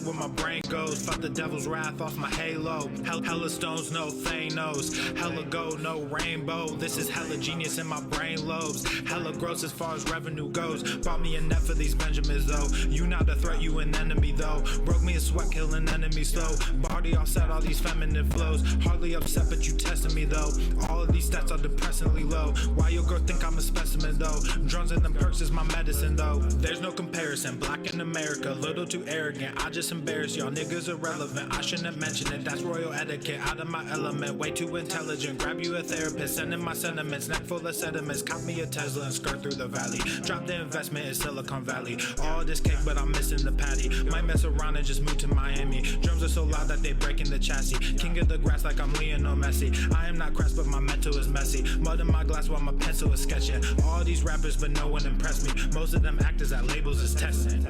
where my brain goes. Felt the devil's wrath off my halo. Hella stones, no Thanos. Hella gold, no rainbow. This is hella genius in my brain lobes. Hella gross as far as revenue goes. Bought me a net for these Benjamins though. You not a threat, you an enemy though. Broke me a sweat, killing enemies slow. Body all set, all these feminine flows. Hardly upset, but you testing me though. All of these stats are depressingly low. Why your girl think I'm a specimen though? Drones and them perks is my medicine though. There's no comparison. Black in America, little too arrogant. I just embarrass y'all niggas irrelevant. I shouldn't mention it. That's royal etiquette. Out of my element, way too intelligent. Grab you a therapist, sending my sentiments. Neck full of sediments. Cop me a Tesla and skirt through the valley. Drop the investment in Silicon Valley. All this cake, but I'm missing the patty. Might mess around and just move to Miami. Drums are so loud that they breaking the chassis. King of the grass like I'm Lionel Messi. I am not crass, but my mental is messy. Mud in my glass while my pencil is sketching. All these rappers, but no one impressed me. Most of them actors at labels is testing.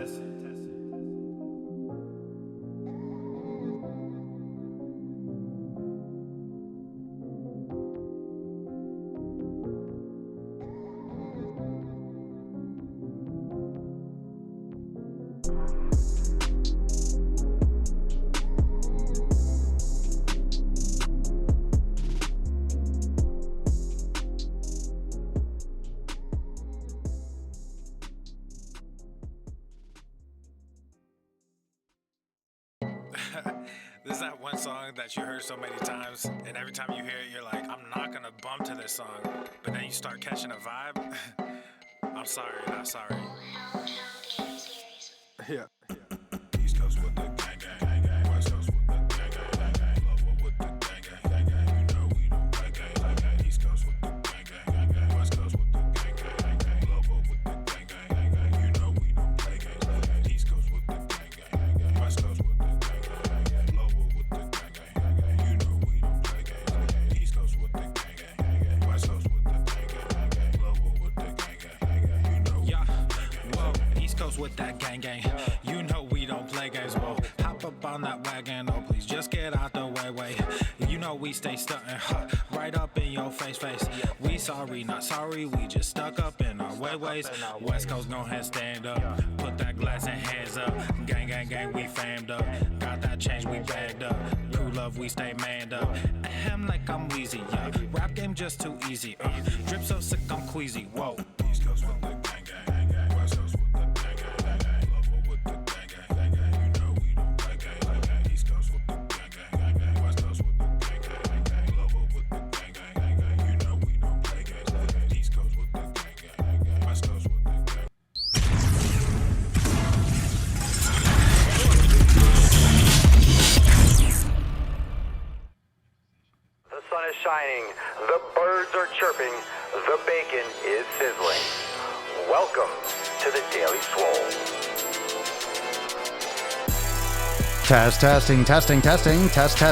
This is that one song that you heard so many times, and every time you hear it, you're like, I'm not gonna bump to this song, but then you start catching a vibe. I'm sorry, not sorry. Yeah. East Coast with the gang, gang, gang. West Coast with the gang, gang, gang. Lower with the gang, gang, gang, gang. You know we don't play gang, like gang. East Coast with the gang, gang, gang. West Coast with the gang, gang, gang. Lower with the gang, gang, gang. You know we don't play gang, like gang. East Coast with the gang, gang, gang. West Coast with the gang, gang, gang. Lower with the gang, gang, gang. You know we don't play gang, like gang. East Coast with the gang, gang, gang. West Coast with the gang, gang, gang. Lower with the gang, gang, gang. You know. Yeah. Whoa. East Coast with that gang, gang. You know we don't play games, whoa. Hop up on that wagon, oh please just get out the way. You know we stay stuntin', right up in your face. We sorry, not sorry, we just stuck up in our ways. West Coast gon' head stand up, put that glass and hands up. Gang, gang, gang, we famed up. Got that change, we bagged up. Crew love, we stay manned up. Ahem like I'm wheezy, yeah. Rap game just too easy, drip so sick I'm queasy, whoa. East Coast with the gang, gang, gang. West Coast with the gang, gang, gang. Lower with the gang, gang, gang. You know we don't play gang, like gang. East Coast with the gang, gang, gang. West Coast with the gang, gang, gang. Lower with the gang, gang, gang. You know we don't play gang, like gang. East Coast with the gang, gang, gang. West Coast with the gang. The sun is shining, the birds are chirping, the bacon is sizzling. Welcome to the Daily Swole. Testing, testing, testing, testing,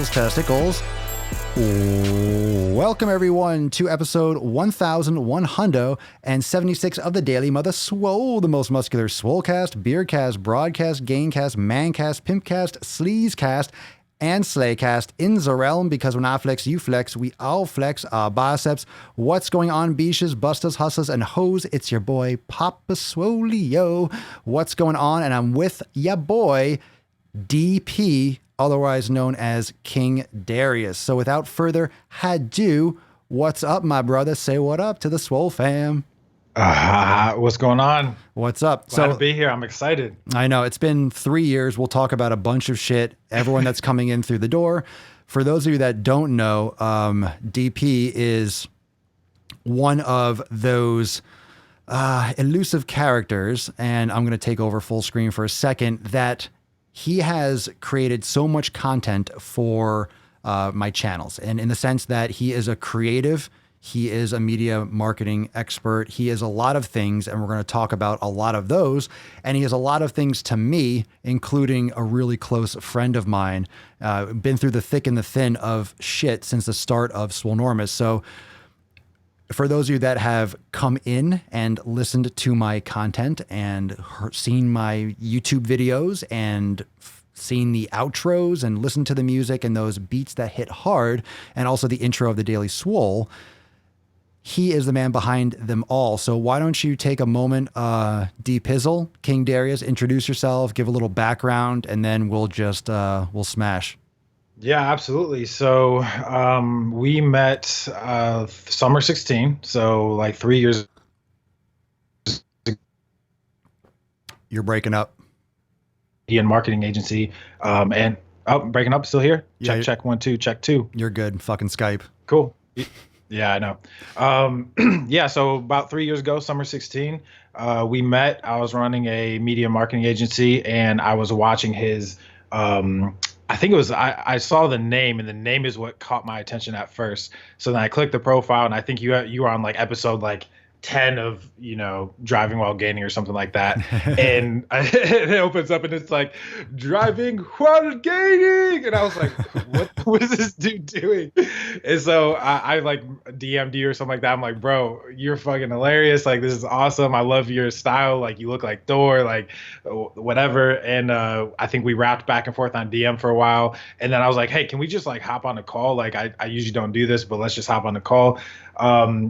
testicles. Welcome everyone to episode 1176 of the Daily Mother Swole, the most muscular swolecast, beercast, broadcast, gaincast, mancast, pimpcast, sleazecast, and slaycast in the realm, because when I flex, you flex, we all flex our biceps. What's going on, beaches, busters, hustlers, and hoes? It's your boy, Papa Swolio. What's going on? And I'm with ya boy, DP, otherwise known as King Darius. So without further ado, what's up, my brother? Say what up to the Swole fam. What's going on? What's up? Glad to be here. I'm excited. I know it's been 3 years. We'll talk about a bunch of shit. Everyone that's coming in through the door. For those of you that don't know, DP is one of those elusive characters, and I'm going to take over full screen for a second, that he has created so much content for my channels. And in the sense that he is a creative, he is a media marketing expert. He is a lot of things, and we're going to talk about a lot of those. And he has a lot of things to me, including a really close friend of mine, been through the thick and the thin of shit since the start of Swolenormous. So for those of you that have come in and listened to my content and seen my YouTube videos and seen the outros and listened to the music and those beats that hit hard, and also the intro of the Daily Swole, he is the man behind them all. So why don't you take a moment, D Pizzle, King Darius, introduce yourself, give a little background, and then we'll just, we'll smash. Yeah, absolutely. So we met summer 16, so like 3 years You're breaking up. in marketing agency. And breaking up, still here? Yeah, Check 1 2, check 2. You're good. Fucking Skype. Cool. Yeah, I know. Yeah, so about 3 years ago, summer 16, we met. I was running a media marketing agency, and I was watching his I think it was I saw the name, and the name is what caught my attention at first. So then I clicked the profile, and I think you were on like episode like 10 of, driving while gaining or something like that. And it opens up and it's like, driving while gaining. And I was like, what is this dude doing? And so I like DM'd you or something like that. I'm like, bro, you're fucking hilarious. Like, this is awesome. I love your style. Like, you look like Thor, like whatever. And I think we rapped back and forth on DM for a while. And then I was like, hey, can we just like hop on a call? Like, I usually don't do this, but let's just hop on a call.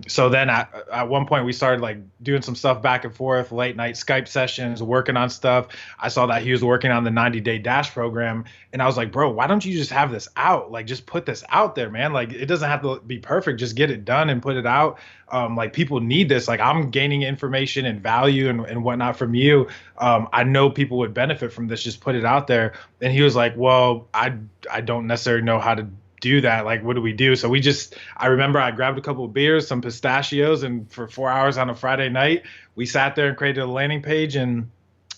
So then at one point we started like doing some stuff back and forth, late night Skype sessions, working on stuff. I saw that he was working on the 90-day dash program, and I was like, bro, why don't you just have this out? Like, just put this out there, man. Like, it doesn't have to be perfect. Just get it done and put it out. Like, people need this. Like, I'm gaining information and value and whatnot from you. I know people would benefit from this. Just put it out there. And he was like, well, I don't necessarily know how to do that. Like, what do we do? So I remember I grabbed a couple of beers, some pistachios, and for 4 hours on a Friday night, we sat there and created a landing page and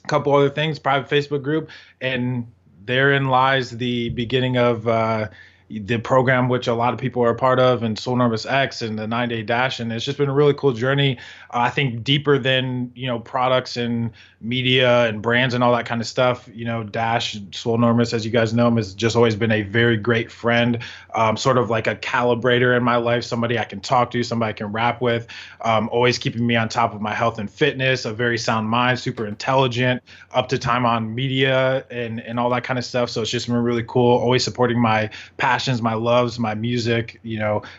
a couple other things, private Facebook group. And therein lies the beginning of the program, which a lot of people are a part of, and Swole X and the 9-day dash. And it's just been a really cool journey. I think deeper than, products and media and brands and all that kind of stuff. Dash, Swole Enormous, as you guys know him, has just always been a very great friend, sort of like a calibrator in my life, somebody I can talk to, somebody I can rap with, always keeping me on top of my health and fitness, a very sound mind, super intelligent, up to time on media and all that kind of stuff. So it's just been really cool, always supporting my passions, my loves, my music,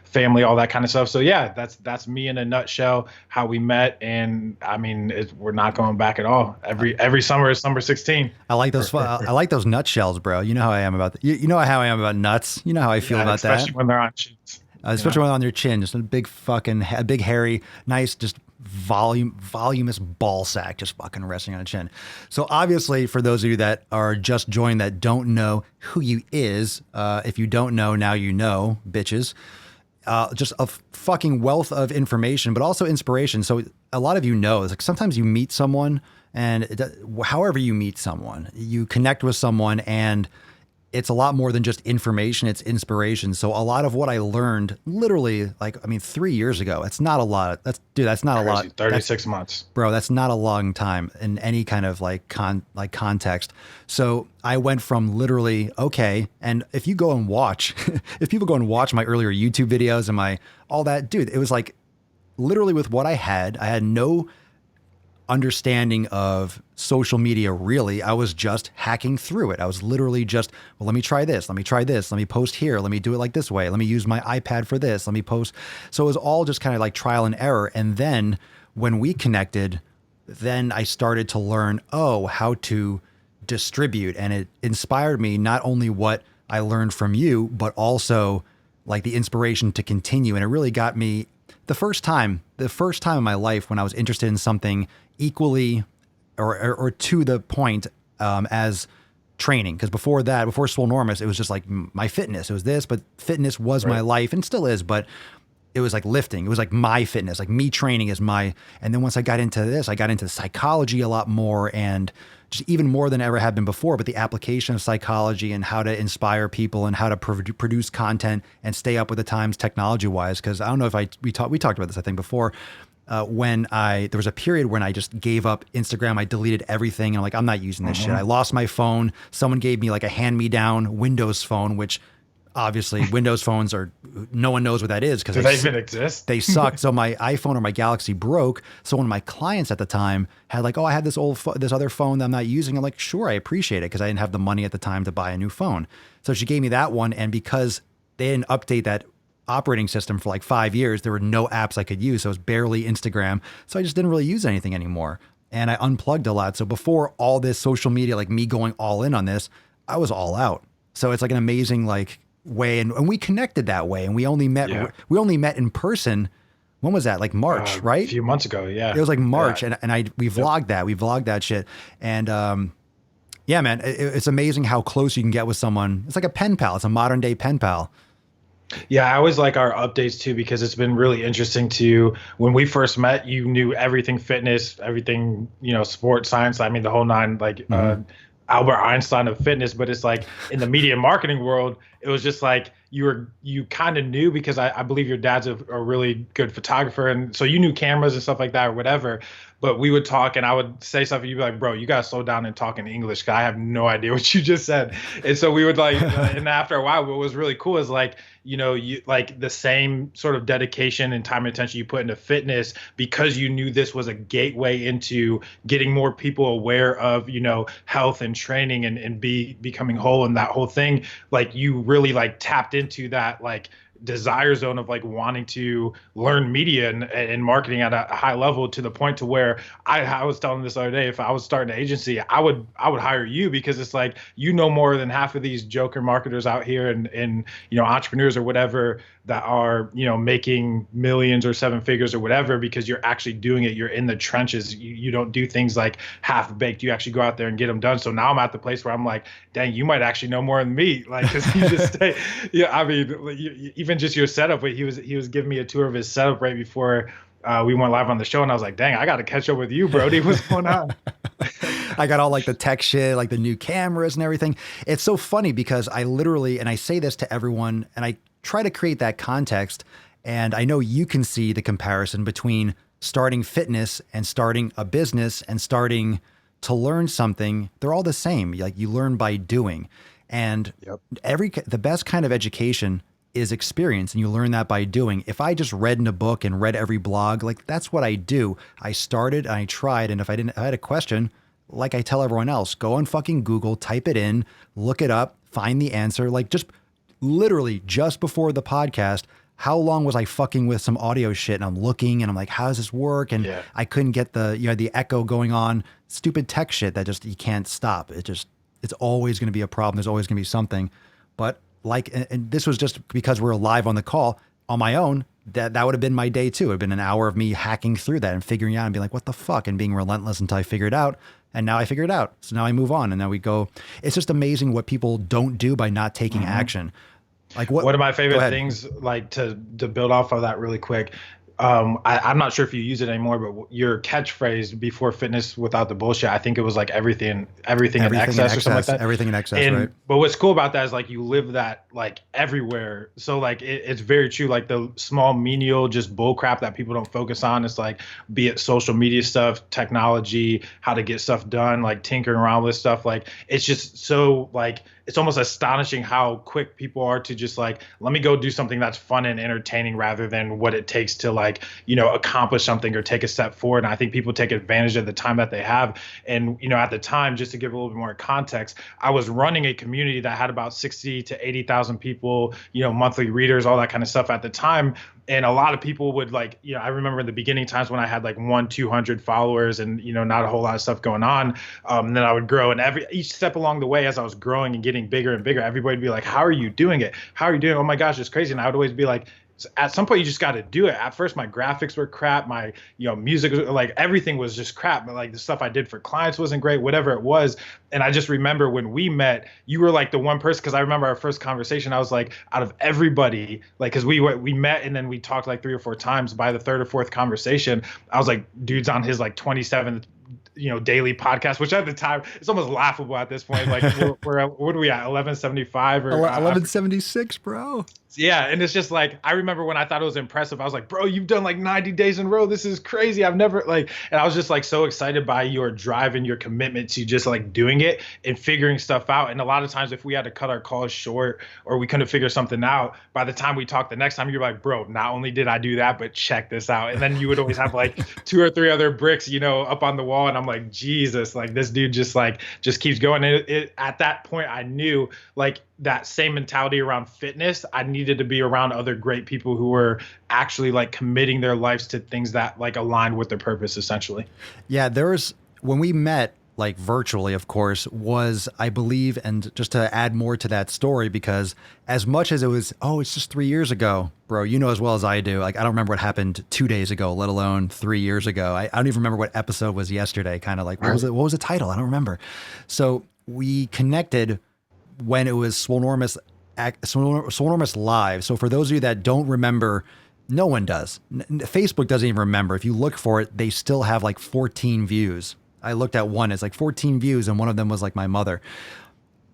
family, all that kind of stuff. So yeah, that's me in a nutshell, how we met. And I mean, we're not going back at all. Every summer is summer 16. I like those. I like those nutshells, bro. You know how I am about you know how I am about nuts. You know how I feel about that. Especially when they're on chins. Especially when on your chin, just a big hairy, nice, just voluminous ball sack, just fucking resting on a chin. So obviously, for those of you that are just joined that don't know who you is, if you don't know, now you know, bitches. Just a fucking wealth of information, but also inspiration. So a lot of you know, it's like sometimes you meet someone, and however you meet someone, you connect with someone, and it's a lot more than just information, it's inspiration. So a lot of what I learned literally, 3 years ago, it's not a lot. That's not a lot. 36 months. Bro, that's not a long time in any kind of context. So I went from literally, okay. And if you go and watch, if people go and watch my earlier YouTube videos and all that, dude, it was like literally with what I had no understanding of social media. Really, I was just hacking through it. I was literally just, well, let me try this. Let me post here. Let me do it like this way. Let me use my iPad for this. Let me post. So it was all just kind of like trial and error. And then when we connected, then I started to learn, how to distribute. And it inspired me, not only what I learned from you, but also like the inspiration to continue. And it really got me the first time in my life when I was interested in something equally or to the point as training. Because before Swole Enormous, it was just like my fitness. It was this, but fitness was my life and still is, but it was like lifting. It was like my fitness, like me training is and then once I got into this, I got into psychology a lot more, and just even more than ever had been before, but the application of psychology and how to inspire people and how to produce content and stay up with the times technology wise. Cause I don't know if we talked about this, I think before, there was a period when I just gave up Instagram. I deleted everything. And I'm like, I'm not using this shit. I lost my phone. Someone gave me like a hand-me-down Windows phone, which obviously Windows phones no one knows what that is. Do they even exist? They suck. So my iPhone or my Galaxy broke. So one of my clients at the time had like, I had this this other phone that I'm not using. I'm like, sure, I appreciate it, because I didn't have the money at the time to buy a new phone. So she gave me that one. And because they didn't update that operating system for like 5 years. There were no apps I could use. So it was barely Instagram. So I just didn't really use anything anymore. And I unplugged a lot. So before all this social media, like me going all in on this, I was all out. So it's like an amazing like way. And we connected that way. And we only met in person. When was that? Like March, right? A few months ago. Yeah. It was like March. Yeah. And we vlogged that. We vlogged that shit. And, yeah, man, it's amazing how close you can get with someone. It's like a pen pal. It's a modern day pen pal. Yeah, I always like our updates too, because it's been really interesting to when we first met, you knew everything fitness, everything, sports science. I mean, the whole nine, like Albert Einstein of fitness. But it's like in the media and marketing world, it was just like you kind of knew, because I believe your dad's a really good photographer. And so you knew cameras and stuff like that or whatever. But we would talk and I would say something. You'd be like, bro, you got to slow down and talk in English, 'cause I have no idea what you just said. And so we would like, and after a while, what was really cool is like, you like the same sort of dedication and time and attention you put into fitness, because you knew this was a gateway into getting more people aware of, health and training and becoming whole and that whole thing. Like you really like tapped into that, like desire zone of like wanting to learn media and marketing at a high level, to the point to where I was telling this the other day, if I was starting an agency, I would hire you, because it's like, more than half of these joker marketers out here and entrepreneurs or whatever that are, making millions or seven figures or whatever, because you're actually doing it. You're in the trenches. You don't do things like half baked. You actually go out there and get them done. So now I'm at the place where I'm like, dang, you might actually know more than me. Like, 'cause you just stay, I mean, even just your setup, but he was giving me a tour of his setup right before we went live on the show. And I was like, dang, I got to catch up with you, Brody. What's going on? I got all like the tech shit, like the new cameras and everything. It's so funny because I literally, and I say this to everyone, and I try to create that context. And I know you can see the comparison between starting fitness and starting a business and starting to learn something. They're all the same. Like you learn by doing. And the best kind of education is experience, and you learn that by doing. If I just read in a book and read every blog, like that's what I do. I started and I tried. And if I had a question, like I tell everyone else, go on fucking Google, type it in, look it up, find the answer. Like just literally just before the podcast, how long was I fucking with some audio shit? And I'm looking and I'm like, how does this work? And I couldn't get the echo going on. Stupid tech shit that just, you can't stop. It's always going to be a problem. There's always going to be something. But like, and this was just because we're live on the call on my own, that would have been my day too. It would have been an hour of me hacking through that and figuring out and being like, what the fuck? And being relentless until I figure it out. And now I figure it out. So now I move on and now we go. It's just amazing what people don't do by not taking action. Like one of my favorite things, like to build off of that really quick. I'm not sure if you use it anymore, but your catchphrase before fitness without the bullshit, I think it was like everything in excess or something like that. Everything in excess, right? But what's cool about that is like you live that like everywhere. So like it's very true. Like the small menial just bull crap that people don't focus on. It's like, be it social media stuff, technology, how to get stuff done, like tinkering around with stuff. Like it's just so like, it's almost astonishing how quick people are to just like, let me go do something that's fun and entertaining rather than what it takes to like, accomplish something or take a step forward. And I think people take advantage of the time that they have. And, at the time, just to give a little bit more context, I was running a community that had about 60 to 80,000 people, monthly readers, all that kind of stuff at the time. And a lot of people would like, I remember in the beginning times when I had like 200 followers and, not a whole lot of stuff going on. Then I would grow, and each step along the way, as I was growing and getting bigger and bigger, everybody would be like, how are you doing it? How are you doing? Oh my gosh, it's crazy. And I would always be like, at some point you just got to do it. At first my graphics were crap. My, music was like, everything was just crap. But like the stuff I did for clients wasn't great, whatever it was. And I just remember when we met, you were like the one person, because I remember our first conversation, I was like, out of everybody, like, because we met and then we talked like 3 or 4 times. By the 3rd or 4th conversation, I was like, dude's on his like 27th daily podcast, which at the time it's almost laughable at this point. Like we're what are we at, 1175 or 1176, bro? Yeah. And it's just like, I remember when I thought it was impressive, I was like, bro, you've done like 90 days in a row. This is crazy. I've never and I was just like so excited by your drive and your commitment to just like doing it and figuring stuff out. And a lot of times if we had to cut our calls short or we couldn't figure something out, by the time we talked the next time, you're like, bro, not only did I do that, but check this out. And then you would always have like 2 or 3 other bricks, up on the wall. And I'm like, Jesus, like this dude just keeps going. And at that point I knew like, that same mentality around fitness, I needed to be around other great people who were actually like committing their lives to things that like aligned with their purpose, essentially. Yeah, when we met, like virtually, of course, was, I believe, and just to add more to that story, because as much as it was, oh, it's just 3 years ago, bro, you know as well as I do, like I don't remember what happened 2 days ago, let alone 3 years ago. I don't even remember what episode was yesterday. Kind of like, what was it? What was the title? I don't remember. So we connected when it was Swolenormous Live. So for those of you that don't remember, no one does. Facebook doesn't even remember. If you look for it, they still have like 14 views. I looked at one, it's like 14 views, and one of them was like my mother.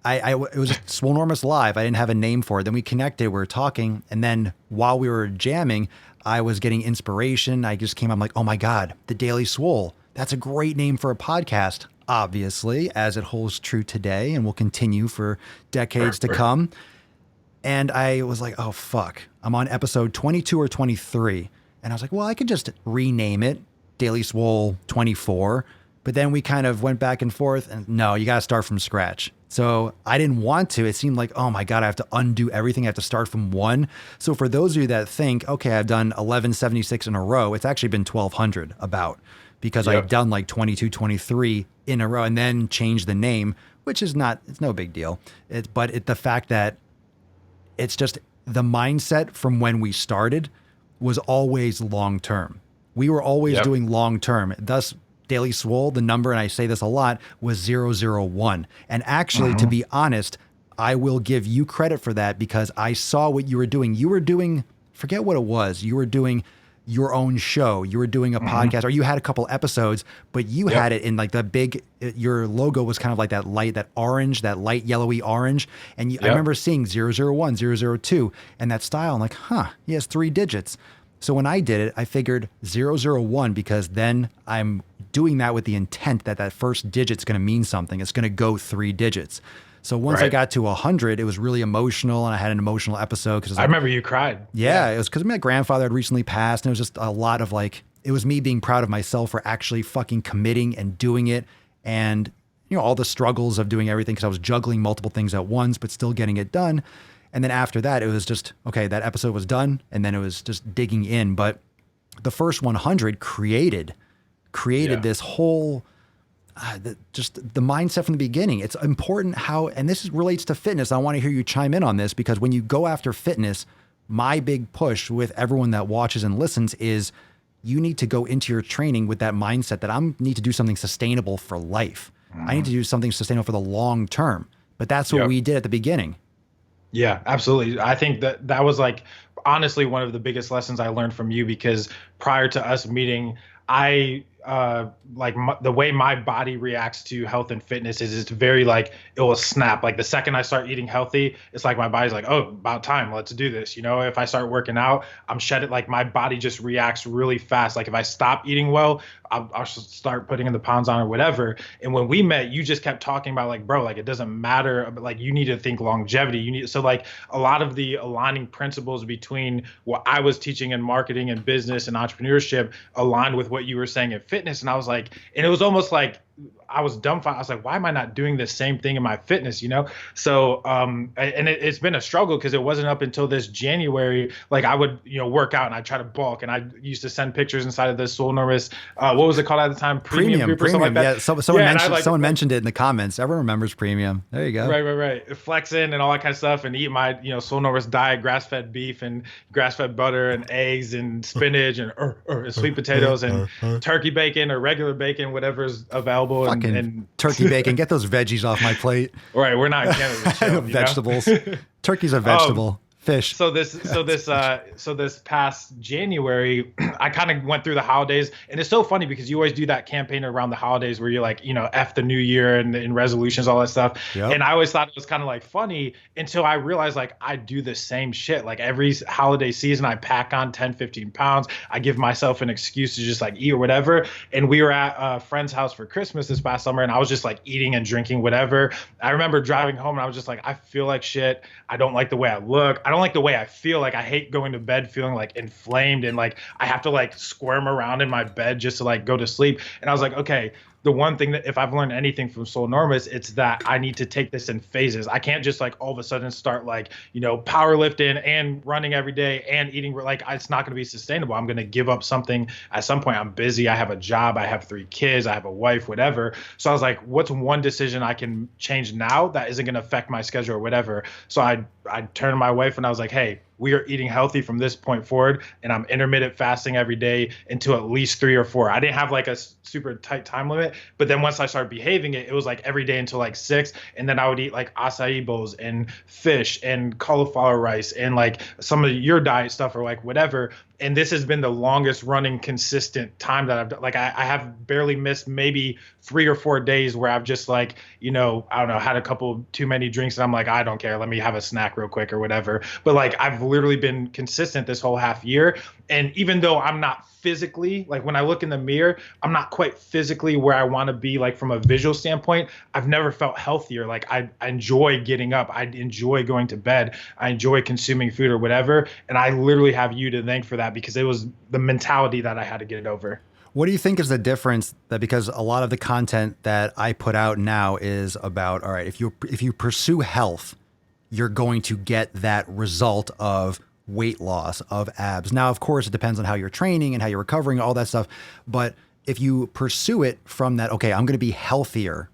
It was Swolenormous Live. I didn't have a name for it. Then we connected, we were talking, and then while we were jamming, I was getting inspiration. I just I'm like, oh my God, the Daily Swole. That's a great name for a podcast, obviously, as it holds true today and will continue for decades to come. And I was like, oh, fuck. I'm on episode 22 or 23. And I was like, well, I could just rename it Daily Swole 24. But then we kind of went back and forth, and no, you got to start from scratch. So I didn't want to. It seemed like, oh my God, I have to undo everything. I have to start from one. So for those of you that think, okay, I've done 1176 in a row, it's actually been 1200 about, because I've done like 22, 23 in a row and then changed the name, which is it's no big deal. But the fact that it's just the mindset from when we started was always long term. We were always doing long term. Thus, Daily Swole, the number, and I say this a lot, was 001. And actually, to be honest, I will give you credit for that, because I saw what you were doing. You were doing, forget what it was, you were doing your own show. You were doing a podcast, or you had a couple episodes, but you had it in like the big, your logo was kind of like that light, that orange, that light yellowy orange. And I remember seeing 001, 002, and that style. I'm like, huh, he has 3 digits. So when I did it, I figured 001, because then I'm doing that with the intent that that first digit's going to mean something. It's going to go 3 digits. So once I got to 100, it was really emotional, and I had an emotional episode. Because I remember you cried. Yeah, it was because my grandfather had recently passed, and it was just a lot of like, it was me being proud of myself for actually fucking committing and doing it. And, you know, all the struggles of doing everything, because I was juggling multiple things at once, but still getting it done. And then after that, it was just, okay, that episode was done, and then it was just digging in. But the first 100 created this whole, just the mindset from the beginning. It's important how, and this relates to fitness. I want to hear you chime in on this, because when you go after fitness, my big push with everyone that watches and listens is you need to go into your training with that mindset that I need to do something sustainable for life. I need to do something sustainable for the long term. But that's what we did at the beginning. Yeah, absolutely. I think that was like, honestly, one of the biggest lessons I learned from you, because prior to us meeting, the way my body reacts to health and fitness is it's very like, it will snap. Like the second I start eating healthy, it's like my body's like, oh, about time, let's do this. You know, if I start working out, I'm shedding, like my body just reacts really fast. Like if I stop eating well, I'll start putting in the pounds on or whatever. And when we met, you just kept talking about like, bro, like it doesn't matter, but like you need to think longevity. So like a lot of the aligning principles between what I was teaching in marketing and business and entrepreneurship aligned with what you were saying in fitness. And I was like, and it was almost like I was dumbfounded. I was like, why am I not doing the same thing in my fitness, you know? So, and it's been a struggle, because it wasn't up until this January, like I would, you know, work out and I'd try to bulk, and I used to send pictures inside of this Swolenormous, what was it called at the time? Premium. Or something like that. Yeah, someone mentioned it in the comments. Everyone remembers Premium. There you go. Right. Flexing and all that kind of stuff, and eat my, you know, Swolenormous diet, grass-fed beef and grass-fed butter and eggs and spinach and sweet potatoes and turkey bacon or regular bacon, whatever's available. And turkey bacon. Get those veggies off my plate. Right, we're not cannabis show, vegetables. Turkey's a vegetable. Fish. So this past January, I kind of went through the holidays, and it's so funny because you always do that campaign around the holidays where you're like, you know, F the new year and resolutions, all that stuff. Yep. And I always thought it was kind of like funny until I realized like I do the same shit. Like every holiday season, I pack on 10, 15 pounds. I give myself an excuse to just like eat or whatever. And we were at a friend's house for Christmas this past summer, and I was just like eating and drinking whatever. I remember driving home and I was just like, I feel like shit. I don't like the way I look. I don't like the way I feel. Like I hate going to bed feeling like inflamed and like I have to like squirm around in my bed just to like go to sleep. And I was like, okay, the one thing that if I've learned anything from Soul Enormous, it's that I need to take this in phases. I can't just like all of a sudden start like, powerlifting and running every day and eating. Like, it's not going to be sustainable. I'm going to give up something at some point. I'm busy. I have a job. I have 3 kids. I have a wife, whatever. So I was like, what's one decision I can change now that isn't going to affect my schedule or whatever? So I turned to my wife and I was like, hey, we are eating healthy from this point forward, and I'm intermittent fasting every day until at least 3 or 4. I didn't have like a super tight time limit, but then once I started behaving it was like every day until like 6, and then I would eat like acai bowls and fish and cauliflower rice and like some of your diet stuff or like whatever. And this has been the longest running consistent time that I've done. Like I have barely missed maybe 3 or 4 days where I've just like, I don't know, had a couple too many drinks and I'm like, I don't care. Let me have a snack real quick or whatever. But like, I've literally been consistent this whole half year. And even though I'm not physically, like when I look in the mirror, I'm not quite physically where I want to be, like from a visual standpoint, I've never felt healthier. Like I enjoy getting up. I enjoy going to bed. I enjoy consuming food or whatever. And I literally have you to thank for that, because it was the mentality that I had to get it over. What do you think is the difference? That because a lot of the content that I put out now is about, all right, if you pursue health, you're going to get that result of weight loss, of abs. Now, of course, it depends on how you're training and how you're recovering, all that stuff. But if you pursue it from that, okay, I'm going to be healthier.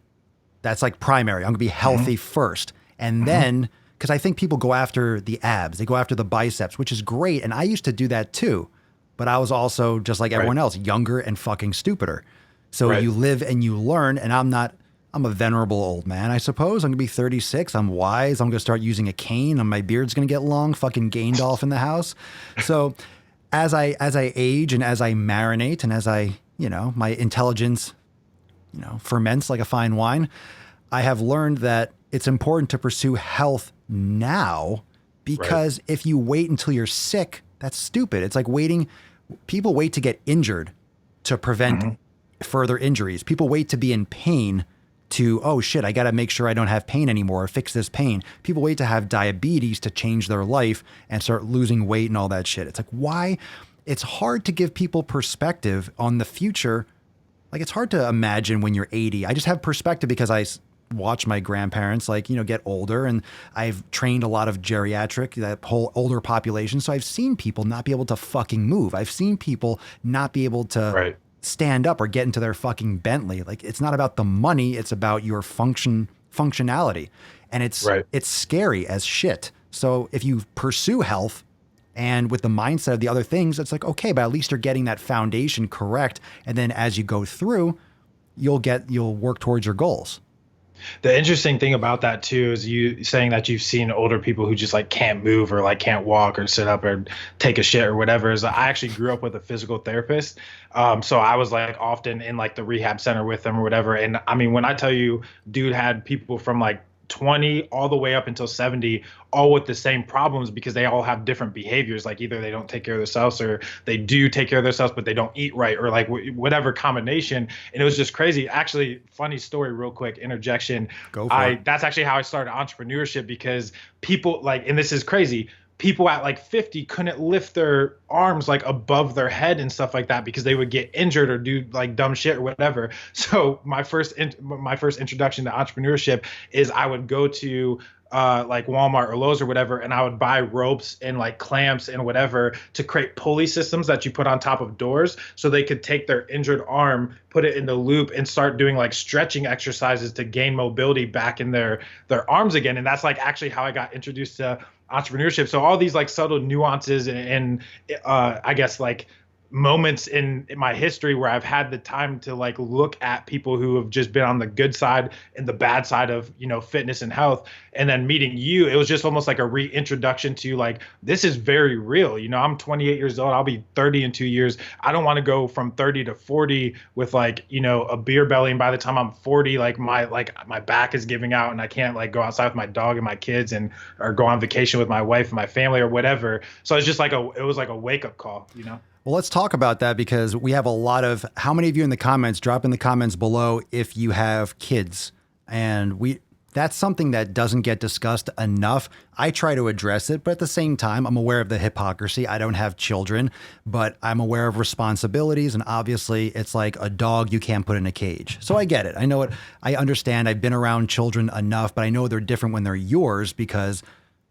That's like primary. I'm going to be healthy first. And then, because I think people go after the abs, they go after the biceps, which is great. And I used to do that too. But I was also just like everyone else, younger and fucking stupider. So you live and you learn, and I'm a venerable old man, I suppose. I'm gonna be 36. I'm wise. I'm gonna start using a cane, and my beard's gonna get long. Fucking Gandalf in the house. So as I age and as I marinate and as I, my intelligence, ferments like a fine wine, I have learned that it's important to pursue health now, because if you wait until you're sick, that's stupid. It's like people wait to get injured to prevent further injuries. People wait to be in pain to, oh shit, I got to make sure I don't have pain anymore or fix this pain. People wait to have diabetes to change their life and start losing weight and all that shit. It's like, why? It's hard to give people perspective on the future. Like, it's hard to imagine when you're 80. I just have perspective because I watch my grandparents get older, and I've trained a lot of geriatric, that whole older population. So I've seen people not be able to fucking move. I've seen people not be able to stand up or get into their fucking Bentley. Like, it's not about the money, it's about your functionality. And it's scary as shit. So if you pursue health and with the mindset of the other things, it's like, okay, but at least you're getting that foundation correct. And then as you go through, you'll work towards your goals. The interesting thing about that too is you saying that you've seen older people who just like can't move or like can't walk or sit up or take a shit or whatever. Is I actually grew up with a physical therapist. So I was like often in like the rehab center with them or whatever. And I mean, when I tell you, dude had people from like 20 all the way up until 70, all with the same problems, because they all have different behaviors. Like either they don't take care of themselves, or they do take care of themselves, but they don't eat right, or like whatever combination. And it was just crazy. Actually, funny story, real quick interjection. Go for it. That's actually how I started entrepreneurship, because people and this is crazy, people at like 50 couldn't lift their arms like above their head and stuff like that, because they would get injured or do like dumb shit or whatever. So my first introduction to entrepreneurship is I would go to like Walmart or Lowe's or whatever, and I would buy ropes and like clamps and whatever to create pulley systems that you put on top of doors, so they could take their injured arm, put it in the loop, and start doing like stretching exercises to gain mobility back in their arms again. And that's like actually how I got introduced to entrepreneurship. So all these like subtle nuances and I guess like moments in my history where I've had the time to like look at people who have just been on the good side and the bad side of, fitness and health. And then meeting you, it was just almost like a reintroduction to like, this is very real. I'm 28 years old. I'll be 30 in 2 years. I don't want to go from 30 to 40 with like, a beer belly. And by the time I'm 40, like my back is giving out and I can't like go outside with my dog and my kids or go on vacation with my wife and my family or whatever. So it's just like it was like a wake up call, Well, let's talk about that, because we have a lot of, how many of you in the comments, drop in the comments below if you have kids. And that's something that doesn't get discussed enough. I try to address it, but at the same time, I'm aware of the hypocrisy. I don't have children, but I'm aware of responsibilities. And obviously, it's like a dog you can't put in a cage. So I get it. I know it. I understand. I've been around children enough, but I know they're different when they're yours because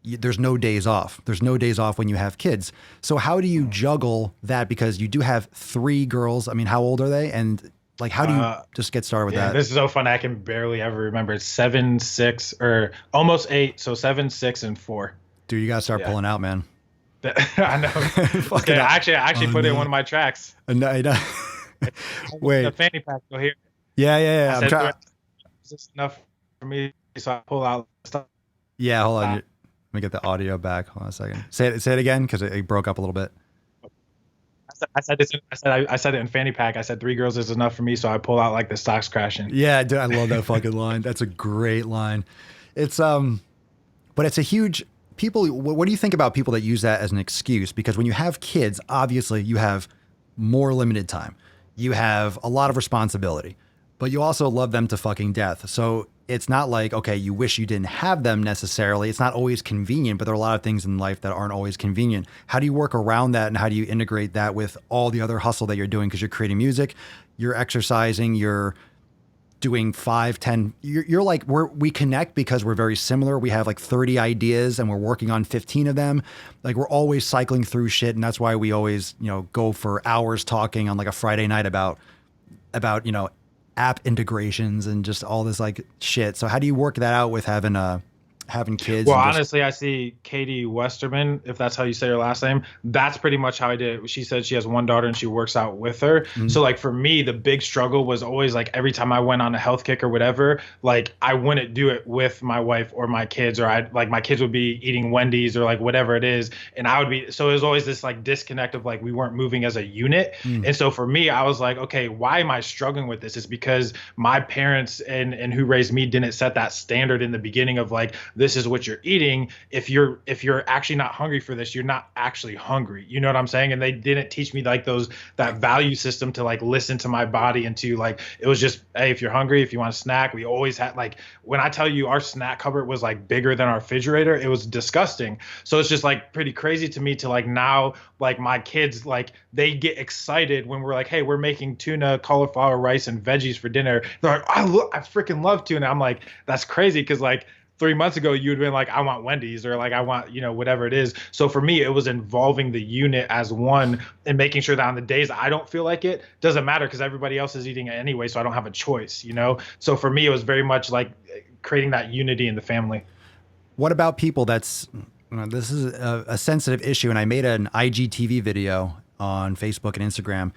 there's no days off. There's no days off when you have kids. So how do you juggle that? Because you do have 3 girls. I mean, how old are they? And like, how do you just get started with that? This is so fun. I can barely ever remember. It's 7, 6, or almost 8. So 7, 6, and 4. Dude, you gotta start pulling out, man. I know. Okay, I actually put it in one of my tracks. No, wait. The fanny pack. Go here. Yeah. I'm trying. Is this enough for me? So I pull out stuff. Yeah, hold on. Let me get the audio back. Hold on a second. Say it again because it broke up a little bit. I said it in fanny pack. I said 3 girls is enough for me, so I pull out like the stocks crashing. Yeah, dude, I love that fucking line. That's a great line. It's but it's a huge people. What do you think about people that use that as an excuse? Because when you have kids, obviously you have more limited time. You have a lot of responsibility, but you also love them to fucking death. So it's not like, okay, you wish you didn't have them necessarily. It's not always convenient, but there are a lot of things in life that aren't always convenient. How do you work around that? And how do you integrate that with all the other hustle that you're doing? Because you're creating music, you're exercising, you're doing 5, 10, you're like, we connect because we're very similar. We have like 30 ideas and we're working on 15 of them. Like we're always cycling through shit. And that's why we always, go for hours talking on like a Friday night about, app integrations and just all this like shit. So how do you work that out with having kids? Well, honestly, I see Katie Westerman, if that's how you say her last name. That's pretty much how I did it. She said she has 1 daughter and she works out with her. Mm-hmm. So like for me, the big struggle was always like every time I went on a health kick or whatever, like I wouldn't do it with my wife or my kids, or my kids would be eating Wendy's or like whatever it is. And I would be, so it was always this like disconnect of like we weren't moving as a unit. And so for me, I was like, okay, why am I struggling with this? It's because my parents and who raised me didn't set that standard in the beginning of like, this is what you're eating. If you're actually not hungry for this, you're not actually hungry. You know what I'm saying? And they didn't teach me like that value system to like listen to my body and to like, it was just, hey, if you're hungry, if you want a snack, we always had like, when I tell you our snack cupboard was like bigger than our refrigerator, it was disgusting. So it's just like pretty crazy to me to like now, like my kids, like they get excited when we're like, hey, we're making tuna, cauliflower rice and veggies for dinner. They're like, I freaking love tuna. I'm like, that's crazy. Cause like 3 months ago, you would have been like, I want Wendy's or like, I want, whatever it is. So for me, it was involving the unit as one and making sure that on the days I don't feel like it, doesn't matter because everybody else is eating it anyway. So I don't have a choice, So for me, it was very much like creating that unity in the family. What about people this is a sensitive issue. And I made an IGTV video on Facebook and Instagram.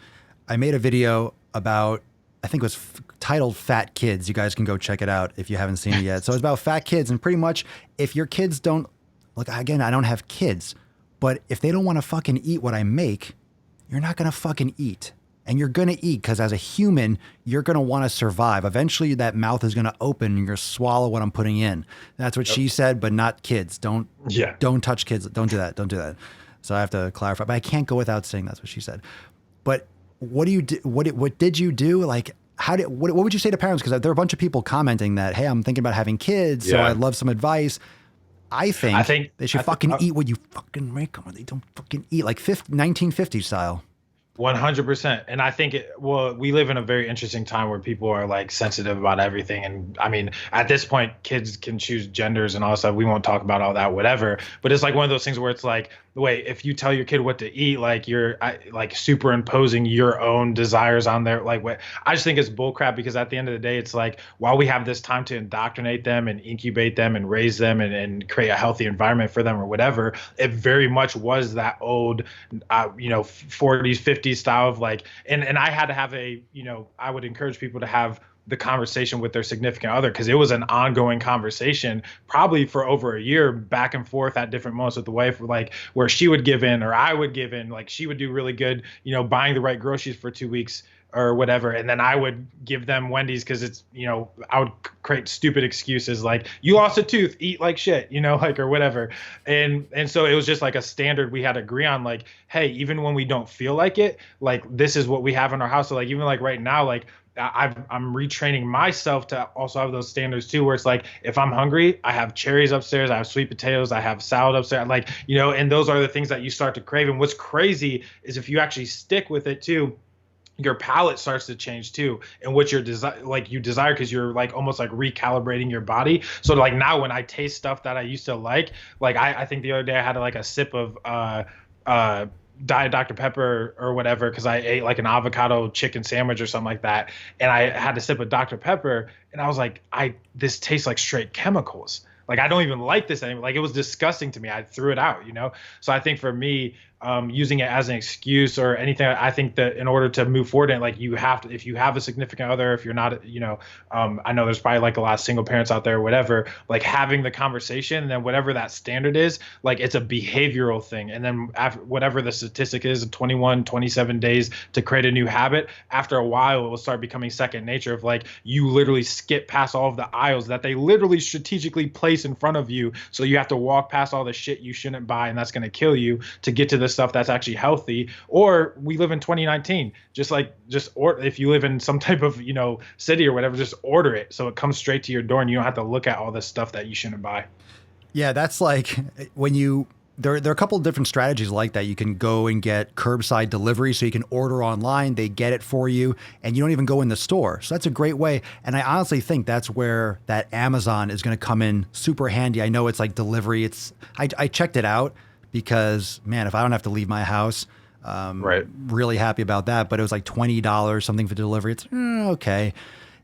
I made a video about, I think it was titled Fat Kids. You guys can go check it out if you haven't seen it yet. So it's about fat kids. And pretty much if your kids don't, look, again, I don't have kids, but if they don't want to fucking eat what I make, you're not going to fucking eat. And you're going to eat because as a human, you're going to want to survive. Eventually that mouth is going to open and you're going to swallow what I'm putting in. That's what she said, but not kids. Don't touch kids. Don't do that. Don't do that. So I have to clarify, but I can't go without saying that's what she said. But what do you do? What did you do? Like, what would you say to parents? Because there are a bunch of people commenting that, hey, I'm thinking about having kids, so I'd love some advice. I think they should fucking eat what you fucking make them, or they don't fucking eat, like 1950s style. 100%. And I think we live in a very interesting time where people are like sensitive about everything. And I mean, at this point, kids can choose genders and all that stuff. We won't talk about all that, whatever. But it's like one of those things where it's like, wait, if you tell your kid what to eat, like you're like superimposing your own desires on their, like what I just think it's bullcrap, because at the end of the day, it's like, while we have this time to indoctrinate them and incubate them and raise them and create a healthy environment for them or whatever, it very much was that old, 40s, 50s style of like, and I had to have I would encourage people to have the conversation with their significant other, because it was an ongoing conversation probably for over a year, back and forth at different moments with the wife, like where she would give in or I would give in. Like she would do really good, buying the right groceries for 2 weeks or whatever, and then I would give them Wendy's because it's, I would create stupid excuses like, you lost a tooth, eat like shit, like, or whatever. And so it was just like a standard we had to agree on, like, hey, even when we don't feel like it, like this is what we have in our house. So like, even like right now, like I'm retraining myself to also have those standards too, where it's like, if I'm hungry, I have cherries upstairs, I have sweet potatoes, I have salad upstairs, like, you know, and those are the things that you start to crave. And what's crazy is if you actually stick with it too, your palate starts to change too, and what your desire, like you desire, because you're like almost like recalibrating your body. So like now when I taste stuff that I used to like I think the other day I had like a sip of Diet Dr. Pepper or whatever, because I ate like an avocado chicken sandwich or something like that, and I had to sip of Dr. Pepper, and I was like, this tastes like straight chemicals. Like I don't even like this anymore. Like it was disgusting to me. I threw it out, you know? So I think for me, using it as an excuse or anything, I think that in order to move forward, and like you have to, if you have a significant other, if you're not, you know, I know there's probably like a lot of single parents out there or whatever, like having the conversation, and then whatever that standard is, like it's a behavioral thing. And then after whatever the statistic is, 21, 27 days to create a new habit, after a while, it will start becoming second nature of like, you literally skip past all of the aisles that they literally strategically place in front of you. So you have to walk past all the shit you shouldn't buy, and that's going to kill you to get to the stuff that's actually healthy. Or we live in 2019, or if you live in some type of, you know, city or whatever, just order it so it comes straight to your door and you don't have to look at all this stuff that you shouldn't buy. Yeah, that's like when you there are a couple of different strategies like that. You can go and get curbside delivery, so you can order online, they get it for you, and you don't even go in the store. So that's a great way. And I honestly think that's where that Amazon is going to come in super handy. I know it's like delivery. I checked it out because, man, if I don't have to leave my house, Right. really happy about that. But it was like $20 something for delivery. It's okay.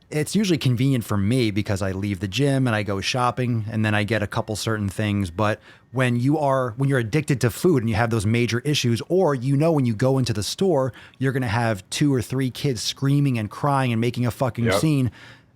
It's usually convenient for me because I leave the gym and I go shopping and then I get a couple certain things. But when you're addicted to food and you have those major issues, or, you know, when you go into the store, you're going to have 2 or 3 kids screaming and crying and making a fucking scene.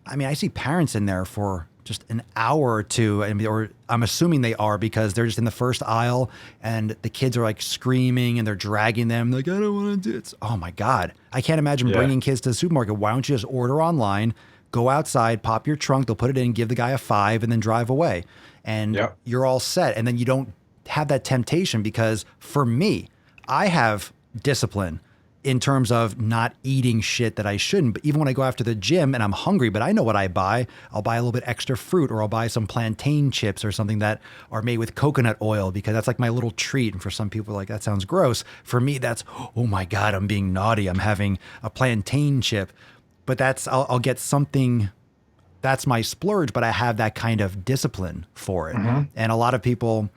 I mean, I see parents in there for just an hour or two, or I'm assuming they are, because they're just in the first aisle and the kids are like screaming and they're dragging them. Like, I don't want to do it. Oh my God. I can't imagine bringing kids to the supermarket. Why don't you just order online, go outside, pop your trunk, they'll put it in, give the guy a $5 and then drive away. And you're all set. And then you don't have that temptation, because for me, I have discipline in terms of not eating shit that I shouldn't. But even when I go after the gym and I'm hungry, but I know what I buy, I'll buy a little bit extra fruit, or I'll buy some plantain chips or something that are made with coconut oil, because that's like my little treat. And for some people, like, that sounds gross. For me, that's, oh my God, I'm being naughty. I'm having a plantain chip. But I'll get something, that's my splurge, but I have that kind of discipline for it. And a lot of people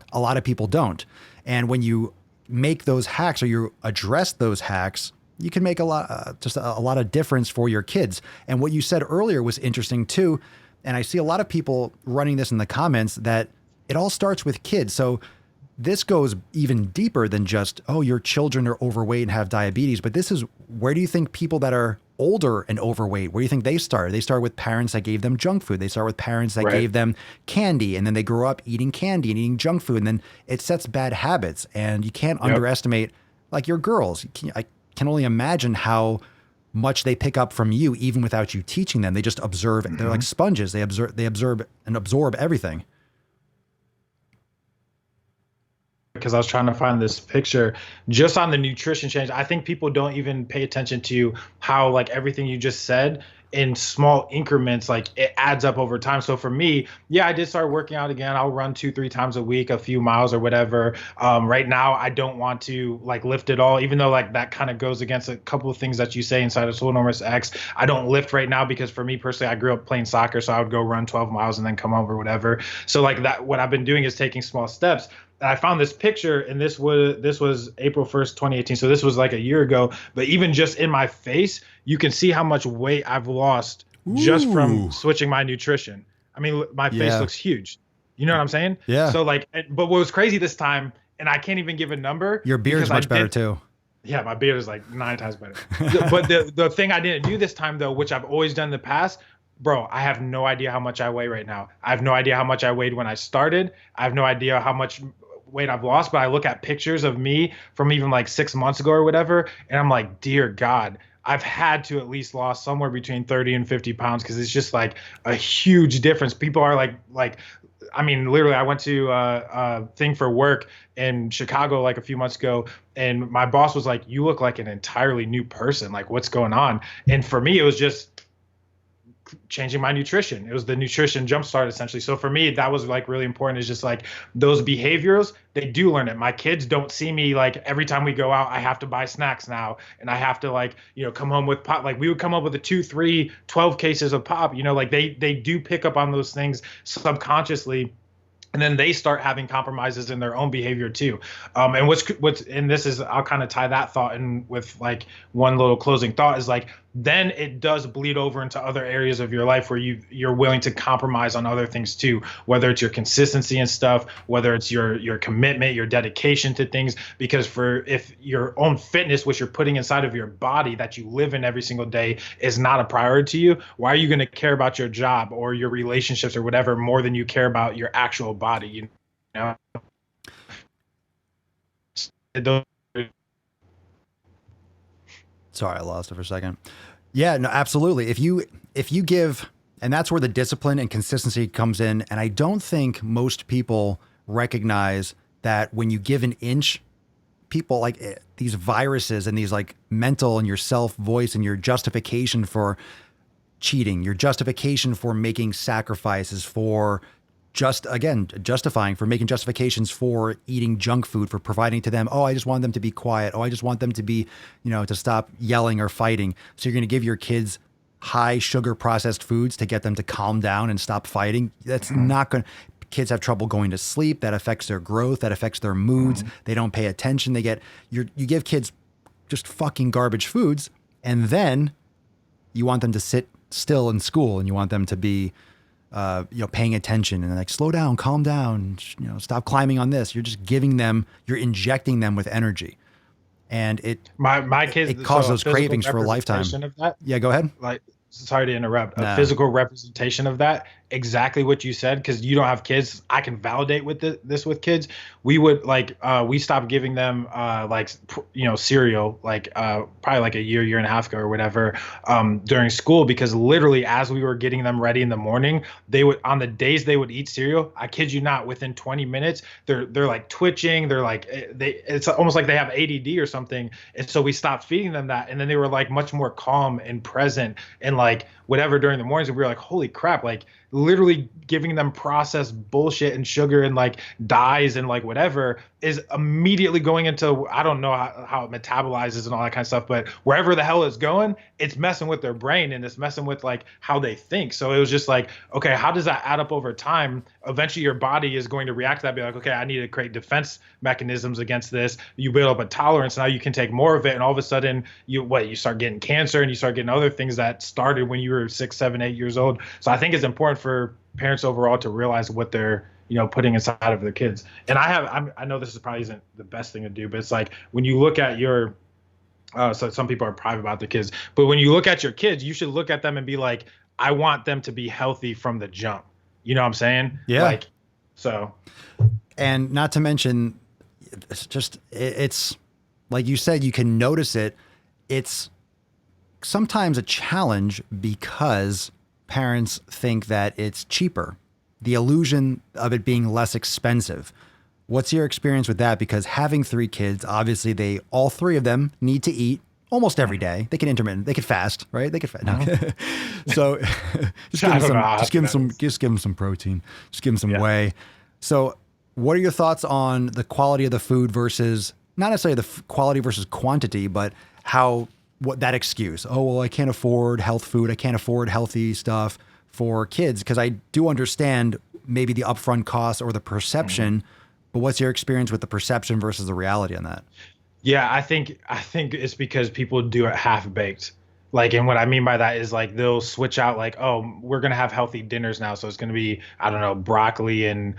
don't. And when you make those hacks, or you address those hacks, you can make a lot of difference for your kids. And what you said earlier was interesting too. And I see a lot of people running this in the comments, that it all starts with kids. So this goes even deeper than just, oh, your children are overweight and have diabetes. But this is, where do you think people that are older and overweight, where do you think they start? They start with parents that gave them junk food. They start with parents that gave them candy, and then they grow up eating candy and eating junk food. And then it sets bad habits. And you can't underestimate, like, your girls. I can only imagine how much they pick up from you, even without you teaching them. They just observe it. They're like sponges. They observe and absorb everything. Because I was trying to find this picture just on the nutrition change. I think people don't even pay attention to how, like, everything you just said in small increments, like, it adds up over time. So for me, I did start working out again. I'll run 2-3 times a week, a few miles or whatever. Right now, I don't want to like lift at all, even though like that kind of goes against a couple of things that you say inside of Swole Enormous X. I don't lift right now because for me personally, I grew up playing soccer, so I would go run 12 miles and then come home or whatever. So like that, what I've been doing is taking small steps. And I found this picture, and this was April 1st, 2018. So this was like a year ago. But even just in my face, you can see how much weight I've lost just from switching my nutrition. I mean, my face looks huge. You know what I'm saying? Yeah. So like, but what was crazy this time, and I can't even give a number. Your beard is much better too. Yeah, my beard is like 9 times better. But the thing I didn't do this time though, which I've always done in the past, bro, I have no idea how much I weigh right now. I have no idea how much I weighed when I started. I have no idea how much weight I've lost, but I look at pictures of me from even like 6 months ago or whatever, and I'm like, dear God, I've had to at least lost somewhere between 30 and 50 pounds, because it's just like a huge difference. People are like, I mean, literally, I went to a thing for work in Chicago like a few months ago, and my boss was like, you look like an entirely new person. Like, what's going on? And for me, it was just changing my nutrition. It was the nutrition jumpstart essentially. So for me, that was like really important. Is just like those behaviors, they do learn it. My kids don't see me like every time we go out, I have to buy snacks now. And I have to like, come home with pop. Like we would come up with a 2, 3, 12 cases of pop, like they do pick up on those things subconsciously. And then they start having compromises in their own behavior too. And and this is, I'll kind of tie that thought in with like one little closing thought is like, then it does bleed over into other areas of your life where you're willing to compromise on other things too, whether it's your consistency and stuff, whether it's your commitment, your dedication to things, because if your own fitness, which you're putting inside of your body that you live in every single day is not a priority to you, why are you going to care about your job or your relationships or whatever more than you care about your actual body, you know? Sorry, I lost it for a second. Yeah, no, absolutely. If you give, and that's where the discipline and consistency comes in. And I don't think most people recognize that when you give an inch, people like these viruses and these like mental and your self voice and your justification for cheating, your justification for making sacrifices, for justifying, for making justifications for eating junk food, for providing to them, oh, I just want them to be quiet. Oh, I just want them to be, to stop yelling or fighting. So you're going to give your kids high sugar processed foods to get them to calm down and stop fighting. That's not going to, kids have trouble going to sleep. That affects their growth. That affects their moods. They don't pay attention. You give kids just fucking garbage foods. And then you want them to sit still in school and you want them to be, paying attention and like, slow down, calm down, stop climbing on this. You're just you're injecting them with energy. And my kids, it causes those cravings for a lifetime. Yeah, go ahead. Like, sorry to interrupt. A physical representation of that, exactly what you said, because you don't have kids. I can validate with this with kids. We would we stopped giving them cereal probably like a year and a half ago or whatever during school, because literally as we were getting them ready in the morning, they would, on the days they would eat cereal, I kid you not, within 20 minutes they're like twitching, they're like it's almost like they have ADD or something. And so we stopped feeding them that, and then they were like much more calm and present and like whatever during the mornings, and we were like, holy crap, like literally giving them processed bullshit and sugar and like dyes and like whatever is immediately going into, I don't know how it metabolizes and all that kind of stuff, but wherever the hell it's going, it's messing with their brain and it's messing with like how they think. So it was just like, okay, how does that add up over time? Eventually your body is going to react to that, be like, okay, I need to create defense mechanisms against this. You build up a tolerance, now you can take more of it, and all of a sudden you start getting cancer and you start getting other things that started when you were 6, 7, 8 years old. So I think it's important for parents overall to realize what they're putting inside of their kids. And I know this is probably isn't the best thing to do, but it's like when you look at your so some people are private about their kids, but when you look at your kids, you should look at them and be like, I want them to be healthy from the jump. You know what I'm saying? Yeah. And not to mention, it's like you said, you can notice it. It's sometimes a challenge because parents think that it's cheaper, the illusion of it being less expensive. What's your experience with that? Because having 3 kids, obviously all 3 of them need to eat almost every day. They can intermittent, they can fast, right? They can fast. No. So just give them some protein, just give them some whey. So what are your thoughts on the quality of the food versus, not necessarily the quality versus quantity, but what that excuse? Oh, well, I can't afford health food. I can't afford healthy stuff for kids. Because I do understand maybe the upfront cost or the perception, but what's your experience with the perception versus the reality on that? Yeah, I think it's because people do it half baked. Like, and what I mean by that is like they'll switch out like, oh, we're gonna have healthy dinners now, so it's gonna be, I don't know, broccoli and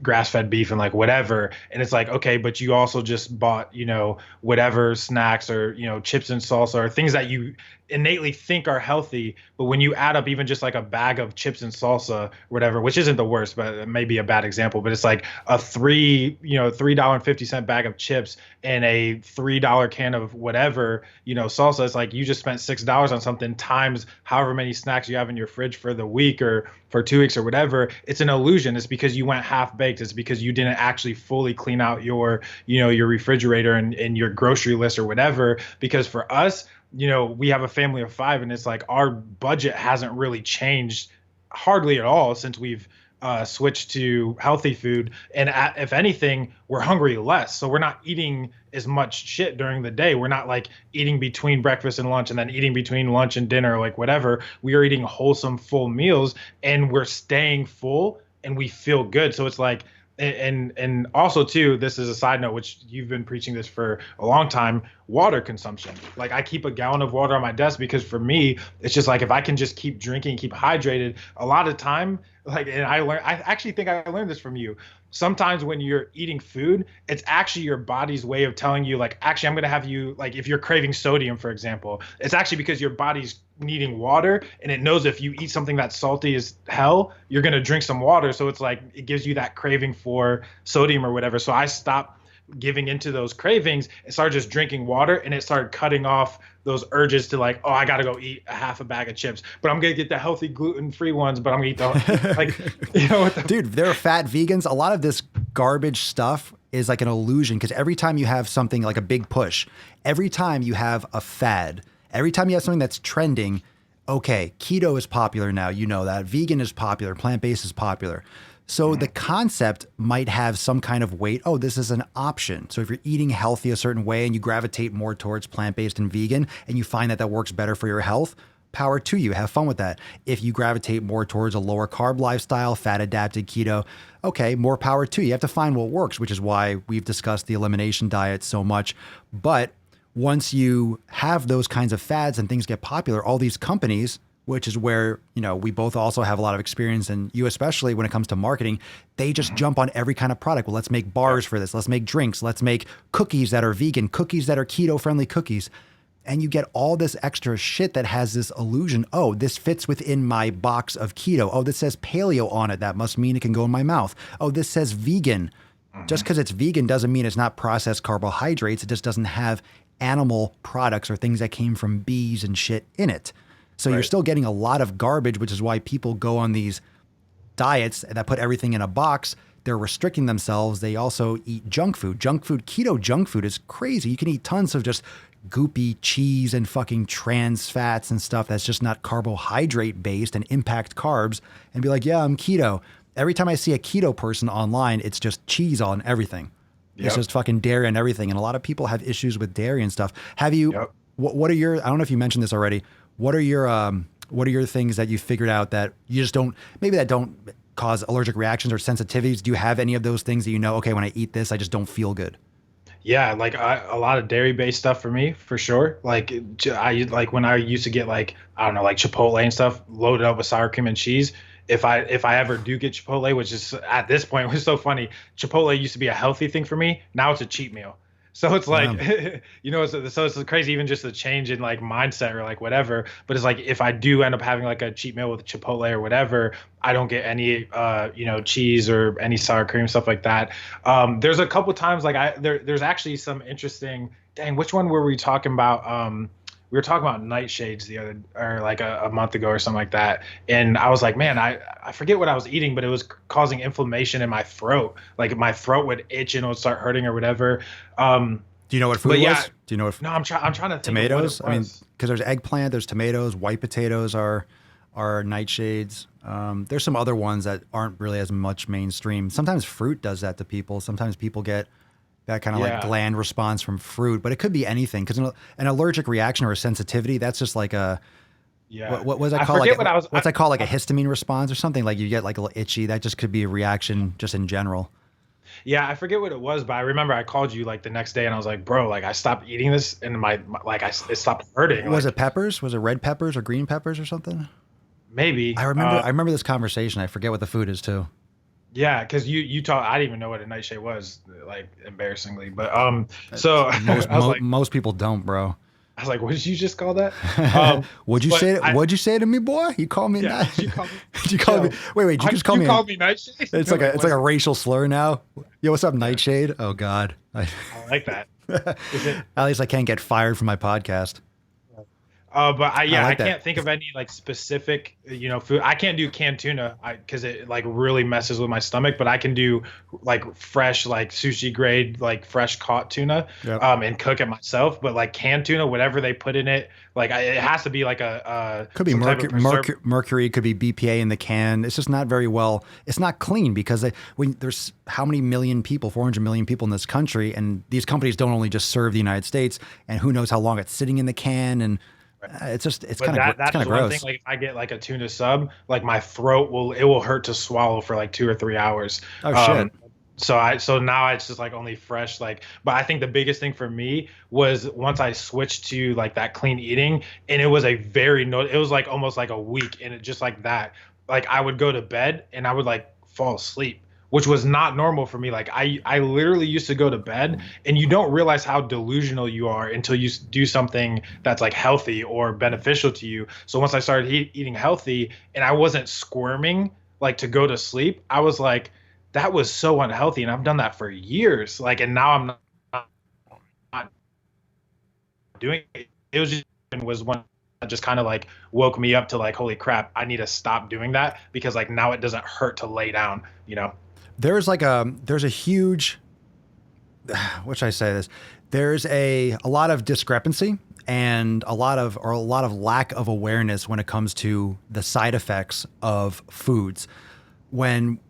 grass-fed beef and like whatever. And it's like, okay, but you also just bought, whatever snacks or, chips and salsa or things that you innately think are healthy. But when you add up even just like a bag of chips and salsa or whatever, which isn't the worst, but it may be a bad example, but it's like a $3.50 bag of chips and a $3 can of whatever, salsa. It's like you just spent $6 on something times however many snacks you have in your fridge for the week or for 2 weeks or whatever. It's an illusion. It's because you went half baked. It's because you didn't actually fully clean out your, your refrigerator and your grocery list or whatever. Because for us, we have a family of 5, and it's like our budget hasn't really changed hardly at all since we've switched to healthy food. And if anything, we're hungry less. So we're not eating as much shit during the day. We're not like eating between breakfast and lunch and then eating between lunch and dinner, like whatever. We are eating wholesome, full meals, and we're staying full and we feel good. So it's like, and also too, this is a side note, which you've been preaching this for a long time, water consumption. Like I keep a gallon of water on my desk because for me, it's just like if I can just keep drinking, keep hydrated, a lot of time, like, and I actually think I learned this from you. Sometimes when you're eating food, it's actually your body's way of telling you, like, actually, I'm going to have you, like, if you're craving sodium, for example, it's actually because your body's needing water, and it knows if you eat something that's salty as hell, you're going to drink some water. So it's like, it gives you that craving for sodium or whatever. So I stopped giving into those cravings and started just drinking water, and it started cutting off those urges to like, oh, I gotta go eat a half a bag of chips, but I'm gonna get the healthy gluten-free ones, but I'm gonna eat the like, Dude, there are fat vegans. A lot of this garbage stuff is like an illusion, because every time you have something like a big push, every time you have a fad, every time you have something that's trending, okay, keto is popular now, you know that, vegan is popular, plant-based is popular. So the concept might have some kind of weight. Oh, this is an option. So if you're eating healthy a certain way and you gravitate more towards plant-based and vegan, and you find that that works better for your health, power to you. Have fun with that. If you gravitate more towards a lower carb lifestyle, fat adapted keto, okay, more power to you. You have to find what works, which is why we've discussed the elimination diet so much. But once you have those kinds of fads and things get popular, all these companies, which is where, we both also have a lot of experience, and you especially when it comes to marketing, they just jump on every kind of product. Well, let's make bars for this. Let's make drinks. Let's make cookies that are vegan, cookies that are keto-friendly cookies. And you get all this extra shit that has this illusion. Oh, this fits within my box of keto. Oh, this says paleo on it. That must mean it can go in my mouth. Oh, this says vegan. Just because it's vegan doesn't mean it's not processed carbohydrates. It just doesn't have animal products or things that came from bees and shit in it. So you're still getting a lot of garbage, which is why people go on these diets that put everything in a box. They're restricting themselves. They also eat junk food. Keto junk food is crazy. You can eat tons of just goopy cheese and fucking trans fats and stuff that's just not carbohydrate based and impact carbs and be like, yeah, I'm keto. Every time I see a keto person online, it's just cheese on everything. Yep. It's just fucking dairy and everything. And a lot of people have issues with dairy and stuff. Have you, what are your, I don't know if you mentioned this already. What are your things that you figured out that you just don't, maybe that don't cause allergic reactions or sensitivities? Do you have any of those things that okay, when I eat this, I just don't feel good? Yeah, like a lot of dairy-based stuff for me, for sure. Like like when I used to get like, I don't know, like Chipotle and stuff loaded up with sour cream and cheese. If I ever do get Chipotle, which is at this point was so funny, Chipotle used to be a healthy thing for me. Now it's a cheat meal. So it's like, so it's crazy, even just the change in like mindset or like whatever. But it's like, if I do end up having like a cheat meal with Chipotle or whatever, I don't get any, cheese or any sour cream, stuff like that. There's a couple times like there's actually some interesting, which one were we talking about? We were talking about nightshades a month ago or something like that. And I was like, man, I forget what I was eating, but it was causing inflammation in my throat. Like my throat would itch and it would start hurting or whatever. Do you know what food was? Do you know what? No, I'm trying to think. Tomatoes? I mean, because there's eggplant, there's tomatoes, white potatoes are nightshades. There's some other ones that aren't really as much mainstream. Sometimes fruit does that to people. Sometimes people get that kind of like gland response from fruit, but it could be anything, because an allergic reaction or a sensitivity, that's just like a, what was that called? What's that called? Like a histamine response or something, like you get like a little itchy. That just could be a reaction just in general. Yeah, I forget what it was, but I remember I called you like the next day and I was like, bro, like I stopped eating this and it stopped hurting. Was it peppers? Was it red peppers or green peppers or something? Maybe. I remember this conversation. I forget what the food is too. Yeah, because you talk. I didn't even know what a nightshade was, like embarrassingly. But so most people don't, bro. I was like, what did you just call that? What'd you say? What'd you say to me, boy? You called me. Yeah, did you call me? Wait. You just called me. You called me nightshade. It's like a racial slur now. Yo, what's up, nightshade? Oh God. I like that. At least I can't get fired from my podcast. But I I like that. can't think of any like specific, food. I can't do canned tuna, because it like really messes with my stomach. But I can do like fresh, like sushi grade, like fresh caught tuna, Yep. and cook it myself. But like canned tuna, whatever they put in it, like it has to be like Could be some type of mercury, could be BPA in the can. It's just not very well. It's not clean because when there's how many million people, 400 million people in this country, and these companies don't only just serve the United States, and who knows how long it's sitting in the can, and it's But kind of that's just one thing. gross. Like if I get like a tuna sub, like my throat will hurt to swallow for like 2 or 3 hours. Oh shit. So now it's just like only fresh, like. But I think the biggest thing for me was once I switched to like that clean eating, and it was a very no, it was like almost like a week, and it just like that, like I would go to bed and I would like fall asleep, which was not normal for me. Like I literally used to go to bed, and you don't realize how delusional you are until you do something that's like healthy or beneficial to you. So once I started eating healthy and I wasn't squirming like to go to sleep, I was like, that was so unhealthy, and I've done that for years. Like, and now I'm not doing it. It was just was one that just kind of like woke me up to like, holy crap, I need to stop doing that, because like now it doesn't hurt to lay down, There's a huge, what should I say this? There's a lot of discrepancy and a lot of lack of awareness when it comes to the side effects of foods. When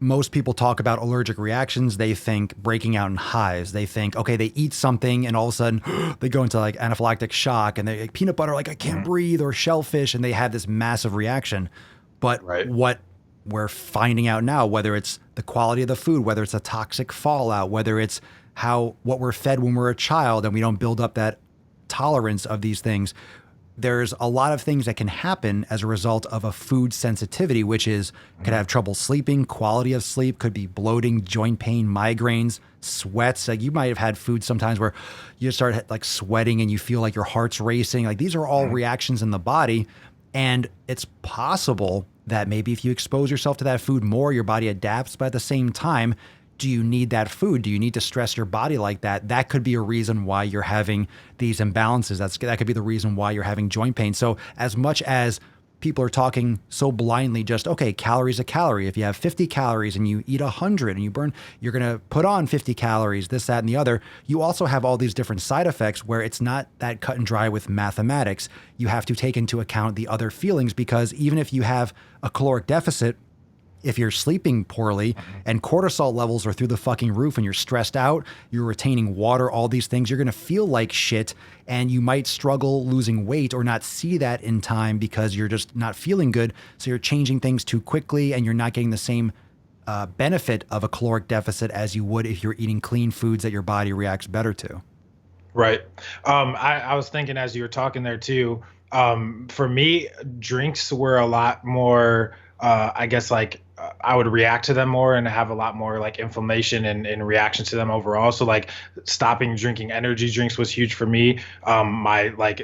most people talk about allergic reactions, they think breaking out in hives. They think, okay, they eat something and all of a sudden they go into like anaphylactic shock, and they like peanut butter, like I can't breathe, or shellfish, and they have this massive reaction. But what we're finding out now, whether it's the quality of the food, whether it's a toxic fallout, whether it's what we're fed when we're a child and we don't build up that tolerance of these things, there's a lot of things that can happen as a result of a food sensitivity, which is could have trouble sleeping, quality of sleep, could be bloating, joint pain, migraines, sweats. Like you might have had food sometimes where you start like sweating and you feel like your heart's racing. Like these are all reactions in the body. And it's possible that maybe if you expose yourself to that food more, your body adapts. But at the same time, do you need that food? Do you need to stress your body like that? That could be a reason why you're having these imbalances. That could be the reason why you're having joint pain. So as much as people are talking so blindly, just, okay, calories a calorie. If you have 50 calories and you eat 100 and you burn, you're going to put on 50 calories, this, that, and the other. You also have all these different side effects where it's not that cut and dry with mathematics. You have to take into account the other feelings, because even if you have a caloric deficit, if you're sleeping poorly and cortisol levels are through the fucking roof and you're stressed out, you're retaining water, all these things, you're going to feel like shit, and you might struggle losing weight or not see that in time because you're just not feeling good. So you're changing things too quickly and you're not getting the same benefit of a caloric deficit as you would if you're eating clean foods that your body reacts better to. Right. I was thinking as you were talking there too, for me, drinks were a lot more, I guess like I would react to them more and have a lot more like inflammation and reaction to them overall. So like stopping drinking energy drinks was huge for me. My like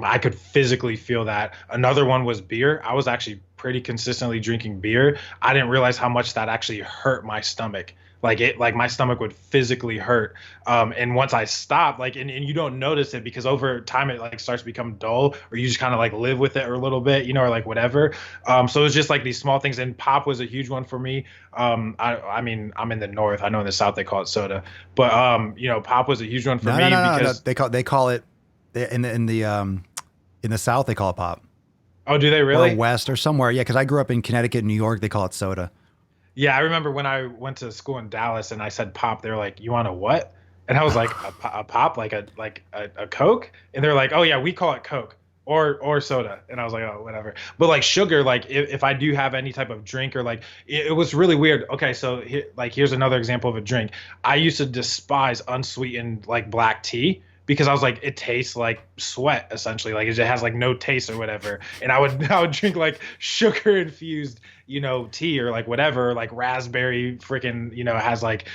I could physically feel that. Another one was beer. I was actually pretty consistently drinking beer. I didn't realize how much that actually hurt my stomach. Like my stomach would physically hurt. And once I stopped, like, and you don't notice it because over time it like starts to become dull, or you just kind of like live with it or a little bit, or like whatever. So it's just like these small things. And pop was a huge one for me. I mean, I'm in the North. I know in the South they call it soda, but pop was a huge one for me because they call it in the South, they call it pop. Oh, do they really? Or West or somewhere. Yeah. Cause I grew up in Connecticut, New York. They call it soda. Yeah, I remember when I went to school in Dallas and I said pop, they were like, "You want a what?" And I was like, "A pop, like a Coke?" And they're like, "Oh yeah, we call it Coke or soda." And I was like, "Oh, whatever." But like sugar, like if I do have any type of drink or like it was really weird. Okay, so here's another example of a drink. I used to despise unsweetened like black tea, because I was like, it tastes like sweat essentially, like it just has like no taste or whatever. And I would drink like sugar infused, tea or like whatever, like raspberry freaking, has like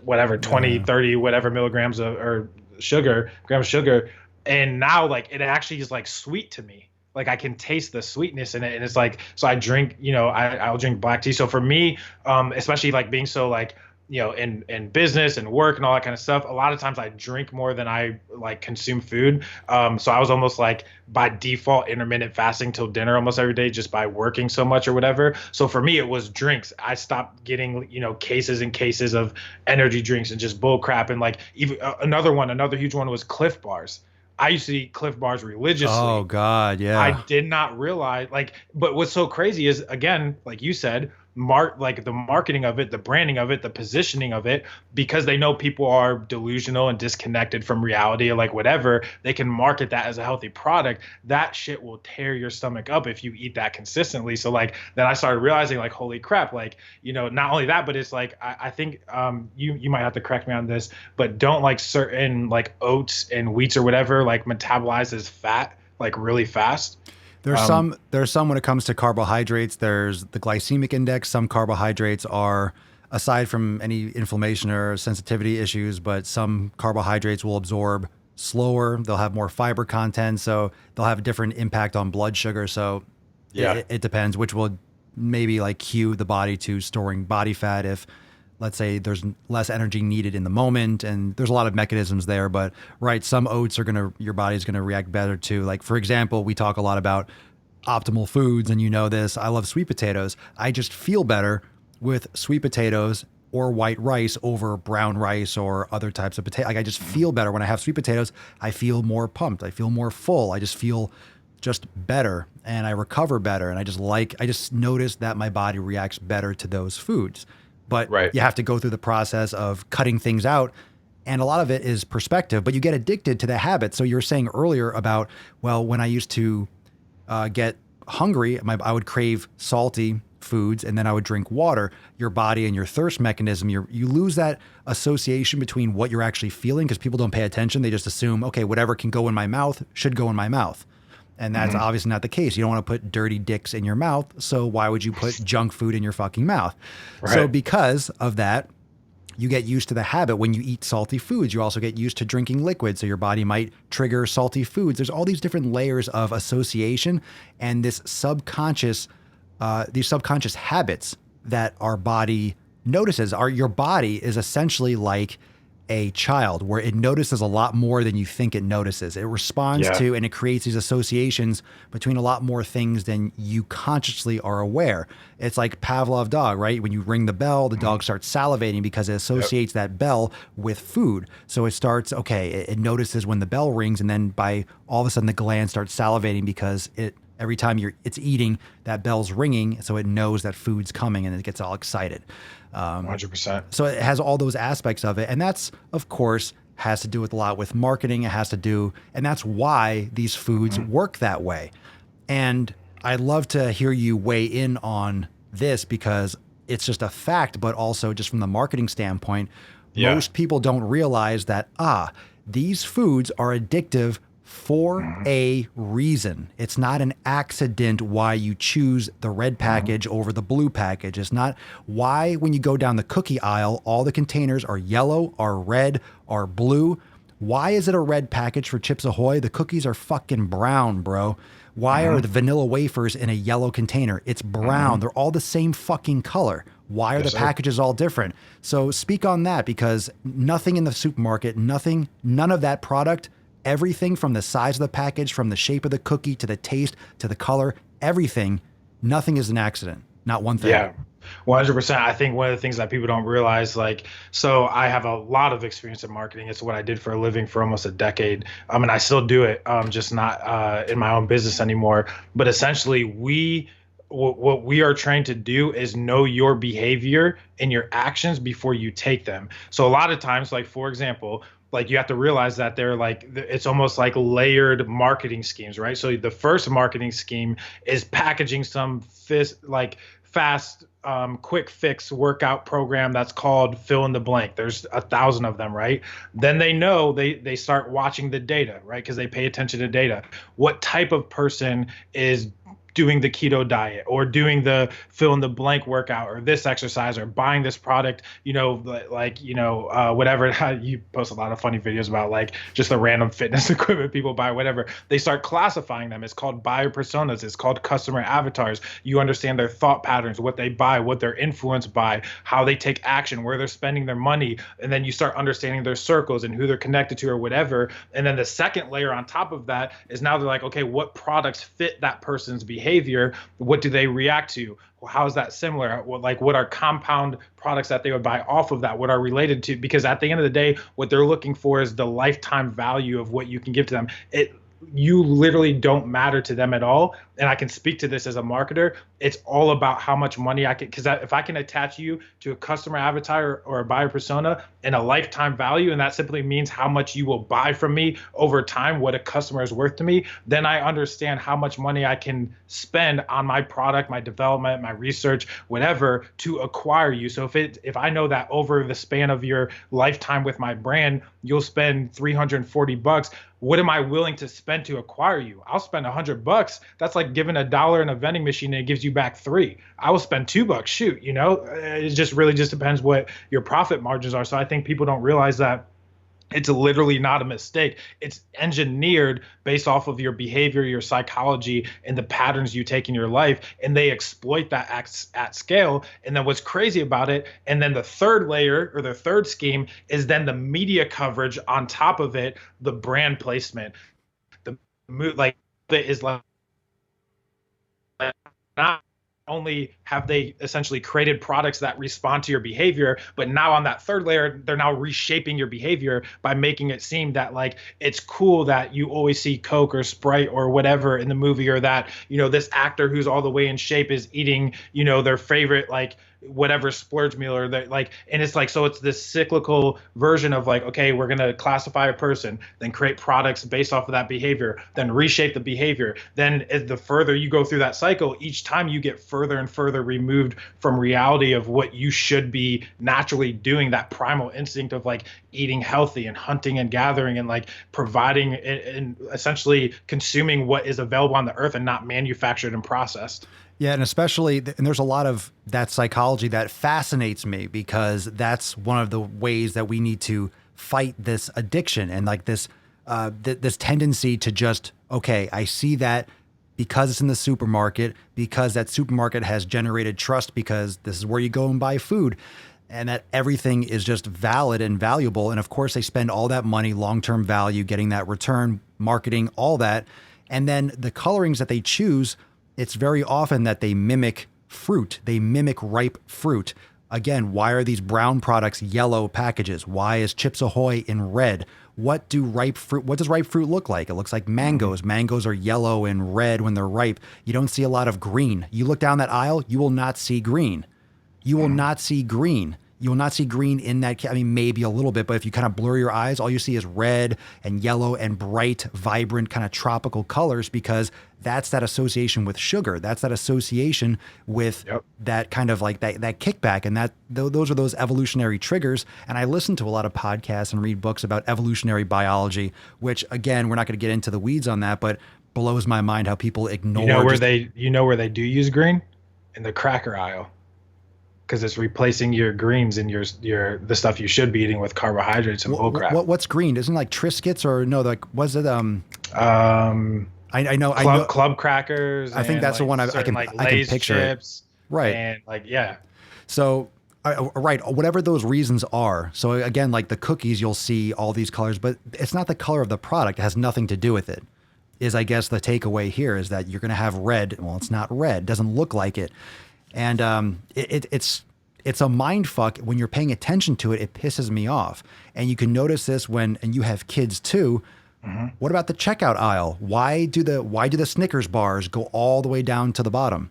whatever 20, 30, whatever milligrams of grams of sugar. And now like it actually is like sweet to me. Like I can taste the sweetness in it. And it's like, so I drink, I'll drink black tea. So for me, especially like being so like in business and work and all that kind of stuff, a lot of times I drink more than I like consume food. So I was almost like by default intermittent fasting till dinner almost every day just by working so much or whatever. So for me, it was drinks. I stopped getting, cases and cases of energy drinks and just bull crap. And like even another huge one was Cliff Bars. I used to eat Cliff Bars religiously. Oh God, yeah. I did not realize but what's so crazy is, again, like you said, like the marketing of it, the branding of it, the positioning of it, because they know people are delusional and disconnected from reality or like whatever, they can market that as a healthy product. That shit will tear your stomach up if you eat that consistently. So like then I started realizing like, holy crap, like, not only that, but it's like I think you might have to correct me on this, but don't like certain like oats and wheats or whatever like metabolize as fat like really fast? There's some when it comes to carbohydrates, there's the glycemic index. Some carbohydrates are, aside from any inflammation or sensitivity issues, but some carbohydrates will absorb slower. They'll have more fiber content, so they'll have a different impact on blood sugar. So Yeah. it depends, which will maybe like cue the body to storing body fat if, let's say, there's less energy needed in the moment, and there's a lot of mechanisms there. But right, some oats your body's gonna react better to. Like for example, we talk a lot about optimal foods, and this. I love sweet potatoes. I just feel better with sweet potatoes or white rice over brown rice or other types of potato. Like I just feel better when I have sweet potatoes. I feel more pumped. I feel more full. I just feel just better, and I recover better. And I just notice that my body reacts better to those foods. But Right. you have to go through the process of cutting things out. And a lot of it is perspective, but you get addicted to the habit. So you were saying earlier about, well, when I used to get hungry, I would crave salty foods and then I would drink water. Your body and your thirst mechanism, you lose that association between what you're actually feeling, because people don't pay attention. They just assume, okay, whatever can go in my mouth should go in my mouth. And that's obviously not the case. You don't want to put dirty dicks in your mouth. So why would you put junk food in your fucking mouth? Right. So because of that, you get used to the habit. When you eat salty foods, you also get used to drinking liquid. So your body might trigger salty foods. There's all these different layers of association and these subconscious habits that our body notices. Your body is essentially like a child, where it notices a lot more than you think it notices. It responds to, and it creates these associations between a lot more things than you consciously are aware. It's like Pavlov dog, right? When you ring the bell, the dog starts salivating because it associates that bell with food. So it starts, it notices when the bell rings, and then by all of a sudden the gland starts salivating because every time it's eating, that bell's ringing, so it knows that food's coming, and it gets all excited. 100%. So it has all those aspects of it. And that's, of course, has to do with a lot with marketing. It has to do, and that's why these foods work that way. And I'd love to hear you weigh in on this, because it's just a fact, but also just from the marketing standpoint, most people don't realize that, these foods are addictive for a reason. It's not an accident why you choose the red package over the blue package. It's not why, when you go down the cookie aisle, all the containers are yellow, are red, are blue. Why is it a red package for Chips Ahoy? The cookies are fucking brown, bro. Why are the vanilla wafers in a yellow container? It's brown. They're all the same fucking color. Why are the packages all different? So speak on that, because nothing in the supermarket, none of that product, everything from the size of the package, from the shape of the cookie to the taste to the color, everything, nothing is an accident. Not one thing. Yeah, 100%. I think one of the things that people don't realize, so I have a lot of experience in marketing. It's what I did for a living for almost a decade. And I still do it, just not in my own business anymore. But essentially, what we are trying to do is know your behavior and your actions before you take them. So a lot of times, like for example, you have to realize that they're it's almost like layered marketing schemes, right? So the first marketing scheme is packaging some fast, quick fix workout program that's called fill in the blank. There's 1,000 of them, right? Then they start watching the data, right? Because they pay attention to data. What type of person is doing the keto diet or doing the fill in the blank workout or this exercise or buying this product, whatever. You post a lot of funny videos about like just the random fitness equipment people buy, whatever. They start classifying them. It's called buyer personas. It's called customer avatars. You understand their thought patterns, what they buy, what they're influenced by, how they take action, where they're spending their money. And then you start understanding their circles and who they're connected to or whatever. And then the second layer on top of that is now they're like, okay, what products fit that person's behavior? What do they react to? How is that similar? What are compound products that they would buy off of that? What are related to? Because at the end of the day, what they're looking for is the lifetime value of what you can give to them. You literally don't matter to them at all. And I can speak to this as a marketer. It's all about how much money I can, because if I can attach you to a customer avatar or a buyer persona and a lifetime value, and that simply means how much you will buy from me over time, what a customer is worth to me, then I understand how much money I can spend on my product, my development, my research, whatever, to acquire you. So if I know that over the span of your lifetime with my brand, you'll spend $340, what am I willing to spend to acquire you? I'll spend $100. That's like giving $1 in a vending machine and it gives you back $3. I will spend $2. Shoot, it just really just depends what your profit margins are. So I think people don't realize that it's literally not a mistake. It's engineered based off of your behavior, your psychology, and the patterns you take in your life. And they exploit that at scale. And then what's crazy about it, and then the third layer or the third scheme is then the media coverage on top of it, the brand placement. Not only have they essentially created products that respond to your behavior, but now on that third layer, they're now reshaping your behavior by making it seem that like it's cool that you always see Coke or Sprite or whatever in the movie, or that, this actor who's all the way in shape is eating, their favorite, like, whatever splurge meal, or and it's like, so it's this cyclical version of like, okay, we're going to classify a person, then create products based off of that behavior, then reshape the behavior. Then the further you go through that cycle, each time you get further and further removed from reality of what you should be naturally doing, that primal instinct of like eating healthy and hunting and gathering and like providing and essentially consuming what is available on the earth and not manufactured and processed. Yeah, and especially, and there's a lot of that psychology that fascinates me, because that's one of the ways that we need to fight this addiction and like this this tendency to just, okay, I see that because it's in the supermarket, because that supermarket has generated trust, because this is where you go and buy food, and that everything is just valid and valuable. And of course, they spend all that money, long-term value, getting that return, marketing, all that. And then the colorings that they choose, it's very often that they mimic fruit. They mimic ripe fruit. Again, why are these brown products yellow packages? Why is Chips Ahoy in red? What does ripe fruit look like? It looks like mangoes. Mangoes are yellow and red when they're ripe. You don't see a lot of green. You look down that aisle, you will not see green. You will not see green. You will not see green in that. I mean, maybe a little bit, but if you kind of blur your eyes, all you see is red and yellow and bright, vibrant, kind of tropical colors, because that's that association with sugar. That's that association with that kind of like that kickback. And those are those evolutionary triggers. And I listen to a lot of podcasts and read books about evolutionary biology, which again, we're not going to get into the weeds on that, but blows my mind how people ignore. Where they do use green? In the cracker aisle. Because it's replacing your greens and the stuff you should be eating with carbohydrates and bullcrap. What's green? Isn't it like Triscuits or no? Like, was it I know club crackers. I think that's the one I can picture chips, it. Right. And So right, whatever those reasons are. So again, like the cookies, you'll see all these colors, but it's not the color of the product. It has nothing to do with it. Is I guess the takeaway here is that you're going to have red. Well, it's not red. It doesn't look like it. And it's a mind fuck when you're paying attention to it. It pisses me off. And you can notice this and you have kids too. Mm-hmm. What about the checkout aisle? Why do the Snickers bars go all the way down to the bottom?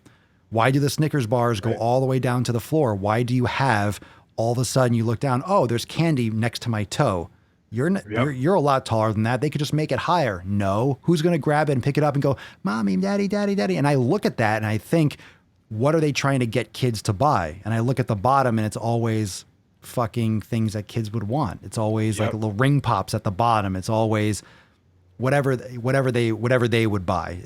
Why do the Snickers bars go all the way down to the floor? Why do you have all of a sudden you look down, oh, there's candy next to my toe? You're a lot taller than that. They could just make it higher. No, who's going to grab it and pick it up and go, mommy, daddy, daddy, daddy? And I look at that and I think, what are they trying to get kids to buy? And I look at the bottom and it's always fucking things that kids would want. It's always like little ring pops at the bottom. It's always whatever they would buy.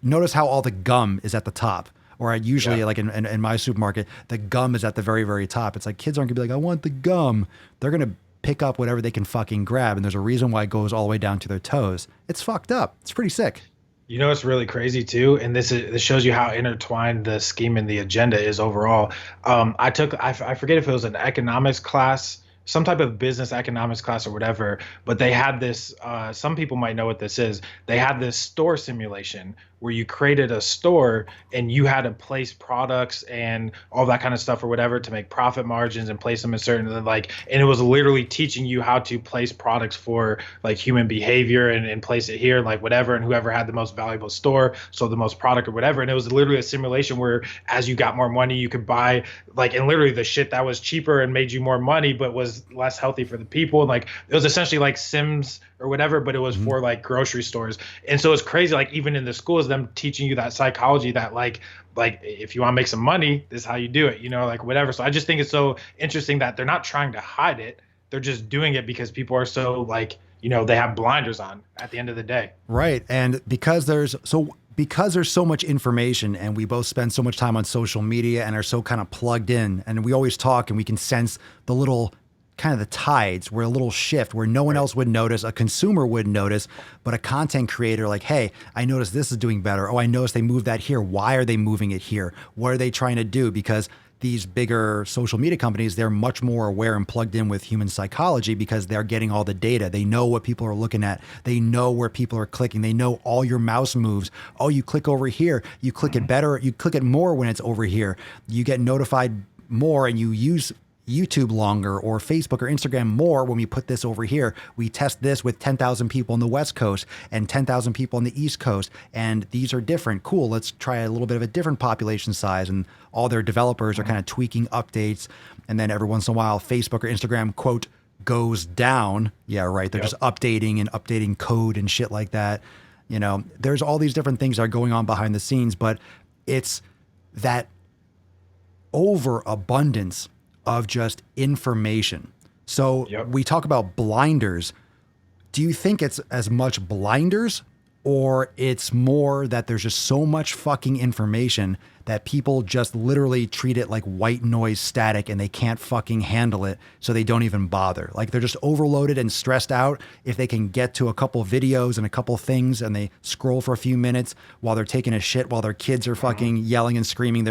Notice how all the gum is at the top. Or usually, like in my supermarket, the gum is at the very, very top. It's like kids aren't gonna be like, I want the gum. They're gonna pick up whatever they can fucking grab, and there's a reason why it goes all the way down to their toes. It's fucked up. It's pretty sick. You know, it's really crazy too, and this shows you how intertwined the scheme and the agenda is overall. I forget if it was an economics class, some type of business economics class or whatever, but they had this. Some people might know what this is. They had this store simulation where you created a store and you had to place products and all that kind of stuff or whatever to make profit margins and place them in certain and it was literally teaching you how to place products for like human behavior and place it here, like whatever, and whoever had the most valuable store sold the most product or whatever. And it was literally a simulation where as you got more money, you could buy and literally the shit that was cheaper and made you more money, but was less healthy for the people. And it was essentially like Sims or whatever, but it was for like grocery stores. And so it's crazy, like even in the schools, them teaching you that psychology that like if you want to make some money, this is how you do it, whatever. So I just think it's so interesting that they're not trying to hide it. They're just doing it because people are so they have blinders on at the end of the day. Right. And because there's so much information and we both spend so much time on social media and are so kind of plugged in, and we always talk and we can sense the little kind of the tides where a little shift where no one else would notice, a consumer would notice, but a content creator like, hey, I noticed this is doing better. Oh, I noticed they moved that here. Why are they moving it here? What are they trying to do? Because these bigger social media companies, they're much more aware and plugged in with human psychology because they're getting all the data. They know what people are looking at. They know where people are clicking. They know all your mouse moves. Oh, you click over here. You click it better. You click it more when it's over here. You get notified more and you use YouTube longer or Facebook or Instagram more when we put this over here. We test this with 10,000 people on the West Coast and 10,000 people on the East Coast. And these are different. Cool. Let's try a little bit of a different population size. And all their developers are kind of tweaking updates. And then every once in a while, Facebook or Instagram, quote, goes down. Yeah, right. They're just updating code and shit like that. There's all these different things that are going on behind the scenes, but it's that overabundance of just information. So we talk about blinders. Do you think it's as much blinders or it's more that there's just so much fucking information that people just literally treat it like white noise static and they can't fucking handle it, so they don't even bother? Like they're just overloaded and stressed out if they can get to a couple videos and a couple things and they scroll for a few minutes while they're taking a shit, while their kids are fucking yelling and screaming.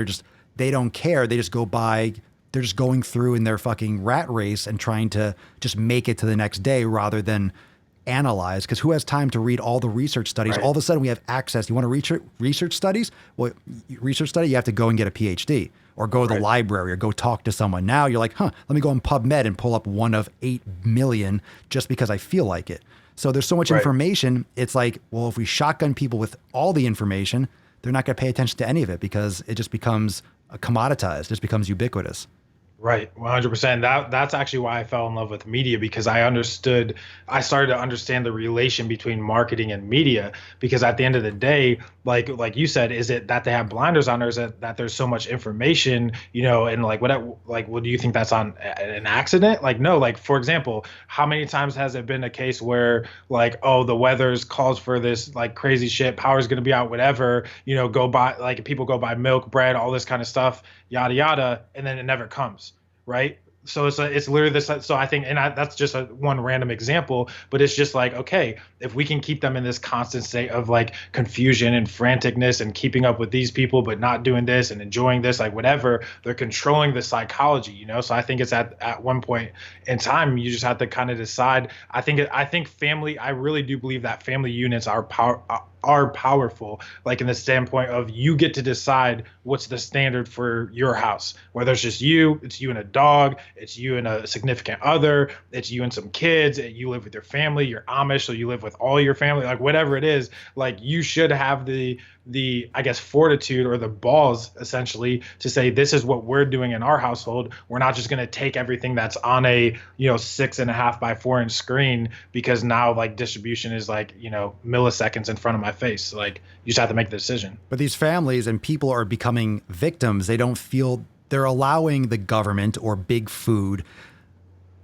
They don't care. They just go by. They're just going through in their fucking rat race and trying to just make it to the next day rather than analyze. Because who has time to read all the research studies? Right. All of a sudden we have access. You want to research studies? Well, research study, you have to go and get a PhD or go to the library or go talk to someone. Now you're like, let me go on PubMed and pull up one of 8 million just because I feel like it. So there's so much information. It's like, well, if we shotgun people with all the information, they're not going to pay attention to any of it because it just becomes commoditized, just becomes ubiquitous. Right, 100%. That's actually why I fell in love with media, because I started to understand the relation between marketing and media. Because at the end of the day, like you said, is it that they have blinders on, or is it that there's so much information, and what do you think that's on an accident? No, for example, how many times has it been a case where the weather's calls for this crazy shit, power's going to be out, whatever, go buy, people go buy milk, bread, all this kind of stuff, yada yada, and then it never comes, right? So it's literally this. So I think, and that's just one random example, but it's just okay, if we can keep them in this constant state of confusion and franticness and keeping up with these people, but not doing this and enjoying this, whatever, they're controlling the psychology, So I think it's at one point in time, you just have to kind of decide. I think family, I really do believe that family units are powerful, in the standpoint of you get to decide what's the standard for your house, whether it's just it's you and a dog, it's you and a significant other, it's you and some kids, you live with your family, you're Amish, so you live with all your family, whatever it is, you should have the I guess fortitude or the balls essentially to say, this is what we're doing in our household. We're not just going to take everything that's on a 6.5 by 4 inch screen, because now distribution is milliseconds in front of my face. You just have to make the decision. But these families and people are becoming victims. They don't feel they're allowing the government or big food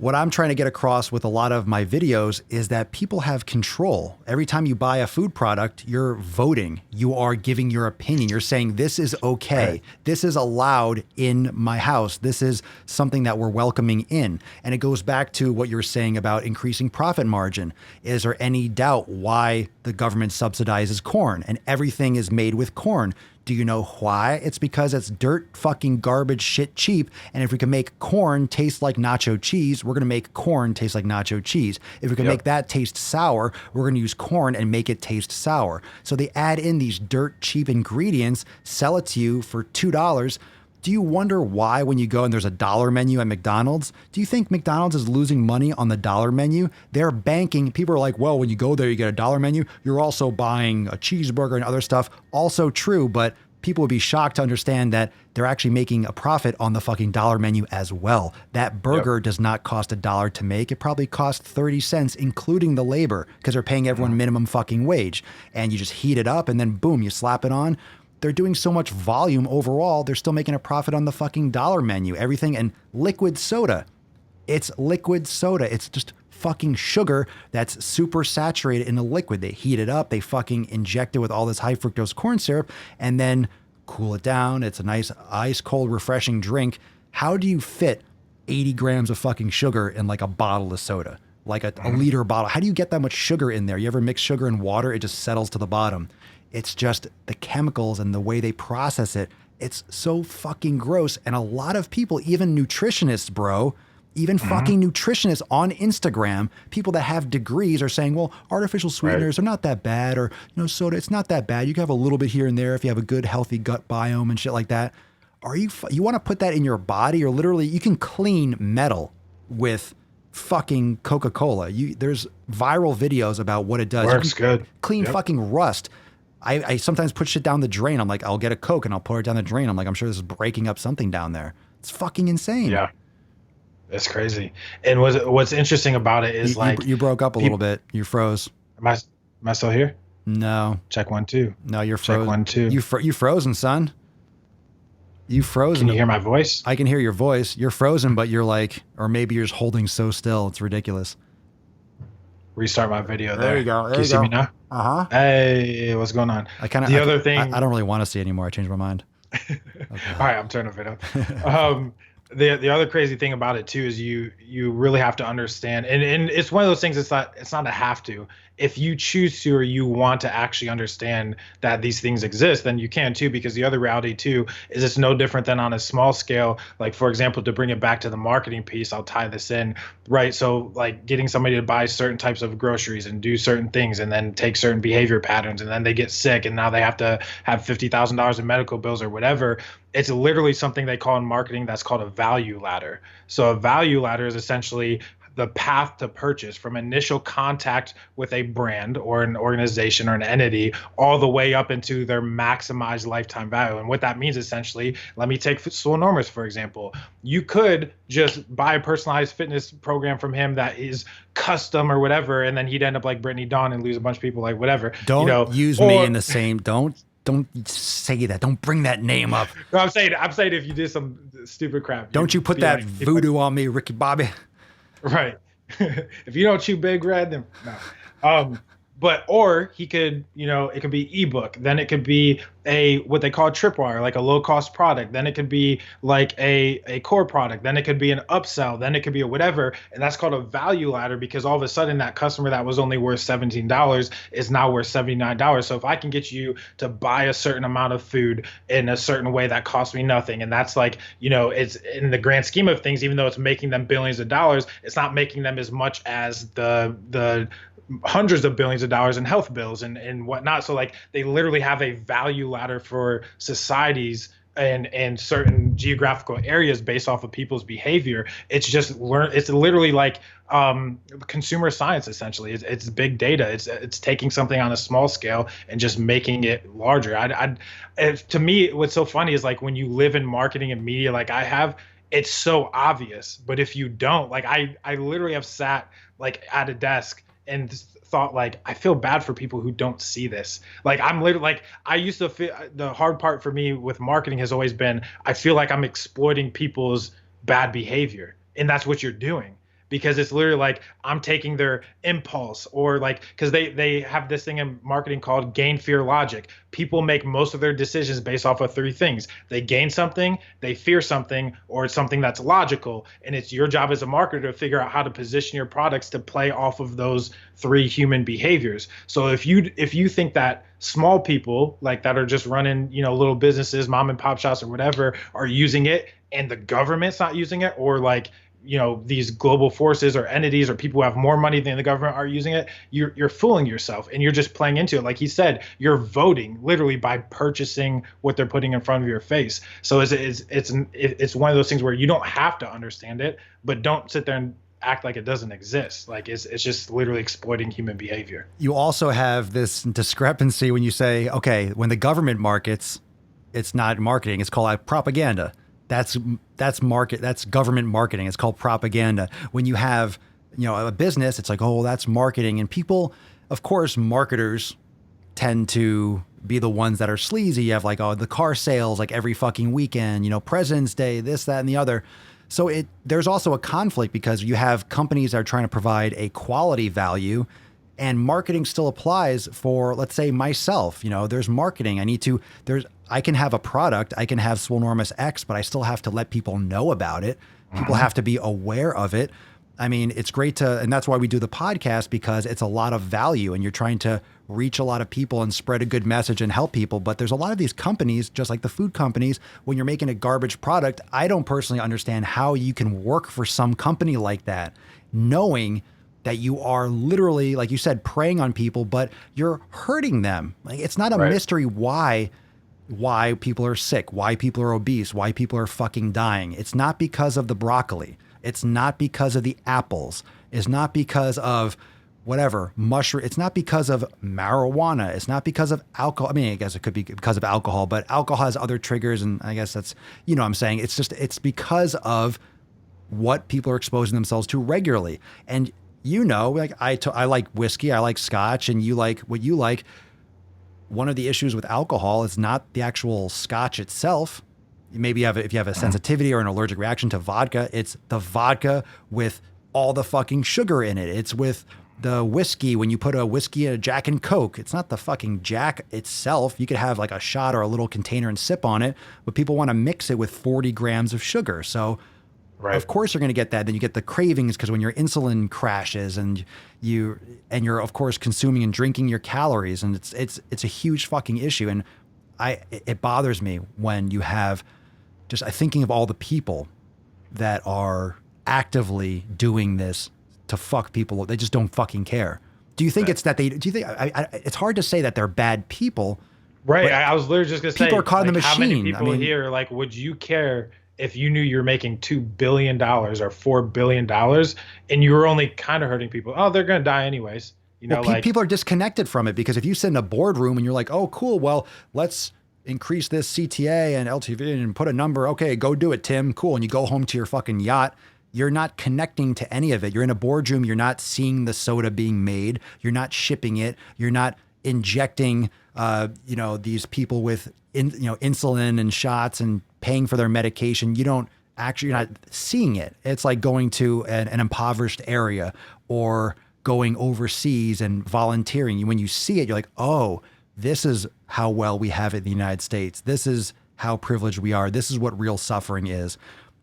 What I'm trying to get across with a lot of my videos is that people have control. Every time you buy a food product, you're voting. You are giving your opinion. You're saying this is okay. Right. This is allowed in my house. This is something that we're welcoming in. And it goes back to what you were saying about increasing profit margin. Is there any doubt why the government subsidizes corn and everything is made with corn? Do you know why? It's because it's dirt fucking garbage shit cheap. And if we can make corn taste like nacho cheese, we're going to make corn taste like nacho cheese. If we can make that taste sour, we're going to use corn and make it taste sour. So they add in these dirt cheap ingredients, sell it to you for $2. Do you wonder why when you go and there's a dollar menu at McDonald's? Do you think McDonald's is losing money on the dollar menu? They're banking. People are like, well, when you go there, you get a dollar menu. You're also buying a cheeseburger and other stuff. Also true, but people would be shocked to understand that they're actually making a profit on the fucking dollar menu as well. That burger does not cost $1 to make. It probably costs 30 cents, including the labor, because they're paying everyone minimum fucking wage. And you just heat it up and then boom, you slap it on. They're doing so much volume overall, they're still making a profit on the fucking dollar menu. Everything. And liquid soda. It's liquid soda. It's just fucking sugar that's super saturated in a liquid. They heat it up, they fucking inject it with all this high fructose corn syrup, and then cool it down. It's a nice ice cold refreshing drink. How do you fit 80 grams of fucking sugar in like a bottle of soda? Like a liter bottle. How do you get that much sugar in there? You ever mix sugar and water? It just settles to the bottom. It's just the chemicals and the way they process it. It's so fucking gross. And a lot of people, even nutritionists, bro, even fucking nutritionists on Instagram, people that have degrees are saying, well, artificial sweeteners are not that bad, or, soda, it's not that bad. You can have a little bit here and there if you have a good, healthy gut biome and shit like that. You want to put that in your body, or literally you can clean metal with fucking Coca-Cola. There's viral videos about what it does. Works good. Clean fucking rust. I sometimes put shit down the drain. I'm like, I'll get a Coke and I'll pour it down the drain. I'm like, I'm sure this is breaking up something down there. It's fucking insane. Yeah. That's crazy. And what's interesting about it is you broke up a little bit. You froze. Am I still here? No. Check 1 2. No, you're frozen. Check 1 2. You frozen, son. You frozen. Can you hear my voice? I can hear your voice. You're frozen, but you're like, or maybe you're just holding so still. It's ridiculous. Restart my video there. There you go. Can you see me now? Uh-huh. Hey, what's going on? I don't really want to see anymore. I changed my mind. Okay. All right, I'm turning it up. The other crazy thing about it too is you really have to understand, and it's one of those things. It's not a have to. If you choose to, or you want to actually understand that these things exist, then you can too. Because the other reality too is it's no different than on a small scale. Like, for example, to bring it back to the marketing piece, I'll tie this in, right? So like getting somebody to buy certain types of groceries and do certain things, and then take certain behavior patterns, and then they get sick, and now they have to have $50,000 in medical bills or whatever. It's literally something they call in marketing that's called a value ladder. So a value ladder is essentially the path to purchase from initial contact with a brand or an organization or an entity all the way up into their maximized lifetime value. And what that means essentially, let me take Swole Normers, for example. You could just buy a personalized fitness program from him that is custom or whatever, and then he'd end up like Brittany Dawn and lose a bunch of people, like whatever. Don't use me in the same, don't say that. Don't bring that name up. No, I'm saying if you did some stupid crap. Don't you put that voodoo on me, Ricky Bobby. Right. If you don't chew Big Red, then no. Or he could, it could be ebook. Then it could be what they call a tripwire, like a low cost product. Then it could be like a core product. Then it could be an upsell. Then it could be a whatever. And that's called a value ladder, because all of a sudden that customer that was only worth $17 is now worth $79. So if I can get you to buy a certain amount of food in a certain way that costs me nothing, and that's like, it's in the grand scheme of things, even though it's making them billions of dollars, it's not making them as much as the hundreds of billions of dollars in health bills and whatnot. So like they literally have a value ladder for societies and certain geographical areas based off of people's behavior. It's literally like consumer science essentially. It's big data. It's taking something on a small scale and just making it larger. To me, what's so funny is like when you live in marketing and media like I have, it's so obvious. But if you don't, like I literally have sat like at a desk and thought like, I feel bad for people who don't see this. Like I'm literally like, I used to feel the hard part for me with marketing has always been, I feel like I'm exploiting people's bad behavior. And that's what you're doing. because it's literally like I'm taking their impulse, or like, because they have this thing in marketing called gain fear logic. People make most of their decisions based off of three things: they gain something, they fear something, or it's something that's logical. And it's your job as a marketer to figure out how to position your products to play off of those three human behaviors. So if you think that small people like that are just running, little businesses, mom and pop shops or whatever, are using it, and the government's not using it, or like, these global forces or entities or people who have more money than the government are using it, you're fooling yourself, and you're just playing into it. Like he said, you're voting literally by purchasing what they're putting in front of your face. So it's one of those things where you don't have to understand it, but don't sit there and act like it doesn't exist. Like it's just literally exploiting human behavior. You also have this discrepancy when you say, okay, when the government markets, it's not marketing, it's called propaganda. That's government marketing. It's called propaganda. When you have, a business, it's like, oh, that's marketing. And people, of course, marketers tend to be the ones that are sleazy. You have like, oh, the car sales, like every fucking weekend, President's Day, this, that, and the other. So there's also a conflict because you have companies that are trying to provide a quality value, and marketing still applies for, let's say, myself. There's marketing. I can have a product, I can have Swolenormous X, but I still have to let people know about it. People have to be aware of it. I mean, it's great and that's why we do the podcast, because it's a lot of value and you're trying to reach a lot of people and spread a good message and help people. But there's a lot of these companies, just like the food companies, when you're making a garbage product, I don't personally understand how you can work for some company like that, knowing that you are literally, like you said, preying on people, but you're hurting them. Like, it's not a mystery why people are sick, why people are obese, why people are fucking dying. It's not because of the broccoli. It's not because of the apples. It's not because of whatever, mushroom. It's not because of marijuana. It's not because of alcohol. I mean, I guess it could be because of alcohol, but alcohol has other triggers. And I guess that's, what I'm saying. It's because of what people are exposing themselves to regularly. And like I like whiskey, I like scotch, and you like what you like. One of the issues with alcohol is not the actual scotch itself. Maybe if you have a sensitivity or an allergic reaction to vodka, it's the vodka with all the fucking sugar in it. It's with the whiskey. When you put a whiskey in a Jack and Coke, it's not the fucking Jack itself. You could have like a shot or a little container and sip on it, but people want to mix it with 40 grams of sugar. So of course you're going to get that. Then you get the cravings because when your insulin crashes and you're of course consuming and drinking your calories, and it's a huge fucking issue. And it bothers me when you have just thinking of all the people that are actively doing this to fuck people. They just don't fucking care. Do you think it's that do you think it's hard to say that they're bad people? Right. I was literally just going to say, people are caught in the machine. How many people here, like, would you care if you knew you're making $2 billion or $4 billion and you were only kind of hurting people? Oh, they're going to die anyways. People are disconnected from it, because if you sit in a boardroom and you're like, oh, cool, well, let's increase this CTA and LTV and put a number. Okay, go do it, Tim. Cool. And you go home to your fucking yacht. You're not connecting to any of it. You're in a boardroom. You're not seeing the soda being made. You're not shipping it. You're not injecting, these people with, insulin and shots and paying for their medication. You're not seeing it. It's like going to an impoverished area or going overseas and volunteering. When you see it, you're like, oh, this is how well we have it in the United States. This is how privileged we are. This is what real suffering is.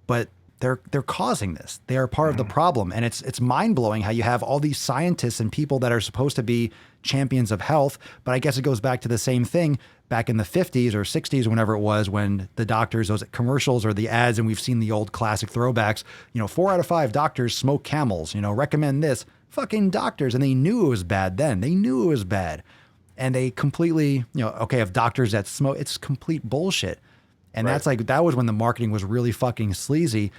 But they're causing this. They are part of the problem. And it's mind-blowing how you have all these scientists and people that are supposed to be champions of health. But I guess it goes back to the same thing back in the 50s or 60s, whenever it was, when the doctors, those commercials or the ads, and we've seen the old classic throwbacks, 4 out of 5 doctors smoke Camels, recommend this. Fucking doctors. And they knew it was bad then. They knew it was bad. And they completely, if doctors that smoke, it's complete bullshit. And that's that was when the marketing was really fucking sleazy,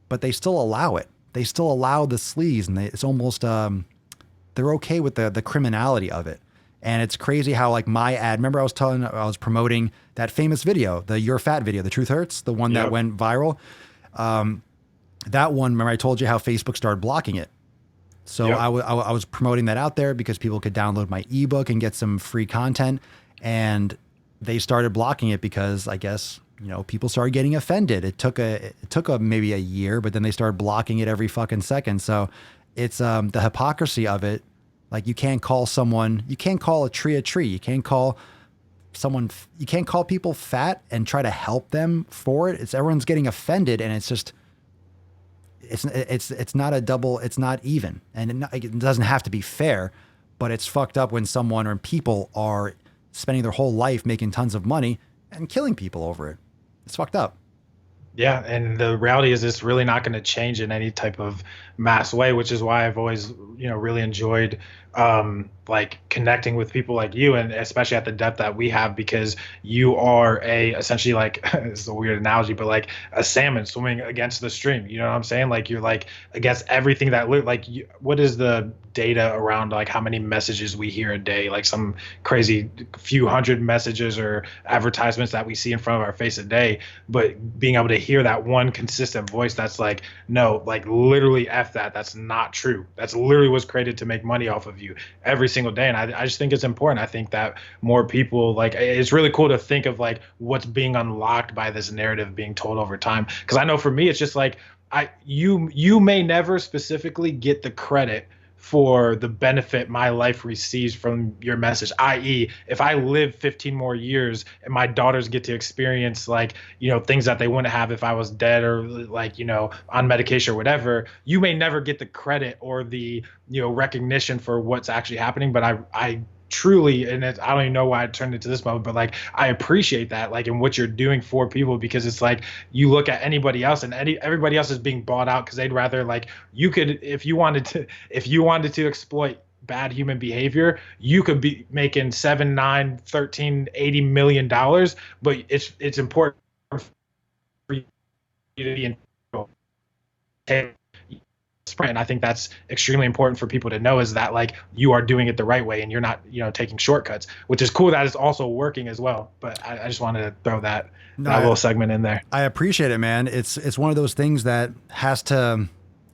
but they still allow it. They still allow the sleaze, and it's almost, they're okay with the criminality of it. And it's crazy how, like, my ad, remember I was promoting that famous video, the You're Fat video, the Truth Hurts, the one that went viral. That one, remember I told you how Facebook started blocking it. So I was promoting that out there because people could download my ebook and get some free content. And they started blocking it because I guess people started getting offended. It took maybe a year, but then they started blocking it every fucking second. So it's the hypocrisy of it. Like you can't call a tree a tree. You can't call people fat and try to help them for it. Everyone's getting offended, and it's just, it's not a double, it's not even. And it doesn't have to be fair, but it's fucked up when someone or people are spending their whole life making tons of money and killing people over it. It's fucked up. Yeah, and the reality is it's really not going to change in any type of mass way, which is why I've always, really enjoyed like connecting with people like you, and especially at the depth that we have, because you are essentially like it's a weird analogy, but like a salmon swimming against the stream. You know what I'm saying? Like you're like against everything that what is the data around like how many messages we hear a day, like some crazy few hundred messages or advertisements that we see in front of our face a day, but being able to hear that one consistent voice that's like, no, like literally F that's not true. That's literally what's created to make money off of you every single day. And I just think it's important. I think that more people, like, it's really cool to think of like what's being unlocked by this narrative being told over time. Because I know for me, it's just like you may never specifically get the credit for the benefit my life receives from your message, i.e. if I live 15 more years and my daughters get to experience like, things that they wouldn't have if I was dead or like, on medication or whatever, you may never get the credit or the, recognition for what's actually happening. But I truly, and I don't even know why I turned into this moment, but like I appreciate that, like in what you're doing for people, because it's like you look at anybody else and everybody else is being bought out because they'd rather, like, you could, if you wanted to exploit bad human behavior, you could be making 7, 9, 13, $80 million, but it's important for you to be in sprint. And I think that's extremely important for people to know, is that like you are doing it the right way and you're not, taking shortcuts, which is cool that it's also working as well. But I just wanted to throw that little segment in there. I appreciate it, man. It's one of those things that has to,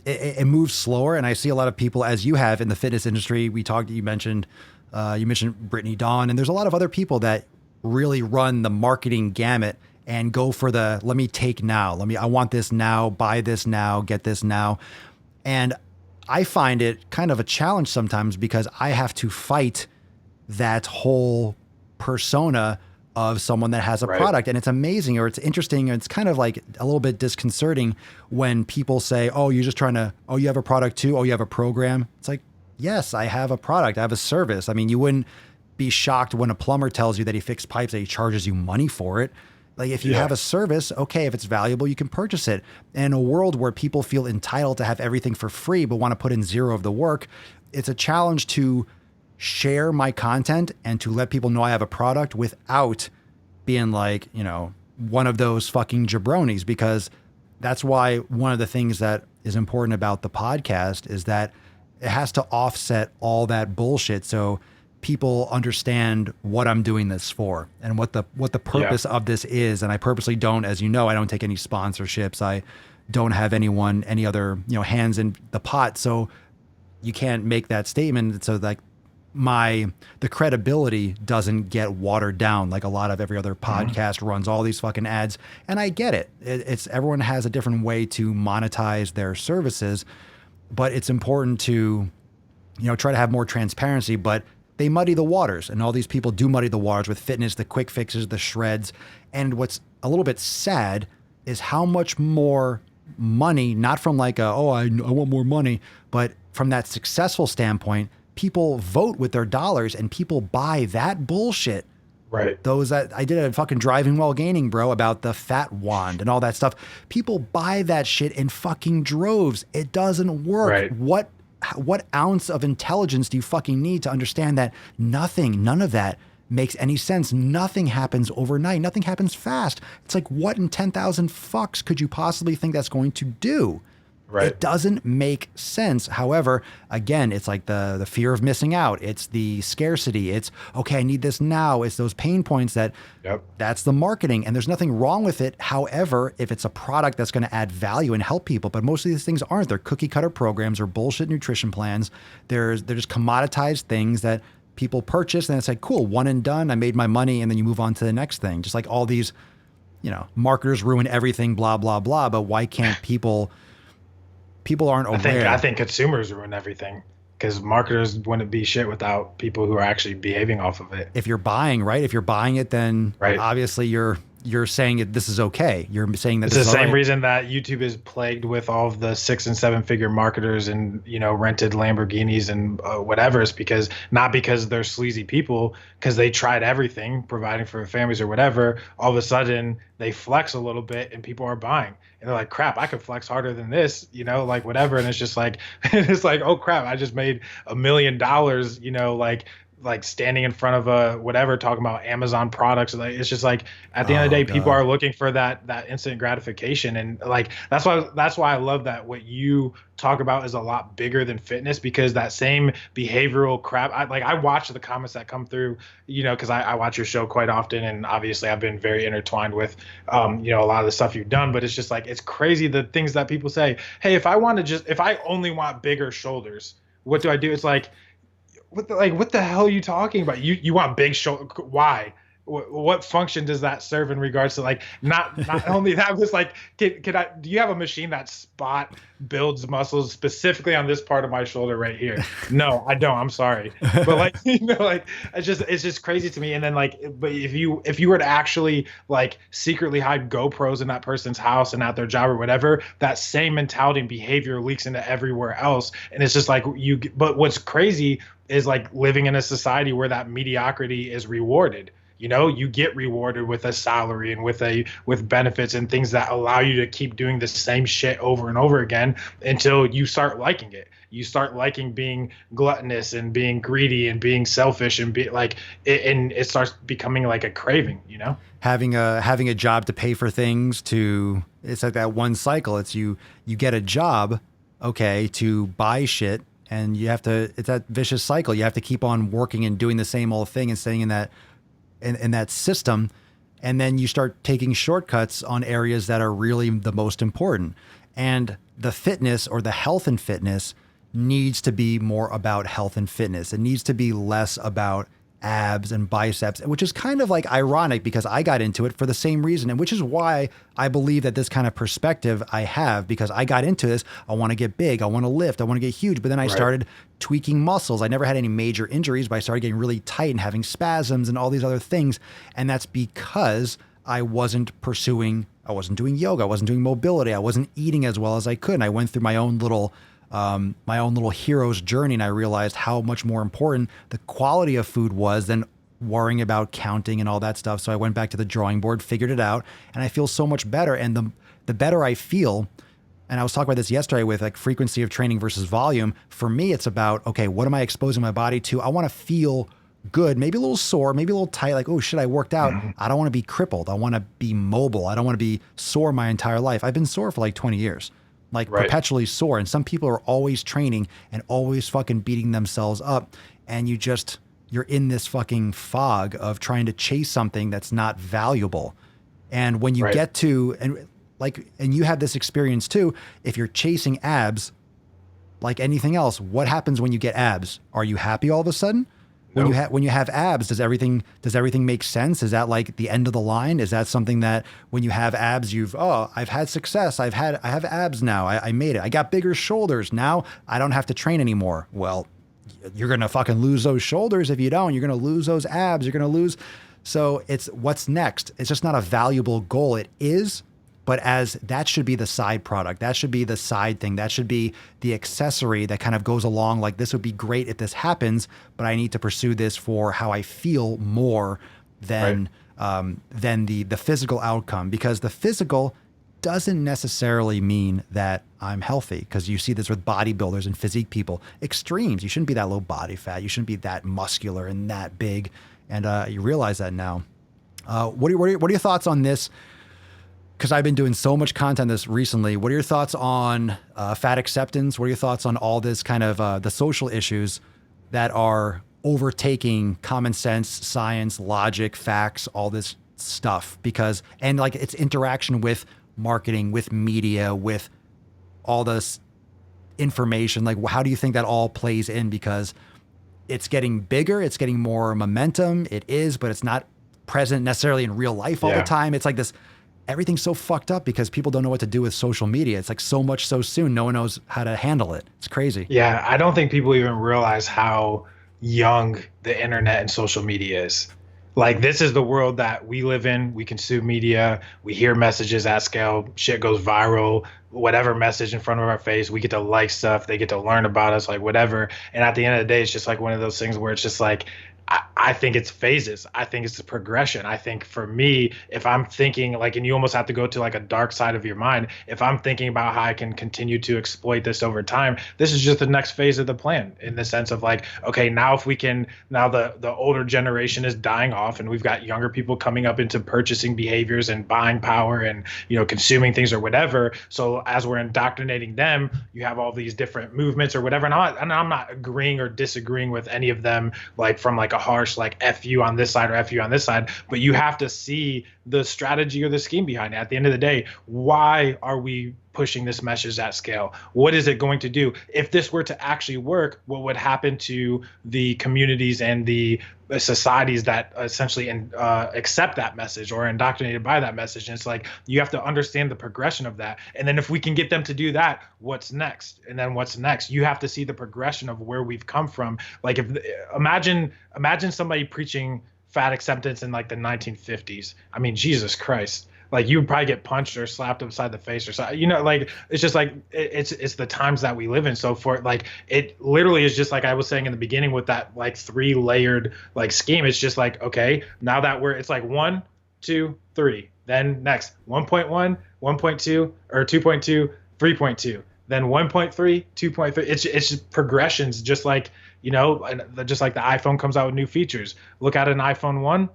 it moves slower. And I see a lot of people, as you have in the fitness industry. You mentioned Brittany Dawn, and there's a lot of other people that really run the marketing gamut and go for the, let me take now. I want this now, buy this now, get this now. And I find it kind of a challenge sometimes because I have to fight that whole persona of someone that has a product. And it's amazing, or it's interesting, or it's kind of like a little bit disconcerting when people say, oh, you're just trying to, oh, you have a product too? Oh, you have a program? It's like, yes, I have a product. I have a service. I mean, you wouldn't be shocked when a plumber tells you that he fixed pipes, that he charges you money for it. Like if you have a service, okay, if it's valuable, you can purchase it. And in a world where people feel entitled to have everything for free, but want to put in zero of the work, it's a challenge to share my content and to let people know I have a product without being like, one of those fucking jabronis, because that's why one of the things that is important about the podcast is that it has to offset all that bullshit. So people understand what I'm doing this for and what the purpose of this is. And I purposely don't, as you know, I don't take any sponsorships. I don't have any other, hands in the pot. So you can't make that statement. So like the credibility doesn't get watered down like a lot of every other podcast runs all these fucking ads. And I get it. It's everyone has a different way to monetize their services, but it's important to, try to have more transparency, but they muddy the waters, and all these people do muddy the waters with fitness, the quick fixes, the shreds. And what's a little bit sad is how much more money, not from like I want more money, but from that successful standpoint, people vote with their dollars and people buy that bullshit. Right. Those that I did a fucking driving while gaining, bro, about the fat wand and all that stuff. People buy that shit in fucking droves. It doesn't work. Right. What ounce of intelligence do you fucking need to understand that none of that makes any sense? Nothing happens overnight. Nothing happens fast. It's like, what in 10,000 fucks could you possibly think that's going to do? Right. It doesn't make sense. However, again, it's like the fear of missing out. It's the scarcity. It's, okay, I need this now. It's those pain points that's the marketing, and there's nothing wrong with it. However, if it's a product that's going to add value and help people, but most of these things aren't. They're cookie cutter programs or bullshit nutrition plans. They're just commoditized things that people purchase, and it's like, cool, one and done. I made my money, and then you move on to the next thing. Just like all these marketers ruin everything, blah, blah, blah. But why can't people aren't aware. I think consumers ruin everything because marketers wouldn't be shit without people who are actually behaving off of it. If you're buying, right? If you're buying it, then Right. obviously you're saying this is okay. You're saying that It's this the is same all right. reason that YouTube is plagued with all of the 6 and 7 figure marketers and, rented Lamborghinis and whatever. It's not because they're sleazy people, because they tried everything, providing for their families or whatever. All of a sudden they flex a little bit and people are buying. And they're like, crap, I could flex harder than this, like whatever. And it's just like, it's like, oh crap, I just made $1 million, like standing in front of a whatever, talking about Amazon products. Like, it's just like at the end of the day, people are looking for that instant gratification. And like, that's why I love that what you talk about is a lot bigger than fitness, because that same behavioral crap, I watch the comments that come through, cause I watch your show quite often. And obviously I've been very intertwined with, a lot of the stuff you've done, but it's just like, it's crazy. The things that people say, hey, if I only want bigger shoulders, what do I do? It's like, what the hell are you talking about? You want big shoulder? Why? What function does that serve in regards to not only that, was like, do you have a machine that spot builds muscles specifically on this part of my shoulder right here? No, I don't. I'm sorry. But it's just crazy to me. And then but if you were to actually secretly hide GoPros in that person's house and at their job or whatever, that same mentality and behavior leaks into everywhere else. And it's just but what's crazy is living in a society where that mediocrity is rewarded. You get rewarded with a salary and with benefits and things that allow you to keep doing the same shit over and over again until you start liking it. You start liking being gluttonous and being greedy and being selfish and and it starts becoming like a craving, Having a job to pay for things, it's like that one cycle. It's you get a job, okay, to buy shit, and it's that vicious cycle. You have to keep on working and doing the same old thing and staying in that system. And then you start taking shortcuts on areas that are really the most important. And the fitness or the health and fitness needs to be more about health and fitness. It needs to be less about abs and biceps, which is kind of ironic because I got into it for the same reason. And which is why I believe that this kind of perspective I have, because I got into this. I want to get big. I want to lift. I want to get huge. But then I started tweaking muscles. I never had any major injuries, but I started getting really tight and having spasms and all these other things. And that's because I wasn't doing yoga. I wasn't doing mobility. I wasn't eating as well as I could. And I went through my own little hero's journey, and I realized how much more important the quality of food was than worrying about counting and all that stuff. So I went back to the drawing board, figured it out, and I feel so much better. And the better I feel, and I was talking about this yesterday with frequency of training versus volume. For me, it's about, okay, what am I exposing my body to? I want to feel good, maybe a little sore, maybe a little tight, oh shit, I worked out. I don't want to be crippled. I want to be mobile. I don't want to be sore my entire life. I've been sore for 20 years. Perpetually sore. And some people are always training and always fucking beating themselves up. And you're in this fucking fog of trying to chase something that's not valuable. And when you get to, and you have this experience too, if you're chasing abs, like anything else, what happens when you get abs? Are you happy all of a sudden? When you have abs, does everything make sense? Is that the end of the line? Is that something that when you have abs, I've had success. I have abs now. I made it. I got bigger shoulders. Now I don't have to train anymore. Well, you're going to fucking lose those shoulders if you don't. You're going to lose those abs. You're going to lose. So it's what's next. It's just not a valuable goal. It is, but as that should be the side product. That should be the side thing. That should be the accessory that kind of goes along. This would be great if this happens, but I need to pursue this for how I feel more than the physical outcome, because the physical doesn't necessarily mean that I'm healthy, because you see this with bodybuilders and physique people. Extremes. You shouldn't be that low body fat. You shouldn't be that muscular and that big. And you realize that now. What are your thoughts on this? Because I've been doing so much content this recently. What are your thoughts on fat acceptance? What are your thoughts on all this kind of the social issues that are overtaking common sense, science, logic, facts, all this stuff? Because, and its interaction with marketing, with media, with all this information, how do you think that all plays in? Because it's getting bigger, it's getting more momentum. It is, but it's not present necessarily in real life all the time. It's this everything's so fucked up because people don't know what to do with social media. It's like so much so soon. No one knows how to handle it. It's crazy. Yeah, I don't think people even realize how young the internet and social media is. Like, this is the world that we live in. We consume media. We hear messages at scale. Shit goes viral. Whatever message in front of our face, we get to like stuff. They get to learn about us, like whatever. And at the end of the day, it's just like one of those things where it's just like, I think it's phases. I think it's a progression. I think for me, if I'm thinking like, and you almost have to go to like a dark side of your mind. If I'm thinking about how I can continue to exploit this over time, this is just the next phase of the plan, in the sense of like, okay, now if we can, now the older generation is dying off and we've got younger people coming up into purchasing behaviors and buying power and, consuming things or whatever. So as we're indoctrinating them, you have all these different movements or whatever. And I'm not agreeing or disagreeing with any of them, like from like a harsh like F you on this side or F you on this side, but you have to see the strategy or the scheme behind it. At the end of the day, why are we pushing this message at scale? What is it going to do? If this were to actually work, what would happen to the communities and the societies that essentially accept that message or are indoctrinated by that message? And it's like, you have to understand the progression of that. And then if we can get them to do that, what's next? And then what's next? You have to see the progression of where we've come from. Like, if imagine somebody preaching fat acceptance in like the 1950s. I mean, Jesus Christ. Like, you would probably get punched or slapped upside the face or something, like, it's just like, it's the times that we live in. So for like, it literally is just like I was saying in the beginning with that like 3-layered like scheme. It's just like, okay, now that it's like 1, 2, 3, then next 1.1, 1.2 or 2.2, 3.2, then 1.3, 2.3. It's just progressions, just like, just like the iPhone comes out with new features. Look at an iPhone 1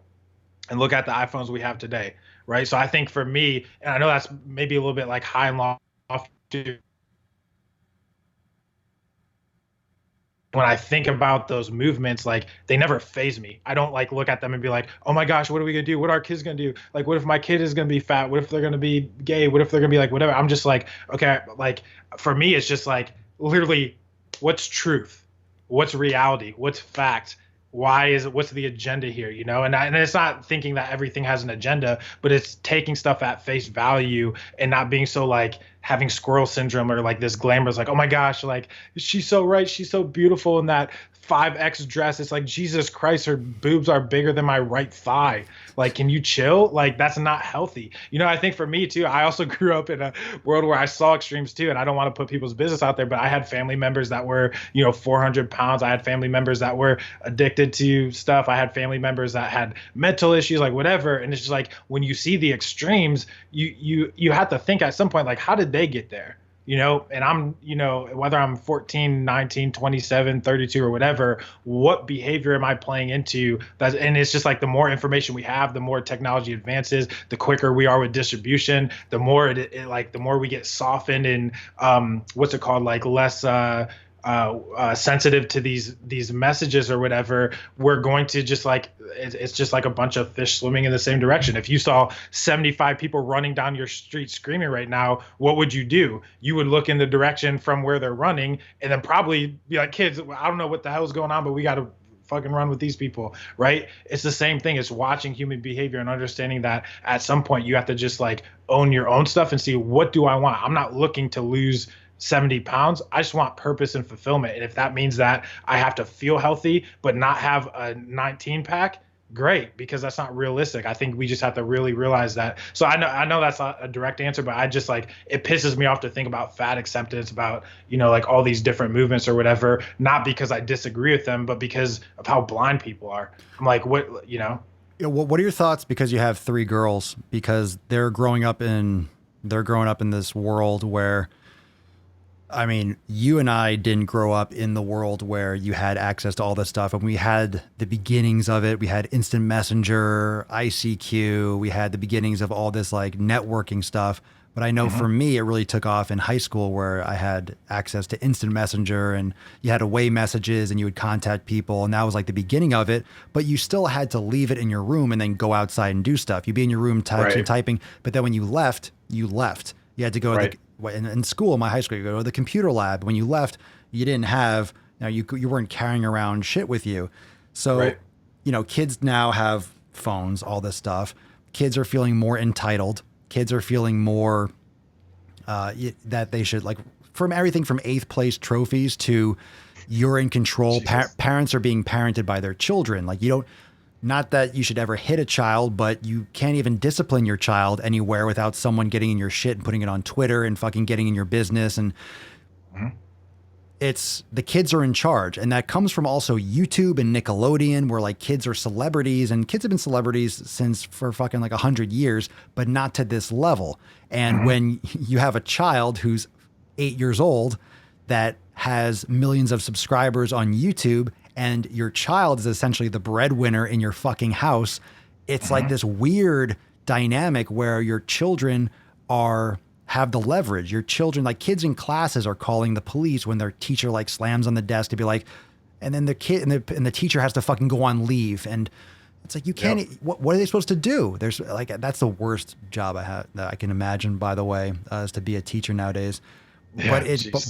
and look at the iPhones we have today. Right. So I think for me, and I know that's maybe a little bit like high and lofty, when I think about those movements, like, they never faze me. I don't like look at them and be like, oh my gosh, what are we gonna do? What are our kids gonna do? Like, what if my kid is gonna be fat? What if they're gonna be gay? What if they're gonna be like whatever? I'm just like, okay, like, for me, it's just like, literally, what's truth? What's reality? What's fact? What's the agenda here, and it's not thinking that everything has an agenda, but it's taking stuff at face value and not being so like having squirrel syndrome or like this glamorous, like, oh my gosh, like, she's so right, she's so beautiful in that 5X dress. It's like, Jesus Christ, her boobs are bigger than my right thigh. Like, can you chill? Like, that's not healthy. I think for me too, I also grew up in a world where I saw extremes too, and I don't want to put people's business out there, but I had family members that were, 400 pounds. I had family members that were addicted to stuff. I had family members that had mental issues, like whatever. And it's just like, when you see the extremes, you have to think at some point, like, how did they get there? And I'm, whether I'm 14, 19, 27, 32 or whatever, what behavior am I playing into? And it's just like, the more information we have, the more technology advances, the quicker we are with distribution, the more the more we get softened and what's it called? Like, less sensitive to these messages or whatever. We're going to just like, it's just like a bunch of fish swimming in the same direction. If you saw 75 people running down your street screaming right now, what would you do? You would look in the direction from where they're running and then probably be like, kids, I don't know what the hell's going on, but we got to fucking run with these people, right? It's the same thing. It's watching human behavior and understanding that at some point you have to just like own your own stuff and see, what do I want? I'm not looking to lose 70 pounds. I just want purpose and fulfillment. And if that means that I have to feel healthy but not have a 19 pack, great, because that's not realistic. I think we just have to really realize that. So I know that's not a direct answer, but I just like, it pisses me off to think about fat acceptance, about, like all these different movements or whatever, not because I disagree with them, but because of how blind people are. I'm like, what are your thoughts? Because you have 3 girls, because they're growing up in this world where, I mean, you and I didn't grow up in the world where you had access to all this stuff. And we had the beginnings of it. We had instant messenger, ICQ. We had the beginnings of all this like networking stuff. But I know for me, it really took off in high school, where I had access to instant messenger and you had away messages and you would contact people. And that was like the beginning of it. But you still had to leave it in your room and then go outside and do stuff. You'd be in your room typing. But then when you left, you left. You had to go to in school, my high school, you go to the computer lab. When you left, you didn't have, you weren't carrying around shit with you. So, kids now have phones, all this stuff. Kids are feeling more entitled. kids are feeling more that they should, like, from everything from 8th place trophies to you're in control. Parents are being parented by their children. Like, you don't, not that you should ever hit a child, but you can't even discipline your child anywhere without someone getting in your shit and putting it on Twitter and fucking getting in your business. And it's, the kids are in charge. And that comes from also YouTube and Nickelodeon, where like kids are celebrities, and kids have been celebrities since for fucking like 100 years, but not to this level. And when you have a child who's 8 years old that has millions of subscribers on YouTube, and your child is essentially the breadwinner in your fucking house, it's like this weird dynamic where your children have the leverage. Your children, like kids in classes, are calling the police when their teacher like slams on the desk to be like, and then the kid and the teacher has to fucking go on leave. And it's like, you can't, what are they supposed to do? There's like, that's the worst job that I can imagine, by the way, is to be a teacher nowadays. Yeah,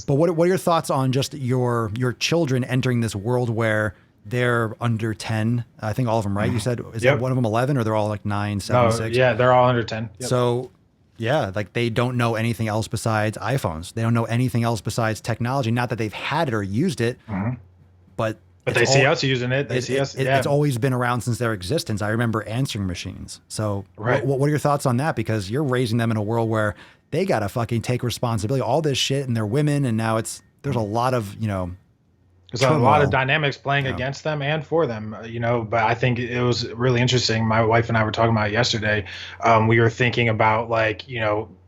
but what are your thoughts on just your children entering this world where they're under 10? I think all of them, right? You said, is that one of them 11, or they're all like 9, 7, 6? Yeah, they're all under 10. Yep. So yeah, like they don't know anything else besides iPhones. They don't know anything else besides technology. Not that they've had it or used it, but they see us using it. They see us. It's always been around since their existence. I remember answering machines. So what are your thoughts on that? Because you're raising them in a world where they got to fucking take responsibility, all this shit, and they're women. And now there's a lot of, there's a lot of dynamics playing against them and for them, but I think it was really interesting. My wife and I were talking about it yesterday. We were thinking about like,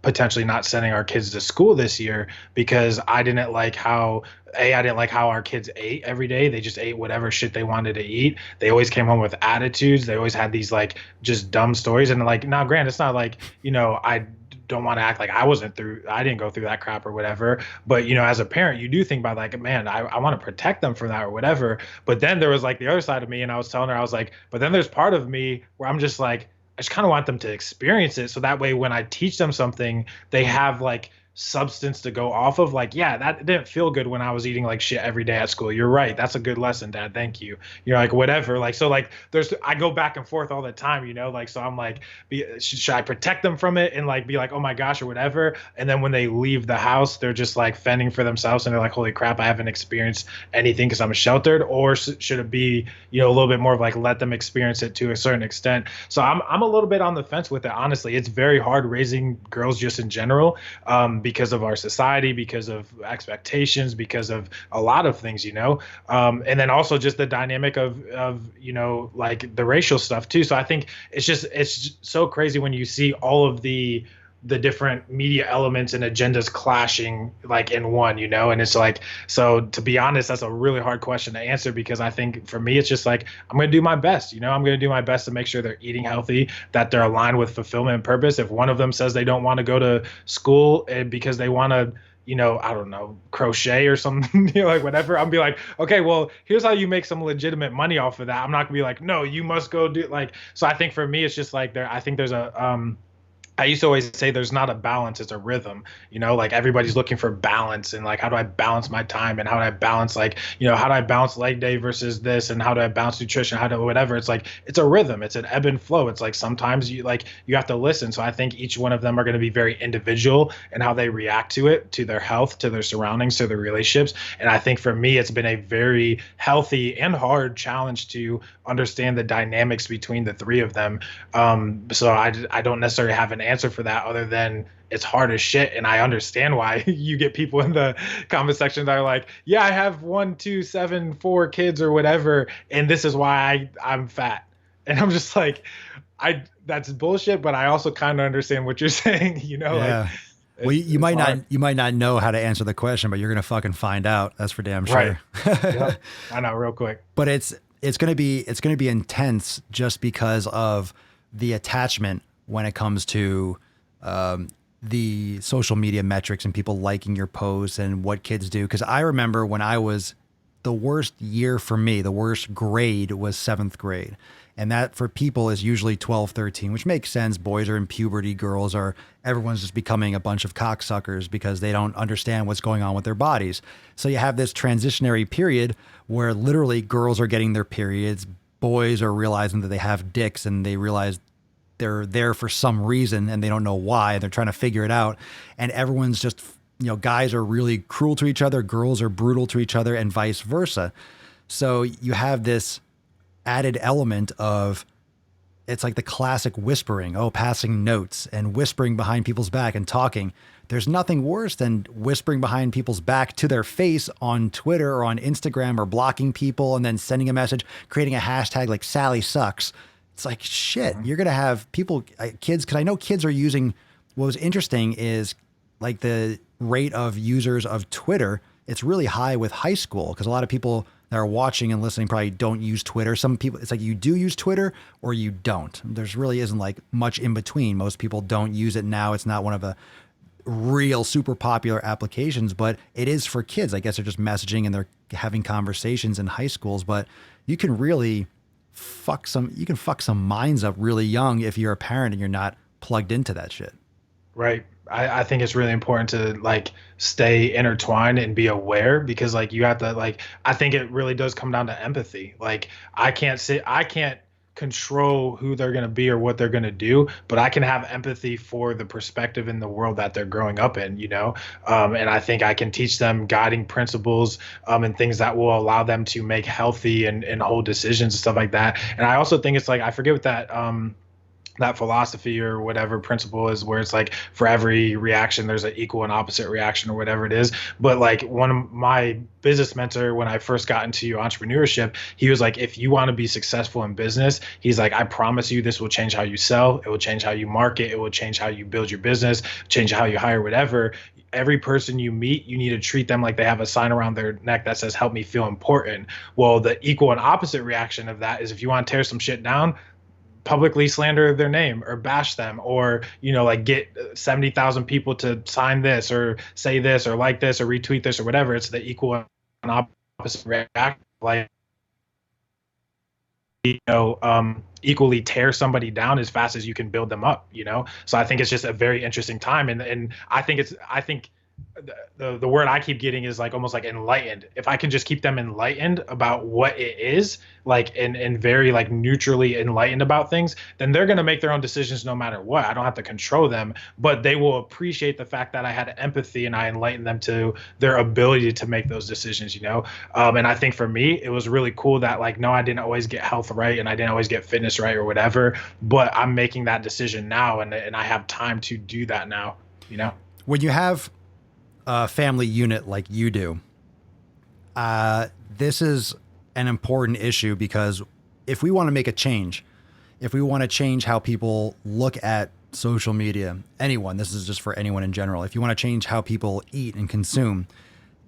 potentially not sending our kids to school this year because I didn't like how our kids ate every day. They just ate whatever shit they wanted to eat. They always came home with attitudes. They always had these like just dumb stories. And like, now granted, it's not like, I don't want to act like I didn't go through that crap or whatever. But, as a parent, you do think about like, man, I want to protect them from that or whatever. But then there was like the other side of me, and I was telling her, I was like, but then there's part of me where I'm just like, I just kind of want them to experience it. So that way, when I teach them something, they have like substance to go off of. Like, yeah, that didn't feel good when I was eating like shit every day at school. You're right. That's a good lesson, Dad. Thank you. Like whatever. Like, so like I go back and forth all the time, like, so I'm like, should I protect them from it and like be like, oh my gosh, or whatever. And then when they leave the house, they're just like fending for themselves and they're like, holy crap, I haven't experienced anything because I'm sheltered. Or should it be, a little bit more of like, let them experience it to a certain extent. So I'm a little bit on the fence with it. Honestly, it's very hard raising girls just in general. Because of our society, because of expectations, because of a lot of things, and then also just the dynamic of like the racial stuff too. So I think it's just so crazy when you see all of the different media elements and agendas clashing like in one, and it's like, so to be honest, that's a really hard question to answer because I think for me, it's just like, I'm going to do my best, I'm going to do my best to make sure they're eating healthy, that they're aligned with fulfillment and purpose. If one of them says they don't want to go to school because they want to, I don't know, crochet or something, like whatever, I'll be like, okay, well, here's how you make some legitimate money off of that. I'm not gonna be like, no, you must go do like, so I think for me, it's just like I think there's I used to always say there's not a balance, it's a rhythm, like everybody's looking for balance and like, how do I balance my time and how do I balance like, how do I balance leg day versus this and how do I balance nutrition, how do whatever. It's like, it's a rhythm, it's an ebb and flow. It's like sometimes you have to listen. So I think each one of them are going to be very individual in how they react to it, to their health, to their surroundings, to their relationships. And I think for me, it's been a very healthy and hard challenge to understand the dynamics between the three of them. So I don't necessarily have an answer for that other than it's hard as shit. And I understand why you get people in the comment section that are like, yeah, I have 1, 2, 7, 4 kids or whatever. And this is why I'm fat. And I'm just like, that's bullshit. But I also kind of understand what you're saying, yeah. Like, well, you might not know how to answer the question, but you're going to fucking find out. That's for damn sure. Right. Yep. I know, real quick. But it's going to be intense just because of the attachment when it comes to the social media metrics and people liking your posts and what kids do. Because I remember when I was, the worst year for me, the worst grade was 7th grade. And that for people is usually 12, 13, which makes sense. Boys are in puberty, everyone's just becoming a bunch of cocksuckers because they don't understand what's going on with their bodies. So you have this transitionary period where literally girls are getting their periods, boys are realizing that they have dicks and they realize they're there for some reason and they don't know why. They're trying to figure it out. And everyone's just, guys are really cruel to each other, girls are brutal to each other, and vice versa. So you have this added element of, it's like the classic whispering, passing notes and whispering behind people's back and talking. There's nothing worse than whispering behind people's back to their face on Twitter or on Instagram, or blocking people and then sending a message, creating a hashtag like Sally sucks. It's like, shit, you're going to have people, kids, because I know kids are using, what was interesting is like the rate of users of Twitter, it's really high with high school, because a lot of people that are watching and listening probably don't use Twitter. Some people, it's like you do use Twitter or you don't. There's really isn't like much in between. Most people don't use it now. It's not one of the real super popular applications, but it is for kids. I guess they're just messaging and they're having conversations in high schools, but you can really fuck some minds up really young if you're a parent and you're not plugged into that shit. Right. I think it's really important to like stay intertwined and be aware, because like you have to like, I think it really does come down to empathy. Like I can't control who they're going to be or what they're going to do, but I can have empathy for the perspective in the world that they're growing up in, and I think I can teach them guiding principles and things that will allow them to make healthy and whole decisions and stuff like that. And I also think it's like, I forget what that philosophy or whatever principle is, where it's like for every reaction there's an equal and opposite reaction or whatever it is. But like one of my business mentor, when I first got into entrepreneurship, he was like, if you want to be successful in business, he's like, I promise you this will change how you sell, it will change how you market, it will change how you build your business, change how you hire, whatever. Every person you meet, you need to treat them like they have a sign around their neck that says, help me feel important. Well, the equal and opposite reaction of that is, if you want to tear some shit down, publicly slander their name or bash them, or like get 70,000 people to sign this or say this or like this or retweet this or whatever. It's the equal and opposite reaction. Like equally tear somebody down as fast as you can build them up. So I think it's just a very interesting time, and I think the word I keep getting is like almost like enlightened. If I can just keep them enlightened about what it is, like and very like neutrally enlightened about things, then they're going to make their own decisions no matter what. I don't have to control them, but they will appreciate the fact that I had empathy and I enlightened them to their ability to make those decisions, and I think for me, it was really cool that like, no, I didn't always get health right and I didn't always get fitness right or whatever, but I'm making that decision now, and I have time to do that now, When you have a family unit like you do, this is an important issue, because if we want to make a change, if we want to change how people look at social media, anyone, this is just for anyone in general, if you want to change how people eat and consume,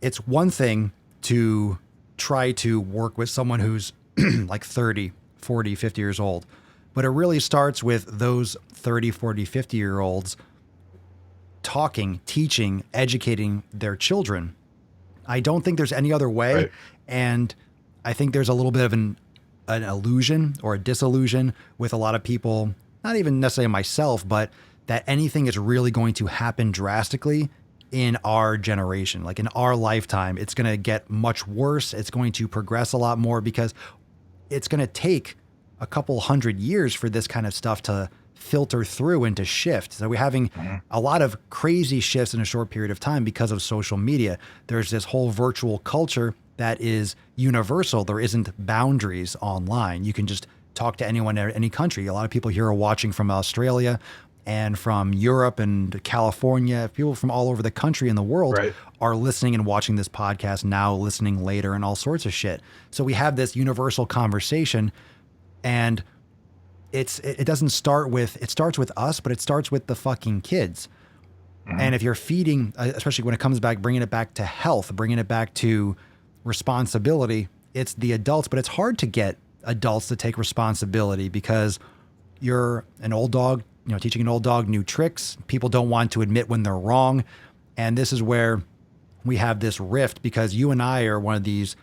it's one thing to try to work with someone who's like 30, 40, 50 years old, but it really starts with those 30, 40, 50-year-olds talking, teaching, educating their children. I don't think there's any other way. Right. And I think there's a little bit of an illusion or a disillusion with a lot of people, not even necessarily myself, but that anything is really going to happen drastically in our generation. Like in our lifetime, it's going to get much worse. It's going to progress a lot more, because it's going to take a couple hundred years for this kind of stuff to filter through and to shift. So we're having a lot of crazy shifts in a short period of time because of social media. There's this whole virtual culture that is universal. There isn't boundaries online. You can just talk to anyone in any country. A lot of people here are watching from Australia and from Europe and California. People from all over the country and the world are listening and watching this podcast now, listening later, and all sorts of shit. So we have this universal conversation, and it doesn't start with, it starts with us, but it starts with the fucking kids. And if you're feeding, especially when it comes back, bringing it back to health, bringing it back to responsibility, it's the adults. But it's hard to get adults to take responsibility, because you're an old dog, teaching an old dog new tricks. People don't want to admit when they're wrong. And this is where we have this rift, because you and I are one of these,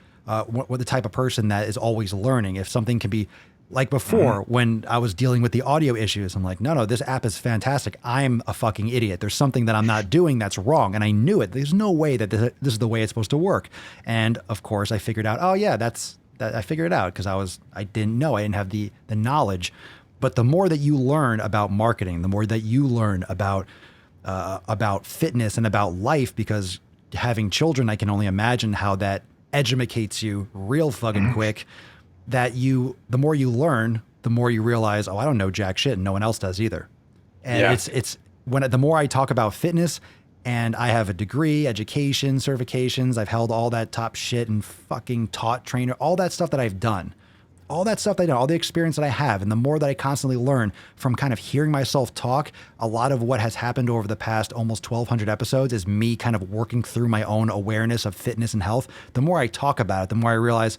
we're the type of person that is always learning. If something can be, like before, when I was dealing with the audio issues, I'm like, no, this app is fantastic. I'm a fucking idiot. There's something that I'm not doing that's wrong. And I knew it. There's no way that this is the way it's supposed to work. And of course I figured out, I figured it out, because I didn't know. I didn't have the knowledge. But the more that you learn about marketing, the more that you learn about fitness and about life, because having children, I can only imagine how that educates you real fucking quick. The more you learn, the more you realize, oh, I don't know jack shit, and no one else does either. And it's when the more I talk about fitness, and I have a degree, education, certifications, I've held all that top shit and fucking taught trainer, all that stuff that I've done. All that stuff that I know, all the experience that I have, and the more that I constantly learn from kind of hearing myself talk, a lot of what has happened over the past almost 1,200 episodes is me kind of working through my own awareness of fitness and health. The more I talk about it, the more I realize,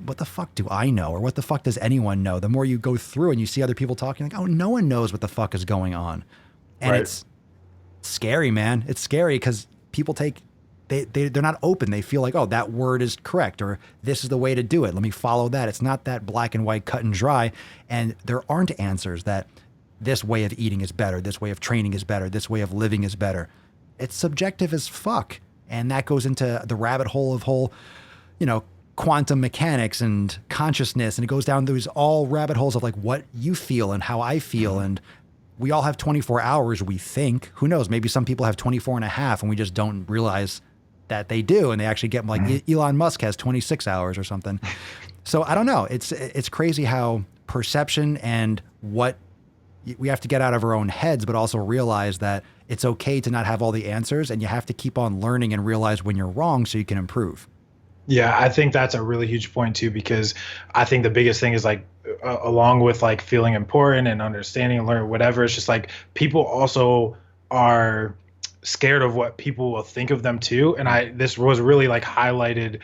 what the fuck do I know? Or what the fuck does anyone know? The more you go through and you see other people talking, like, oh, no one knows what the fuck is going on. And it's scary, man. It's scary because people they're not open. They feel like, oh, that word is correct, or this is the way to do it. Let me follow that. It's not that black and white, cut and dry. And there aren't answers that this way of eating is better, this way of training is better, this way of living is better. It's subjective as fuck. And that goes into the rabbit hole of quantum mechanics and consciousness. And it goes down those all rabbit holes of like what you feel and how I feel. And we all have 24 hours, we think. Who knows? Maybe some people have 24 and a half and we just don't realize that they do, and they actually get like Elon Musk has 26 hours or something. So I don't know. It's crazy how perception and what we have to get out of our own heads, but also realize that it's okay to not have all the answers, and you have to keep on learning and realize when you're wrong so you can improve. Yeah, I think that's a really huge point too, because I think the biggest thing is like, along with like feeling important and understanding and learning whatever, it's just like people also are scared of what people will think of them too. And this was really like highlighted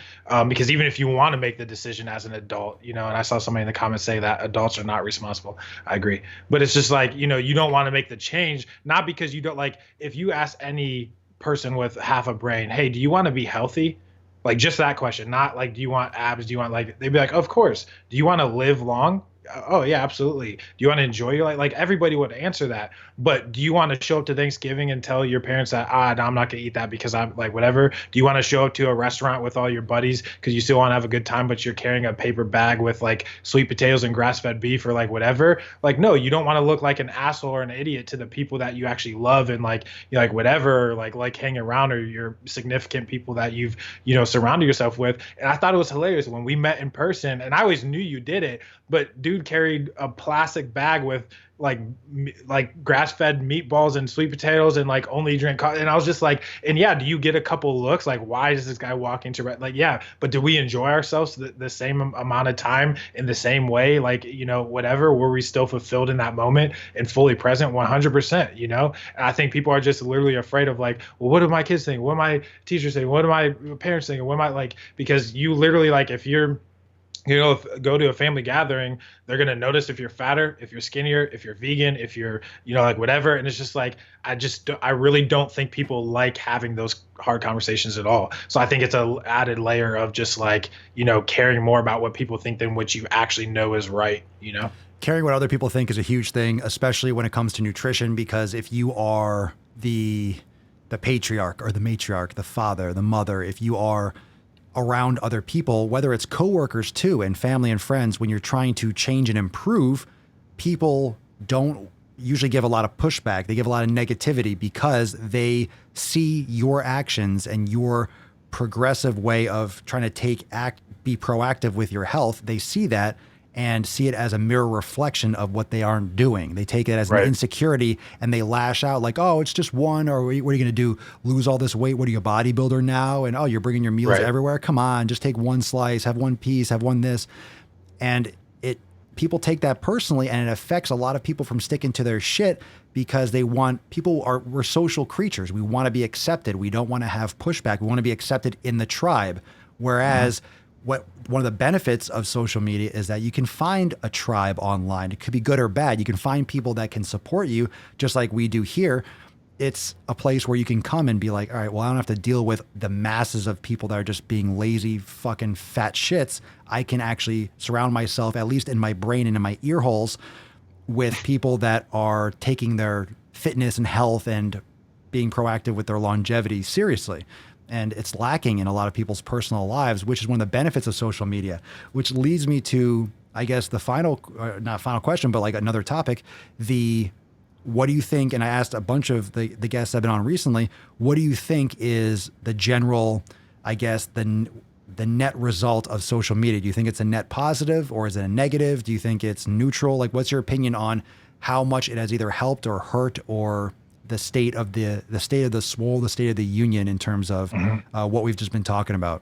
because even if you want to make the decision as an adult, and I saw somebody in the comments say that adults are not responsible. I agree. But it's just like, you don't want to make the change, not because you don't like, if you ask any person with half a brain, hey, do you want to be healthy? Like just that question, not like, do you want abs? Do you want like, they'd be like, of course. Do you want to live long? Oh yeah, absolutely. Do you want to enjoy your life? Like everybody would answer that. But do you want to show up to Thanksgiving and tell your parents that, no, I'm not going to eat that because I'm like, whatever. Do you want to show up to a restaurant with all your buddies because you still want to have a good time, but you're carrying a paper bag with like sweet potatoes and grass-fed beef or like whatever? Like, no, you don't want to look like an asshole or an idiot to the people that you actually love and like, like whatever, like hang around, or your significant people that you've, surrounded yourself with. And I thought it was hilarious when we met in person, and I always knew you did it, but dude carried a plastic bag with like grass-fed meatballs and sweet potatoes and like only drink coffee. And I was just like, and yeah, do you get a couple looks like, why does this guy walk into like, yeah, but do we enjoy ourselves the same amount of time in the same way? Like, whatever, were we still fulfilled in that moment and fully present 100%, and I think people are just literally afraid of like, well, what do my kids think? What do my teachers think? What do my parents think? What am I like, because you literally like, if you're, go to a family gathering, they're going to notice if you're fatter, if you're skinnier, if you're vegan, if you're, like whatever. And it's just like, I really don't think people like having those hard conversations at all. So I think it's a added layer of just like, caring more about what people think than what you actually know is right, Caring what other people think is a huge thing, especially when it comes to nutrition, because if you are the patriarch or the matriarch, the father, the mother, if you are around other people, whether it's coworkers too, and family and friends, when you're trying to change and improve, people don't usually give a lot of pushback. They give a lot of negativity because they see your actions and your progressive way of trying to be proactive with your health. They see that and see it as a mirror reflection of what they aren't doing. They take it as an insecurity and they lash out like, oh, it's just one, or what are you going to do? Lose all this weight? What are you, a bodybuilder now? And oh, you're bringing your meals everywhere. Come on, just take one slice, have one piece, have one this. And people take that personally, and it affects a lot of people from sticking to their shit because we're social creatures. We want to be accepted. We don't want to have pushback. We want to be accepted in the tribe. Whereas one of the benefits of social media is that you can find a tribe online. It could be good or bad. You can find people that can support you just like we do here. It's a place where you can come and be like, all right, well, I don't have to deal with the masses of people that are just being lazy fucking fat shits. I can actually surround myself, at least in my brain and in my ear holes, with people that are taking their fitness and health and being proactive with their longevity seriously. And it's lacking in a lot of people's personal lives, which is one of the benefits of social media, which leads me to I guess the final, not final question, but like another topic, what do you think? And I asked a bunch of the guests I've been on recently, what do you think is the general, I guess, the net result of social media? Do you think it's a net positive or is it a negative? Do you think it's neutral? Like, what's your opinion on how much it has either helped or hurt, or the state of the swole, the state of the union in terms of what we've just been talking about?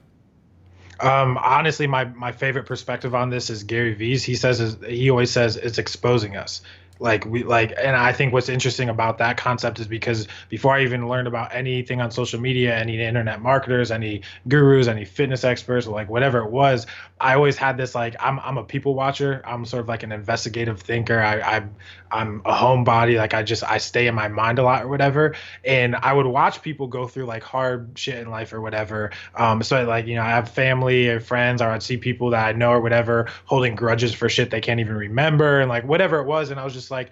Honestly, my favorite perspective on this is Gary Vee's. He always says it's exposing us. And I think what's interesting about that concept is because before I even learned about anything on social media, any internet marketers, any gurus, any fitness experts, or like whatever it was, I always had this, like, I'm a people watcher. I'm sort of like an investigative thinker. I'm a homebody. Like I stay in my mind a lot or whatever. And I would watch people go through like hard shit in life or whatever. So like, I have family or friends, or I'd see people that I know or whatever holding grudges for shit they can't even remember, and like whatever it was. And I was just like,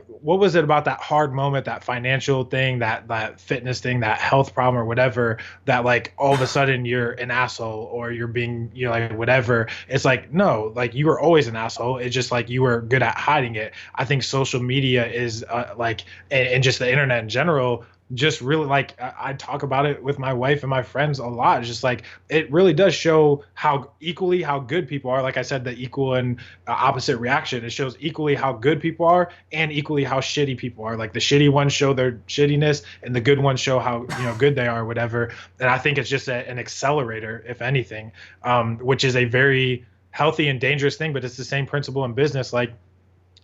what was it about that hard moment, that financial thing, that fitness thing, that health problem or whatever, that like all of a sudden you're an asshole or you're being, like whatever. It's like, no, like you were always an asshole. It's just like you were good at hiding it. I think social media is and just the internet in general, just really, like, I talk about it with my wife and my friends a lot. It's just like, it really does show how good people are. Like I said, the equal and opposite reaction. It shows equally how good people are and equally how shitty people are. Like the shitty ones show their shittiness and the good ones show how, good they are, or whatever. And I think it's just an accelerator, if anything, which is a very healthy and dangerous thing, but it's the same principle in business. Like,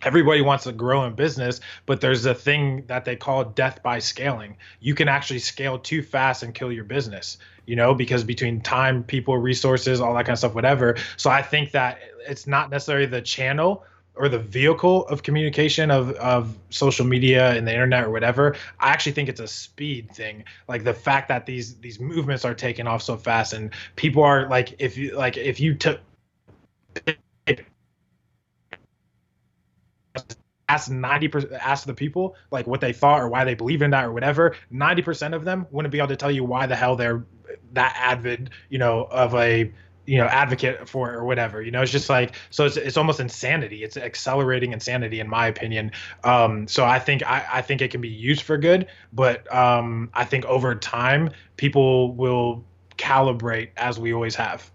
everybody wants to grow in business, but there's a thing that they call death by scaling. You can actually scale too fast and kill your business, because between time, people, resources, all that kind of stuff, whatever. So I think that it's not necessarily the channel or the vehicle of communication of social media and the internet or whatever. I actually think it's a speed thing. Like the fact that these movements are taking off so fast, and people are like, if you took ask 90%, ask the people like what they thought or why they believe in that or whatever, 90% of them wouldn't be able to tell you why the hell they're that avid, of a, advocate for it or whatever. It's just like, so it's almost insanity. It's accelerating insanity, in my opinion. So I think it can be used for good, but I think over time people will calibrate, as we always have.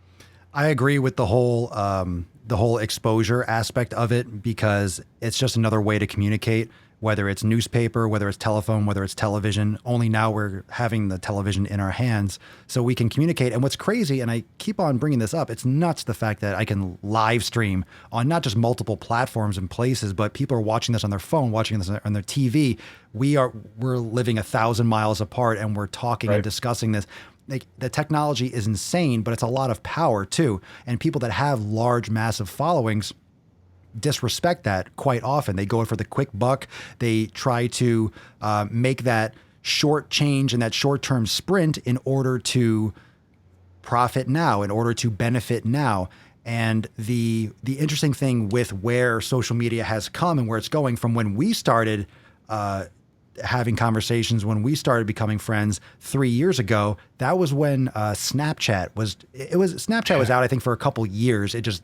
I agree with the whole exposure aspect of it, because it's just another way to communicate, whether it's newspaper, whether it's telephone, whether it's television. Only now we're having the television in our hands so we can communicate. And what's crazy, and I keep on bringing this up, it's nuts, the fact that I can live stream on not just multiple platforms and places, but people are watching this on their phone, watching this on their TV. We're living 1,000 miles apart, and we're talking and discussing this. Like, the technology is insane, but it's a lot of power too. And people that have large, massive followings disrespect that quite often. They go for the quick buck. They try to make that short change and that short-term sprint in order to profit now, in order to benefit now. And the interesting thing with where social media has come and where it's going from when we started having conversations, when we started becoming friends 3 years ago, that was when Snapchat was out, I think, for a couple years. It was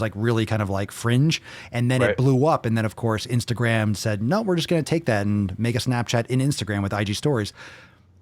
like really kind of like fringe. And then it blew up. And then of course, Instagram said, no, we're just going to take that and make a Snapchat in Instagram with IG stories.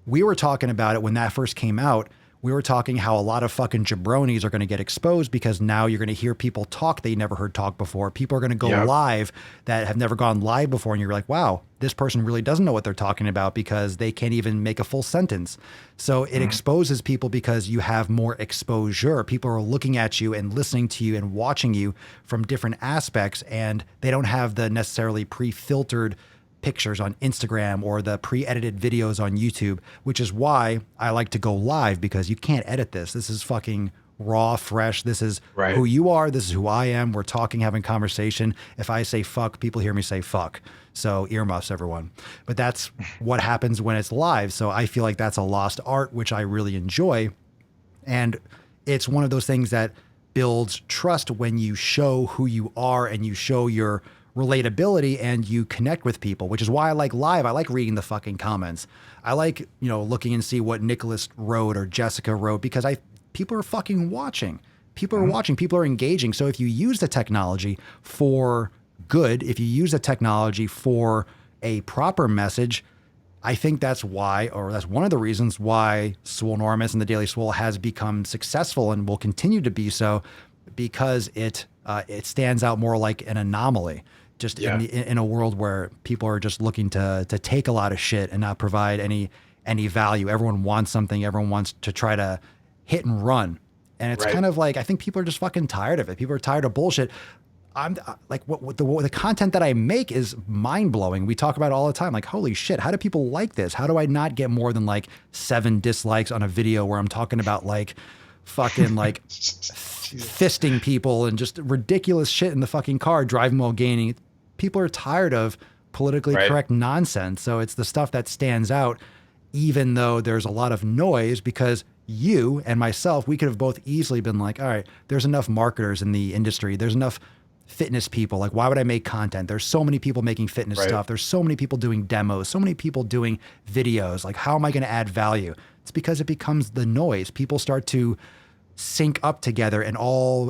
We were talking about it when that first came out. We were talking how a lot of fucking jabronis are going to get exposed, because now you're going to hear people talk they never heard talk before. People are going to go live that have never gone live before. And you're like, wow, this person really doesn't know what they're talking about, because they can't even make a full sentence. So it exposes people because you have more exposure. People are looking at you and listening to you and watching you from different aspects, and they don't have the necessarily pre-filtered pictures on Instagram or the pre-edited videos on YouTube, which is why I like to go live, because you can't edit this. This is fucking raw, fresh. This is who you are. This is who I am. We're talking, having conversation. If I say fuck, people hear me say fuck. So earmuffs, everyone. But that's what happens when it's live. So I feel like that's a lost art, which I really enjoy. And it's one of those things that builds trust when you show who you are and you show your relatability and you connect with people, which is why I like live. I like reading the fucking comments. I like, looking and see what Nicholas wrote or Jessica wrote, because people are fucking watching. people are watching, people are engaging. So if you use the technology for good, if you use the technology for a proper message, I think that's why, or that's one of the reasons why Swolenormous and the Daily Swole has become successful and will continue to be so, because it stands out more like an anomaly, just in a world where people are just looking to take a lot of shit and not provide any value. Everyone wants something. Everyone wants to try to hit and run. And it's kind of like, I think people are just fucking tired of it. People are tired of bullshit. I'm like, what the content that I make is mind blowing. We talk about it all the time. Like, holy shit, how do people like this? How do I not get more than like 7 dislikes on a video where I'm talking about like fucking like fisting people and just ridiculous shit in the fucking car, driving while gaining? People are tired of politically correct nonsense. So it's the stuff that stands out, even though there's a lot of noise, because you and myself, we could have both easily been like, all right, there's enough marketers in the industry. There's enough fitness people. Like, why would I make content? There's so many people making fitness stuff. There's so many people doing demos, so many people doing videos. Like, how am I going to add value? It's because it becomes the noise. People start to sync up together and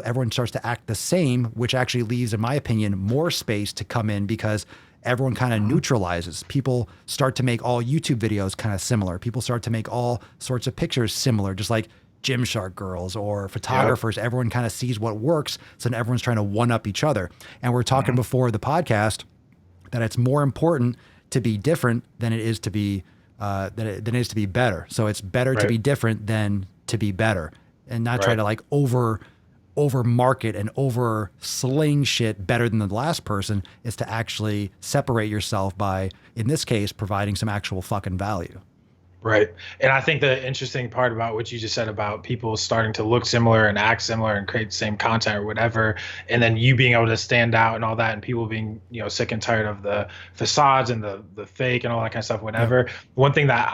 everyone starts to act the same, which actually leaves, in my opinion, more space to come in, because everyone kind of neutralizes. People start to make all YouTube videos kind of similar. People start to make all sorts of pictures similar, just like Gymshark girls or photographers. Everyone kind of sees what works. So then everyone's trying to one up each other. And we're talking before the podcast that it's more important to be different than it is to be than it is to be better. So it's better to be different than to be better, and not try to like over market and over sling shit better than the last person. Is to actually separate yourself by, in this case, providing some actual fucking value. Right. And I think the interesting part about what you just said about people starting to look similar and act similar and create the same content or whatever, and then you being able to stand out and all that, and people being, sick and tired of the facades and the fake and all that kind of stuff, whatever. One thing that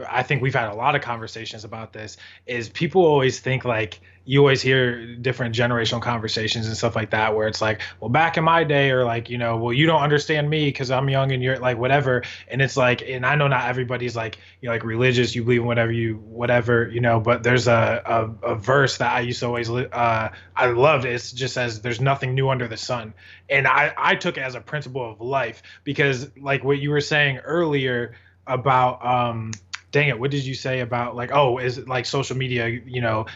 I think we've had a lot of conversations about this is people always think, like, you always hear different generational conversations and stuff like that, where it's like, well, back in my day, or like, well, you don't understand me because I'm young and you're like, whatever. And it's like, and I know not everybody's like, like religious, you believe in whatever, but there's a verse that I used to always, I loved. It just says, there's nothing new under the sun. And I took it as a principle of life, because like what you were saying earlier about, dang it, what did you say about like, oh, is it like social media,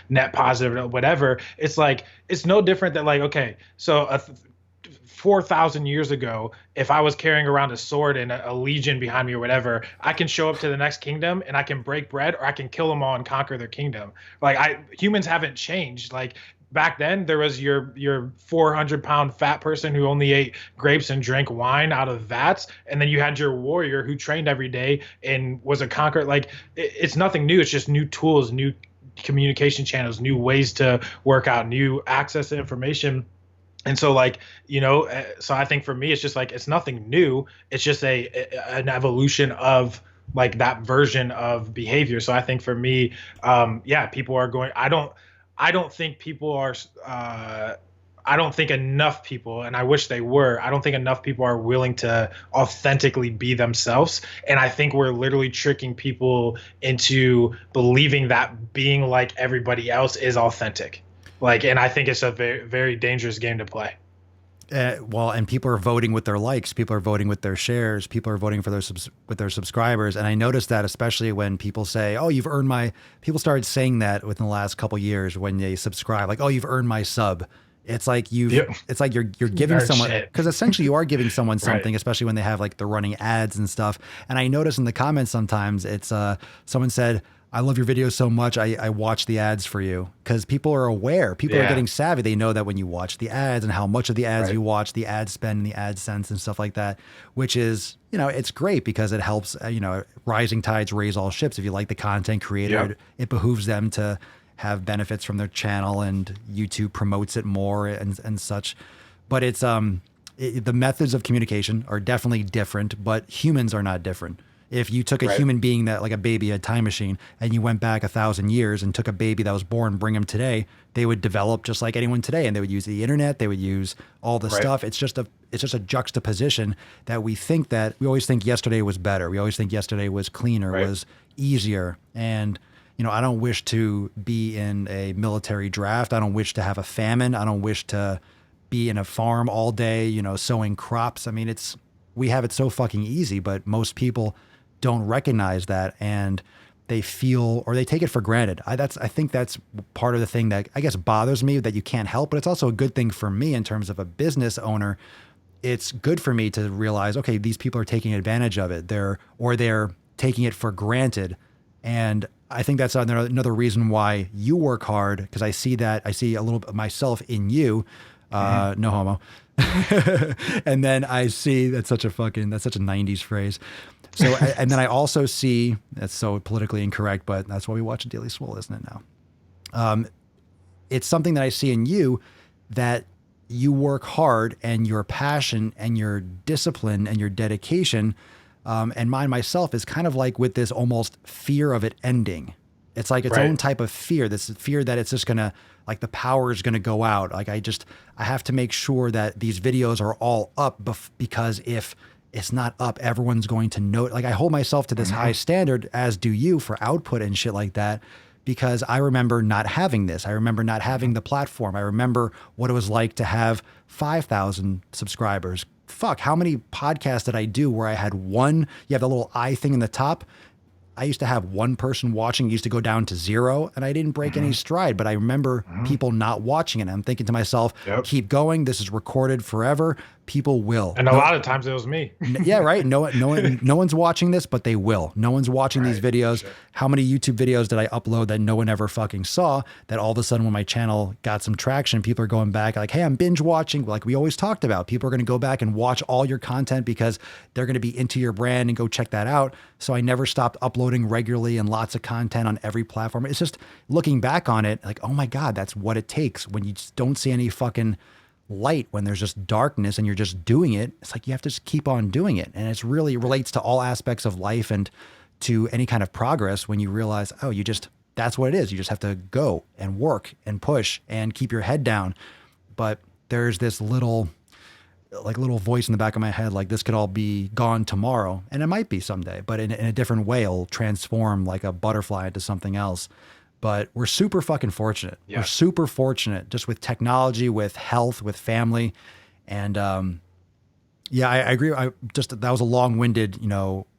net positive or whatever? It's like, it's no different than like, okay, so 4,000 years ago, if I was carrying around a sword and a legion behind me or whatever, I can show up to the next kingdom and I can break bread, or I can kill them all and conquer their kingdom. Like, humans haven't changed. Like, back then there was your 400-pound fat person who only ate grapes and drank wine out of vats, and then you had your warrior who trained every day and was a conqueror. Like, it's nothing new. It's just new tools, new communication channels, new ways to work out, new access to information. And so, like, so I think for me, it's just like, it's nothing new. It's just an evolution of like that version of behavior. So I think for me, people are going, I don't think people are, I don't think enough people, and I wish they were, I don't think enough people are willing to authentically be themselves. And I think we're literally tricking people into believing that being like everybody else is authentic. Like, and I think it's a very, very dangerous game to play. And people are voting with their likes. People are voting with their shares. People are voting for with their subscribers. And I noticed that, especially when people say, "Oh, you've earned my." People started saying that within the last couple of years when they subscribe, like, "Oh, you've earned my sub." It's like it's like you're giving someone, because essentially you are giving someone something, especially when they have like the running ads and stuff. And I notice in the comments sometimes it's someone said, "I love your videos so much, I watch the ads for you," because people are aware. People are getting savvy. They know that when you watch the ads and how much of the ads you watch, the ad spend and the AdSense and stuff like that, which is, it's great because it helps, rising tides raise all ships. If you like the content creator, it behooves them to have benefits from their channel, and YouTube promotes it more and such. But it's the methods of communication are definitely different, but humans are not different. If you took a human being that, like a baby, a time machine, and you went back 1,000 years and took a baby that was born, bring him today, they would develop just like anyone today, and they would use the internet, they would use all the stuff. It's just a juxtaposition that we always think yesterday was better. We always think yesterday was cleaner, was easier. And I don't wish to be in a military draft. I don't wish to have a famine. I don't wish to be in a farm all day, sowing crops. I mean, we have it so fucking easy, but most people don't recognize that, and they feel, or they take it for granted. I think that's part of the thing that I guess bothers me, that you can't help, but it's also a good thing for me in terms of a business owner. It's good for me to realize, okay, these people are taking advantage of it. They're taking it for granted. And I think that's another reason why you work hard, because I see a little bit of myself in you. No homo. And then I see that's such a 90s phrase. So, and then I also see, that's so politically incorrect, but that's why we watch Daily Swole, isn't it now? It's something that I see in you, that you work hard, and your passion and your discipline and your dedication, and mine myself is kind of like with this almost fear of it ending. It's like its own type of fear, this fear that it's just gonna, like the power is gonna go out. Like I have to make sure that these videos are all up because if it's not up, everyone's going to know. Like I hold myself to this high standard, as do you, for output and shit like that, because I remember not having this. I remember not having the platform. I remember what it was like to have 5,000 subscribers. Fuck, how many podcasts did I do where I had one, you have the little eye thing in the top. I used to have one person watching. It used to go down to 0, and I didn't break any stride, but I remember people not watching it. And I'm thinking to myself, keep going. This is recorded forever. People will. And a lot of times it was me. Yeah, right. No one's watching this, but they will. No one's watching these videos. Sure. How many YouTube videos did I upload that no one ever fucking saw, that all of a sudden when my channel got some traction, people are going back like, hey, I'm binge watching. Like we always talked about, people are going to go back and watch all your content because they're going to be into your brand and go check that out. So I never stopped uploading regularly and lots of content on every platform. It's just looking back on it like, oh my God, that's what it takes when you just don't see any fucking light, when there's just darkness and you're just doing it. It's like you have to just keep on doing it. And it's really relates to all aspects of life and to any kind of progress, when you realize, oh, that's what it is. You just have to go and work and push and keep your head down. But there's this little voice in the back of my head, like this could all be gone tomorrow. And it might be someday, but in a different way, it'll transform like a butterfly into something else. But we're super fucking fortunate. Yeah. We're super fortunate just with technology, with health, with family. And yeah, I agree. That was a long-winded,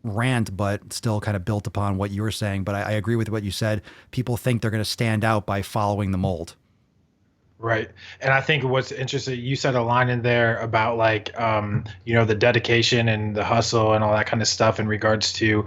rant, but still kind of built upon what you were saying. But I agree with what you said. People think they're going to stand out by following the mold. Right. And I think what's interesting, you said a line in there about like, the dedication and the hustle and all that kind of stuff in regards to,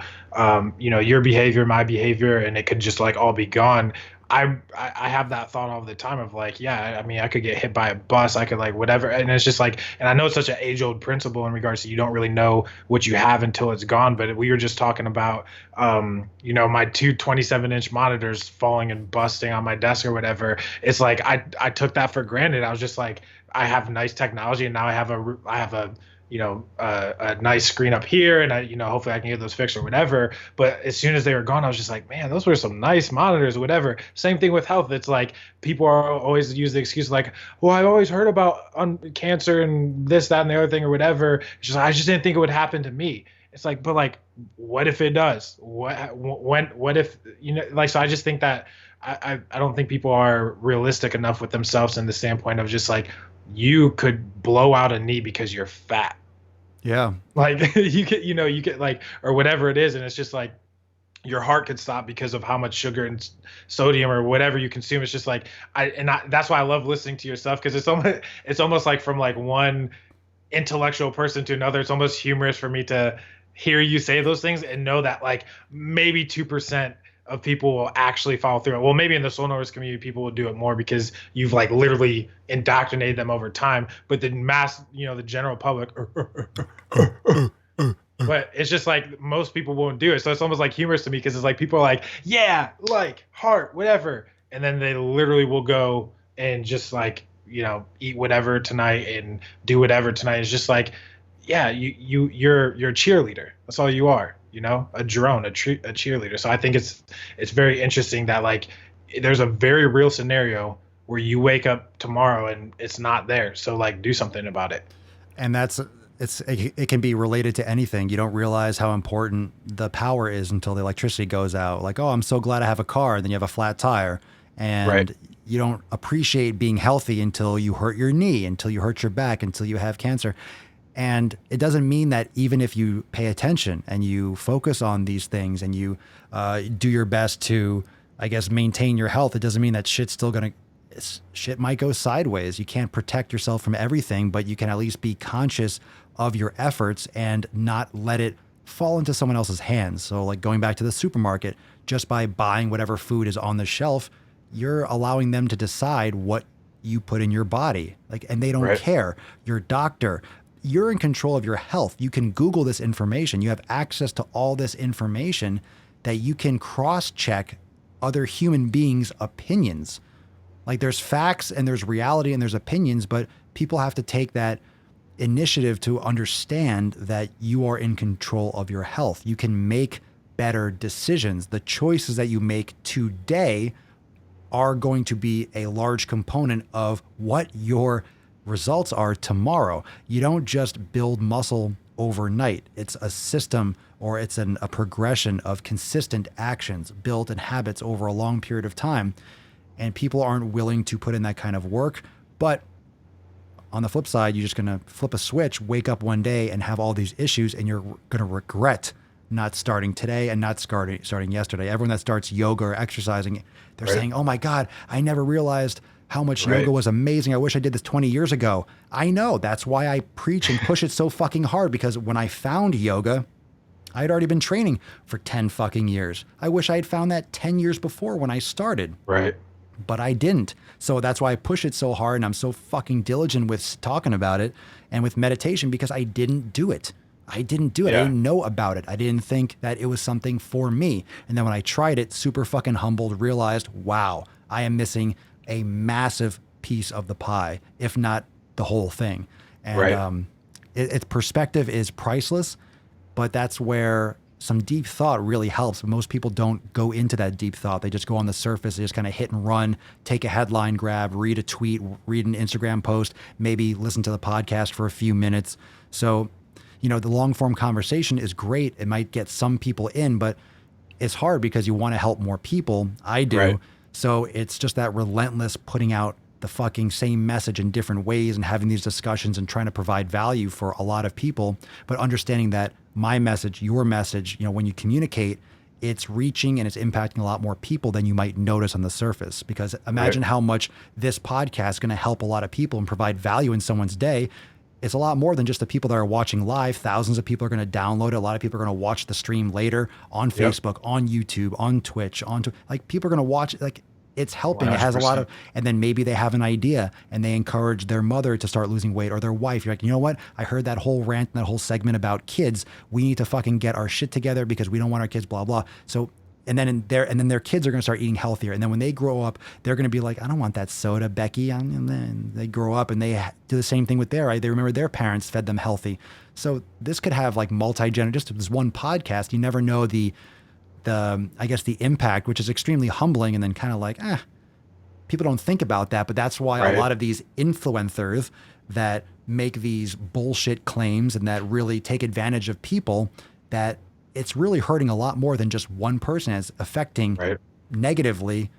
your behavior, my behavior, and it could just like all be gone. I have that thought all the time of like, yeah, I mean, I could get hit by a bus, I could like whatever. And it's just like, and I know it's such an age old principle in regards to you don't really know what you have until it's gone. But we were just talking about, my two 27-inch monitors falling and busting on my desk or whatever. It's like, I took that for granted. I was just like, I have nice technology, and now I have a nice screen up here, and hopefully I can get those fixed or whatever. But as soon as they were gone, I was just like, man, those were some nice monitors or whatever. Same thing with health. It's like people are always use the excuse like, well, I've always heard about cancer and this, that, and the other thing or whatever. It's just, I just didn't think it would happen to me. It's like, but like, what if it does? What if, so I just think that I don't think people are realistic enough with themselves in the standpoint of just like, you could blow out a knee because you're fat. Yeah. Like you get like, or whatever it is. And it's just like your heart could stop because of how much sugar and sodium or whatever you consume. It's just like, that's why I love listening to your stuff. Cause it's almost like from like one intellectual person to another. It's almost humorous for me to hear you say those things and know that like maybe 2% of people will actually follow through. Well, maybe in the Soul Knowers community, people will do it more because you've like literally indoctrinated them over time. But the mass, the general public, but it's just like most people won't do it. So it's almost like humorous to me because it's like people are like, yeah, like heart, whatever. And then they literally will go and just like, eat whatever tonight and do whatever tonight. It's just like, yeah, you're a cheerleader. That's all you are. A drone, a cheerleader. So I think it's very interesting that like there's a very real scenario where you wake up tomorrow and it's not there. So like do something about it. And that's it can be related to anything. You don't realize how important the power is until the electricity goes out. Like, oh, I'm so glad I have a car. And then you have a flat tire, and Right. you don't appreciate being healthy until you hurt your knee, until you hurt your back, until you have cancer. And it doesn't mean that even if you pay attention and you focus on these things and you do your best to, I guess, maintain your health, it doesn't mean that shit might go sideways. You can't protect yourself from everything, but you can at least be conscious of your efforts and not let it fall into someone else's hands. So like going back to the supermarket, just by buying whatever food is on the shelf, you're allowing them to decide what you put in your body. Like, and they don't Right. care. Your doctor, you're in control of your health. You can Google this information. You have access to all this information that you can cross-check other human beings' opinions. Like there's facts and there's reality and there's opinions, but people have to take that initiative to understand that you are in control of your health. You can make better decisions. The choices that you make today are going to be a large component of what your results are tomorrow. You don't just build muscle overnight. It's a system, or it's a progression of consistent actions built in habits over a long period of time. And people aren't willing to put in that kind of work. But on the flip side, you're just going to flip a switch, wake up one day and have all these issues, and you're going to regret not starting today and not starting yesterday. Everyone that starts yoga or exercising, they're Right. saying, oh my God, I never realized how much Right. yoga was amazing. I wish I did this 20 years ago. I know. That's why I preach and push it so fucking hard, because when I found yoga, I had already been training for 10 fucking years. I wish I had found that 10 years before when I started, Right. but I didn't. So that's why I push it so hard, and I'm so fucking diligent with talking about it and with meditation, because I didn't do it. I didn't do it. Yeah. I didn't know about it. I didn't think that it was something for me. And then when I tried it, super fucking humbled, realized, wow, I am missing a massive piece of the pie, if not the whole thing. And Right. its perspective is priceless, but that's where some deep thought really helps. Most people don't go into that deep thought. They just go on the surface. They just kind of hit and run, take a headline grab, read a tweet, read an Instagram post, maybe listen to the podcast for a few minutes. So, the long form conversation is great. It might get some people in, but it's hard because you want to help more people. I do. Right. So it's just that relentless putting out the fucking same message in different ways and having these discussions and trying to provide value for a lot of people, but understanding that my message, your message, when you communicate, it's reaching and it's impacting a lot more people than you might notice on the surface. Because imagine how much this podcast is going to help a lot of people and provide value in someone's day. It's a lot more than just the people that are watching live. Thousands of people are going to download it. A lot of people are going to watch the stream later on Facebook, on YouTube, on Twitch, like people are going to watch it. Like, it's helping. It has a lot of, and then maybe they have an idea and they encourage their mother to start losing weight, or their wife. You're like, you know what? I heard that whole rant and that whole segment about kids. We need to fucking get our shit together because we don't want our kids, blah, blah. So, and then their kids are going to start eating healthier. And then when they grow up, they're going to be like, I don't want that soda, Becky. And then they grow up and they do the same thing with they remember their parents fed them healthy. So this could have like just this one podcast. You never know the impact, which is extremely humbling, and then kind of like, people don't think about that. But that's why a lot of these influencers that make these bullshit claims and that really take advantage of people, that it's really hurting a lot more than just one person. It's affecting negatively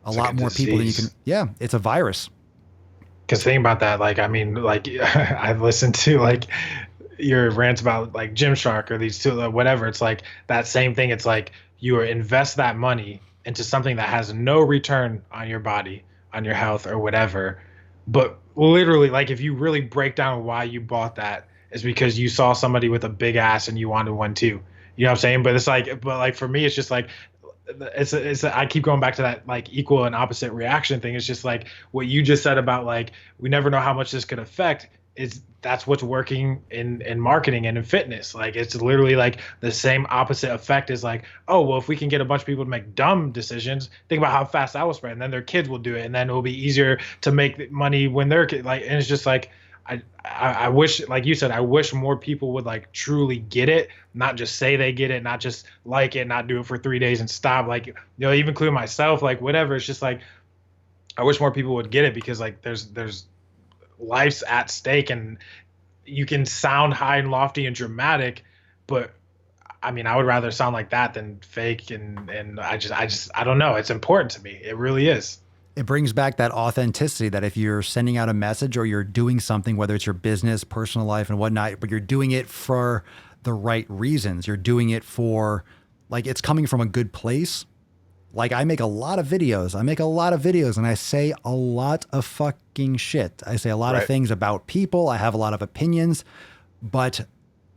a lot more people than you can. Yeah, it's a virus. Because think about that, I've listened to like your rants about like Gymshark or these two, whatever. It's like that same thing. It's like you invest that money into something that has no return on your body, on your health or whatever. But literally, like if you really break down why you bought that, is because you saw somebody with a big ass and you wanted one too. You know what I'm saying? But it's like, for me, it's just like, I keep going back to that like equal and opposite reaction thing. It's just like what you just said about like, we never know how much this could affect. That's what's working in marketing and in fitness. Like it's literally like the same opposite effect is like, oh, well, if we can get a bunch of people to make dumb decisions, think about how fast that will spread, and then their kids will do it, and then it will be easier to make money when they're like, and it's just like, I wish, like you said, I wish more people would like truly get it, not just say they get it, not just like it, not do it for 3 days and stop. Like, even including myself, like whatever. It's just like, I wish more people would get it, because like there's life's at stake, and you can sound high and lofty and dramatic, but I mean, I would rather sound like that than fake. And I don't know. It's important to me. It really is. It brings back that authenticity that if you're sending out a message or you're doing something, whether it's your business, personal life and whatnot, but you're doing it for the right reasons, you're doing it for like, it's coming from a good place. Like I make a lot of videos. And I say a lot of fucking shit. I say a lot of things about people. I have a lot of opinions, but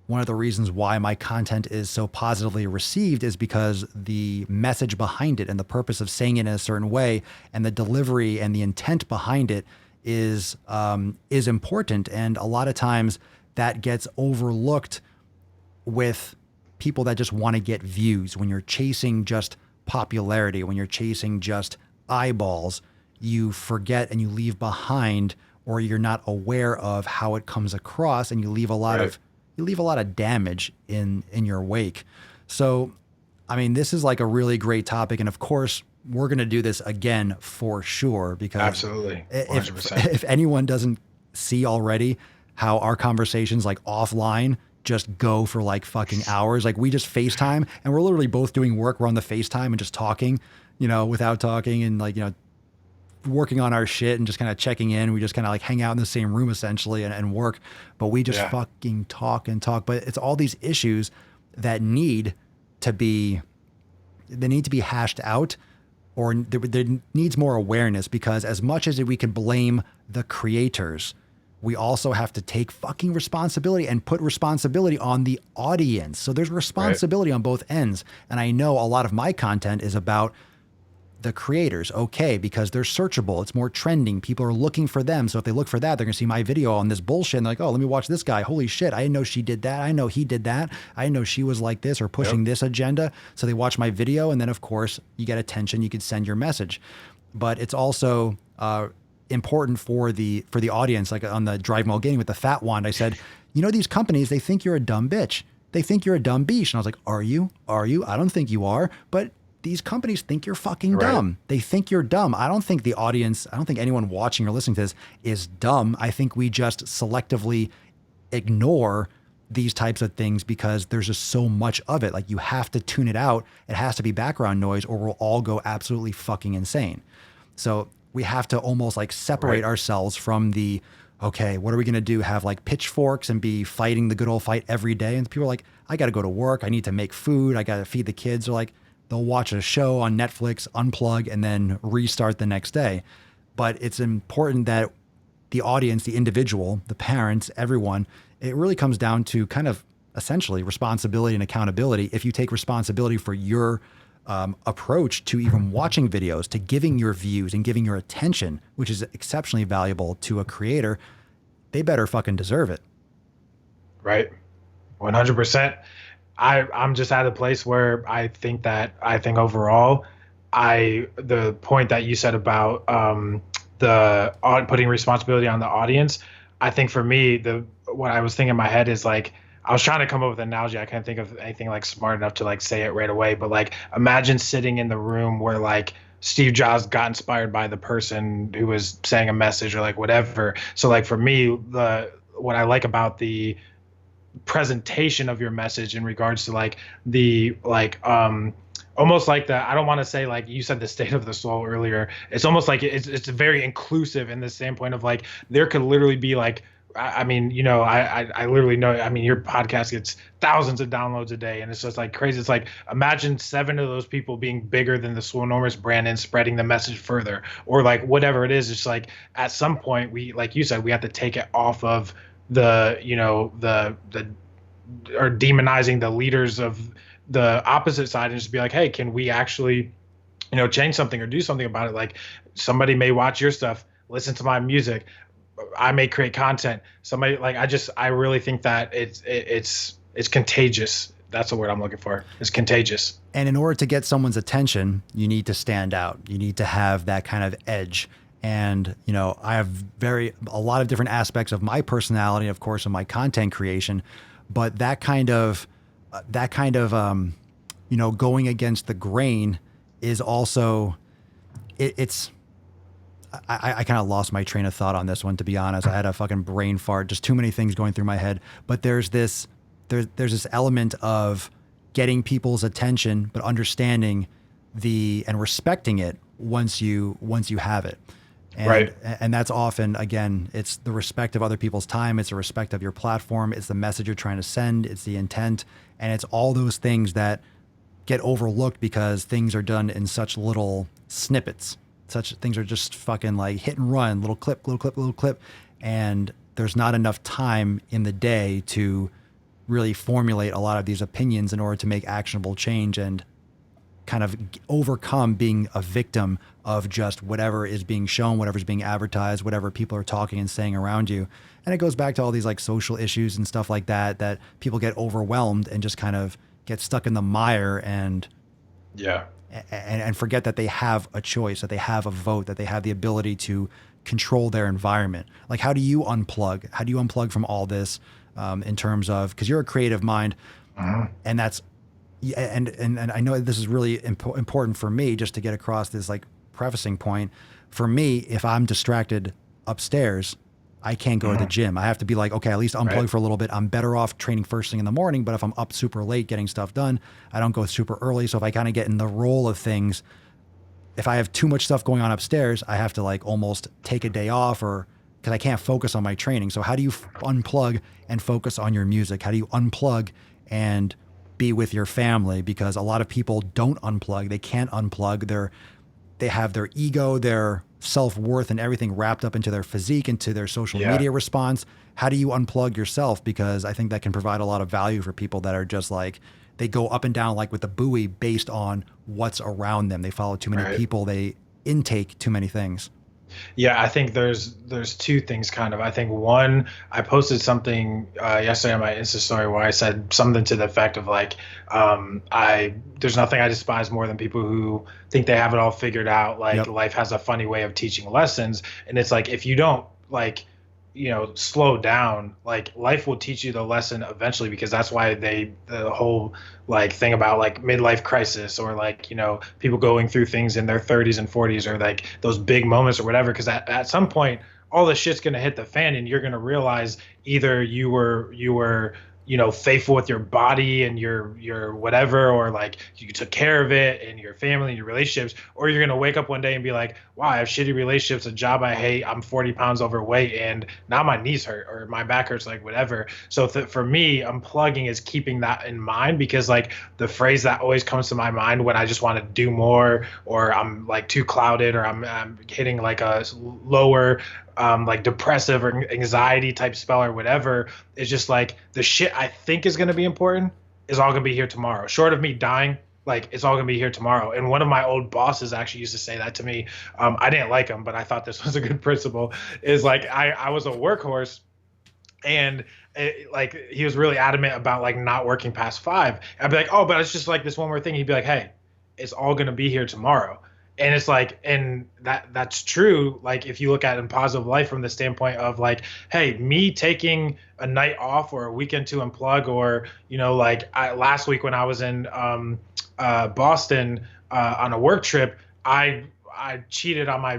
one of the reasons why my content is so positively received is because the message behind it and the purpose of saying it in a certain way and the delivery and the intent behind it is important. And a lot of times that gets overlooked with people that just want to get views. When you're chasing just popularity, when you're chasing just eyeballs, you forget and you leave behind, or you're not aware of how it comes across, and you leave a lot of damage in your wake. So, I mean, this is like a really great topic. And of course, we're going to do this again for sure, because Absolutely. 100%. If anyone doesn't see already how our conversations like offline just go for like fucking hours, like we just FaceTime and we're literally both doing work. We're on the FaceTime and just talking, without talking, and like, working on our shit and just kind of checking in. We just kind of like hang out in the same room essentially and work, but we just fucking talk and talk. But it's all these issues that need to be hashed out, or there needs more awareness, because as much as we can blame the creators, we also have to take fucking responsibility and put responsibility on the audience. So there's responsibility on both ends. And I know a lot of my content is about the creators, okay, because they're searchable. It's more trending. People are looking for them. So if they look for that, they're going to see my video on this bullshit and they're like, oh, let me watch this guy. Holy shit. I didn't know she did that. I know he did that. I didn't know she was like this or pushing this agenda. So they watch my video. And then of course you get attention. You could send your message, but it's also, important for the audience. Like on the Drive While Gaming with the fat wand, I said, these companies, they think you're a dumb bitch. They think you're a dumb beach. And I was like, are you? I don't think you are. But these companies think you're fucking dumb. They think you're dumb. I don't think the audience, I don't think anyone watching or listening to this is dumb. I think we just selectively ignore these types of things because there's just so much of it. Like you have to tune it out. It has to be background noise or we'll all go absolutely fucking insane. So we have to almost like separate ourselves from the, okay, what are we going to do? Have like pitchforks and be fighting the good old fight every day? And people are like, I got to go to work. I need to make food. I got to feed the kids. They're like, they'll watch a show on Netflix, unplug, and then restart the next day. But it's important that the audience, the individual, the parents, everyone, it really comes down to kind of essentially responsibility and accountability. If you take responsibility for your approach to even watching videos, to giving your views and giving your attention, which is exceptionally valuable to a creator, they better fucking deserve it. Right. 100%. I'm just at a place where I think overall, the point that you said about putting responsibility on the audience, I think for me, what I was thinking in my head is like, I was trying to come up with an analogy. I can't think of anything like smart enough to like say it right away, but like imagine sitting in the room where like Steve Jobs got inspired by the person who was saying a message or like whatever. So like for me, what I like about the presentation of your message in regards to like the almost like the, I don't want to say like you said the state of the soul earlier. It's almost like it's very inclusive in the standpoint of like there could literally be like, I mean, I literally know, I mean, your podcast gets thousands of downloads a day and it's just like crazy. It's like, imagine 7 of those people being bigger than the Swole Enormous brand and spreading the message further, or like whatever it is. It's like, at some point we, like you said, we have to take it off of or demonizing the leaders of the opposite side and just be like, hey, can we actually, change something or do something about it? Like somebody may watch your stuff, listen to my music, I may create content. Somebody like, I really think that it's contagious. That's the word I'm looking for. It's contagious. And in order to get someone's attention, you need to stand out. You need to have that kind of edge. And, I have a lot of different aspects of my personality, of course, of my content creation, but that kind of, going against the grain is also, it's, I kind of lost my train of thought on this one, to be honest. I had a fucking brain fart, just too many things going through my head. But there's this element of getting people's attention, but understanding and respecting it once you have it. And, Right. and that's often, again, it's the respect of other people's time. It's the respect of your platform. It's the message you're trying to send. It's the intent. And it's all those things that get overlooked because things are done in such little snippets. Such things are just fucking like hit and run, little clip, little clip, little clip. And there's not enough time in the day to really formulate a lot of these opinions in order to make actionable change and kind of overcome being a victim of just whatever is being shown, whatever's being advertised, whatever people are talking and saying around you. And it goes back to all these like social issues and stuff like that people get overwhelmed and just kind of get stuck in the mire and forget that they have a choice, that they have a vote, that they have the ability to control their environment. Like, how do you unplug? How do you unplug from all this in terms of, because you're a creative mind, and that's, and I know this is really important for me just to get across this like prefacing point. For me, if I'm distracted upstairs, I can't go to the gym. I have to be like, okay, at least unplug for a little bit. I'm better off training first thing in the morning, but if I'm up super late getting stuff done, I don't go super early. So if I kind of get in the role of things, if I have too much stuff going on upstairs, I have to like almost take a day off, or because I can't focus on my training. So how do you unplug and focus on your music? How do you unplug and be with your family? Because a lot of people don't unplug. They can't unplug. They have their ego, their self-worth and everything wrapped up into their physique, into their social media response. How do you unplug yourself? Because I think that can provide a lot of value for people that are just like, they go up and down like with the buoy based on what's around them. They follow too many people. They intake too many things. Yeah, I think there's two things kind of. I think one, I posted something yesterday on my Insta story where I said something to the effect of like, there's nothing I despise more than people who think they have it all figured out. Like life has a funny way of teaching lessons, and it's like if you don't like, slow down, like life will teach you the lesson eventually, because that's why the whole like thing about like midlife crisis, or like, people going through things in their 30s and 40s, or like those big moments or whatever, because at some point all the shit's going to hit the fan, and you're going to realize either you were faithful with your body and your whatever, or like you took care of it and your family and your relationships, or you're going to wake up one day and be like, wow, I have shitty relationships, a job I hate, I'm 40 pounds overweight, and now my knees hurt or my back hurts, like whatever. So for me, unplugging is keeping that in mind, because like the phrase that always comes to my mind when I just want to do more, or I'm like too clouded, or I'm hitting like a lower like depressive or anxiety type spell or whatever, is just like the shit I think is going to be important is all going to be here tomorrow. Short of me dying, like it's all going to be here tomorrow. And one of my old bosses actually used to say that to me. I didn't like him, but I thought this was a good principle, is like I was a workhorse, and like he was really adamant about like not working past 5. I'd be like, oh, but it's just like this one more thing. He'd be like, hey, it's all going to be here tomorrow. And it's like, and that's true. Like if you look at it in positive life from the standpoint of like, hey, me taking a night off or a weekend to unplug, or, like last week when I was in Boston on a work trip, I cheated on my,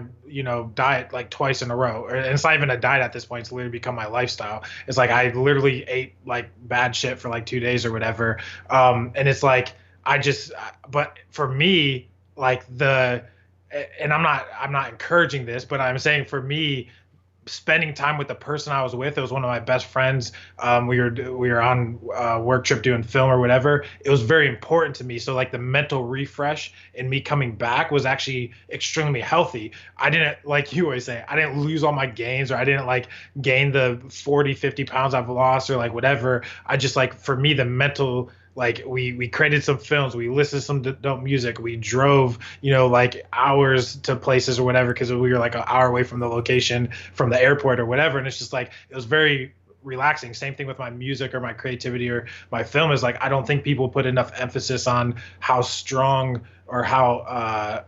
diet like twice in a row. And it's not even a diet at this point. It's literally become my lifestyle. It's like, I literally ate like bad shit for like 2 days or whatever. And it's like, but for me, like and I'm not encouraging this, but I'm saying for me, spending time with the person I was with, it was one of my best friends. We were on a work trip doing film or whatever. It was very important to me. So like the mental refresh and me coming back was actually extremely healthy. I didn't, like you always say, I didn't lose all my gains, or I didn't like gain the 40, 50 pounds I've lost, or like whatever. I just like, for me, the mental, like we created some films, we listened to some dope music, we drove, like hours to places or whatever, because we were like an hour away from the location, from the airport or whatever. And it's just like, it was very relaxing. Same thing with my music or my creativity or my film, is like, I don't think people put enough emphasis on how strong or how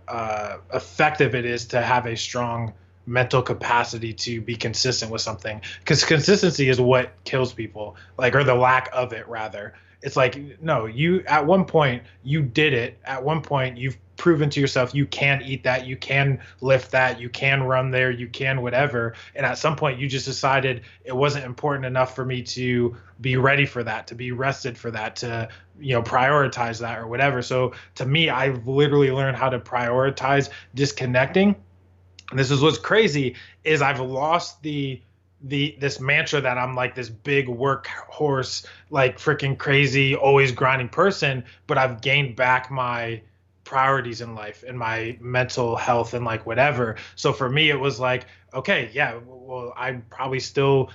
effective it is to have a strong mental capacity to be consistent with something, because consistency is what kills people, like, or the lack of it rather. It's like, no, you at one point you did it. At one point you've proven to yourself you can eat that, you can lift that, you can run there, you can whatever. And at some point you just decided it wasn't important enough for me to be ready for that, to be rested for that, to, you know, prioritize that or whatever. So to me, I've literally learned how to prioritize disconnecting. And this is what's crazy is I've lost this mantra that I'm like this big workhorse, like freaking crazy, always grinding person, but I've gained back my priorities in life and my mental health and like whatever. So for me, it was like, okay, yeah, well, I probably still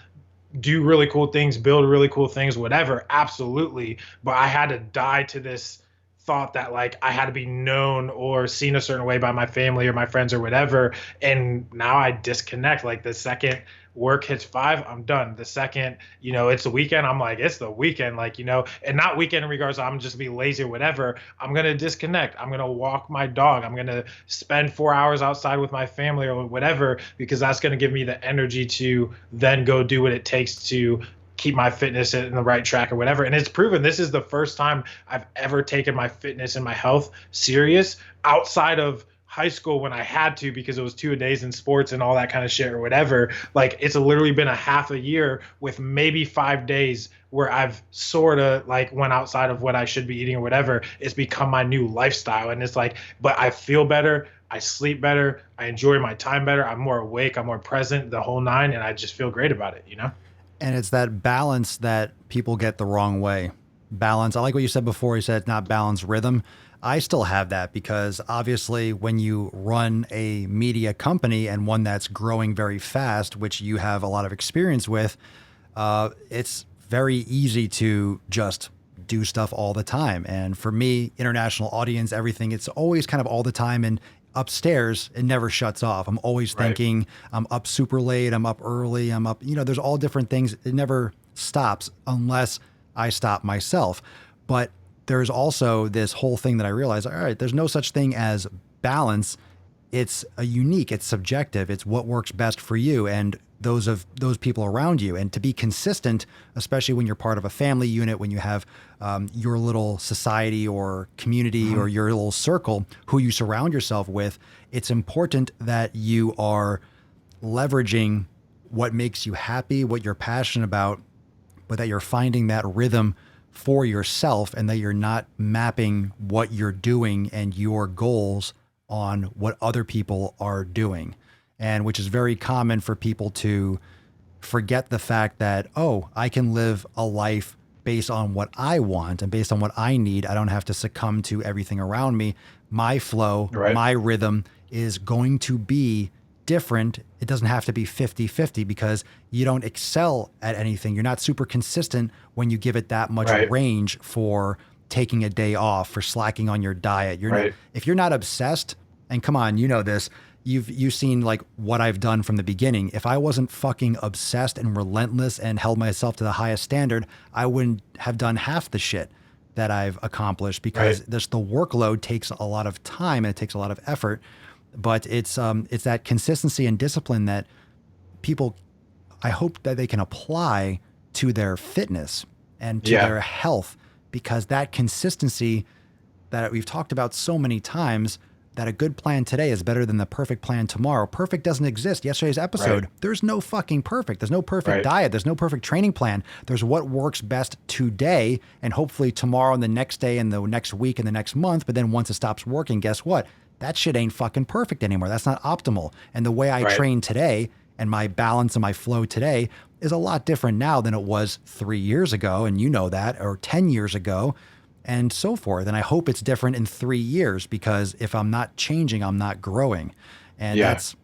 do really cool things, build really cool things, whatever. Absolutely. But I had to die to this thought that like I had to be known or seen a certain way by my family or my friends or whatever. And now I disconnect. Like the second work hits 5, I'm done. The second, you know, it's the weekend, I'm like, it's the weekend, like, you know, and not weekend in regards to I'm just be lazy or whatever. I'm going to disconnect. I'm going to walk my dog. I'm going to spend 4 hours outside with my family or whatever, because that's going to give me the energy to then go do what it takes to keep my fitness in the right track or whatever. And it's proven this is the first time I've ever taken my fitness and my health serious outside of high school when I had to, because it was 2-a-days in sports and all that kind of shit or whatever. Like it's literally been a half a year with maybe 5 days where I've sort of like went outside of what I should be eating or whatever. It's become my new lifestyle. And it's like, but I feel better. I sleep better. I enjoy my time better. I'm more awake. I'm more present, the whole nine. And I just feel great about it, you know? And it's that balance that people get the wrong way. Balance. I like what you said before. You said it's not balance, rhythm. I still have that because obviously when you run a media company and one that's growing very fast, which you have a lot of experience with, it's very easy to just do stuff all the time. And for me, international audience, everything, it's always kind of all the time. And upstairs, it never shuts off. I'm always thinking I'm up super late. I'm up early. I'm up, you know, there's all different things. It never stops unless I stop myself. But there's also this whole thing that I realized, all right, there's no such thing as balance. It's a unique, it's subjective. It's what works best for you and those people around you. And to be consistent, especially when you're part of a family unit, when you have your little society or community or your little circle, who you surround yourself with, it's important that you are leveraging what makes you happy, what you're passionate about, but that you're finding that rhythm for yourself and that you're not mapping what you're doing and your goals on what other people are doing. And which is very common for people to forget the fact that, oh, I can live a life based on what I want and based on what I need. I don't have to succumb to everything around me. My flow, my rhythm is going to be different. It doesn't have to be 50-50 because you don't excel at anything. You're not super consistent when you give it that much range for taking a day off, for slacking on your diet. You're not, if you're not obsessed, and come on, you know this, you've seen like what I've done from the beginning. If I wasn't fucking obsessed and relentless and held myself to the highest standard, I wouldn't have done half the shit that I've accomplished because the workload takes a lot of time and it takes a lot of effort. But it's that consistency and discipline that people, I hope that they can apply to their fitness and to their health, because that consistency that we've talked about so many times, that a good plan today is better than the perfect plan tomorrow. Perfect doesn't exist. Yesterday's episode, there's no fucking perfect. There's no perfect diet. There's no perfect training plan. There's what works best today and hopefully tomorrow and the next day and the next week and the next month. But then once it stops working, guess what? That shit ain't fucking perfect anymore. That's not optimal. And the way I train today and my balance and my flow today is a lot different now than it was 3 years ago. And you know that, or 10 years ago, and so forth. And I hope it's different in 3 years, because if I'm not changing, I'm not growing. And that's,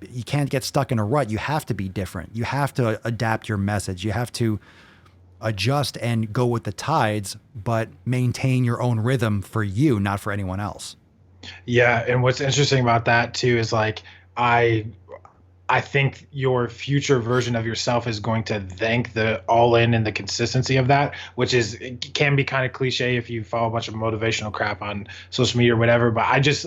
you can't get stuck in a rut. You have to be different. You have to adapt your message. You have to adjust and go with the tides, but maintain your own rhythm for you, not for anyone else. Yeah. And what's interesting about that too is like, I think your future version of yourself is going to thank the all in and the consistency of that, which is, it can be kind of cliche if you follow a bunch of motivational crap on social media or whatever. But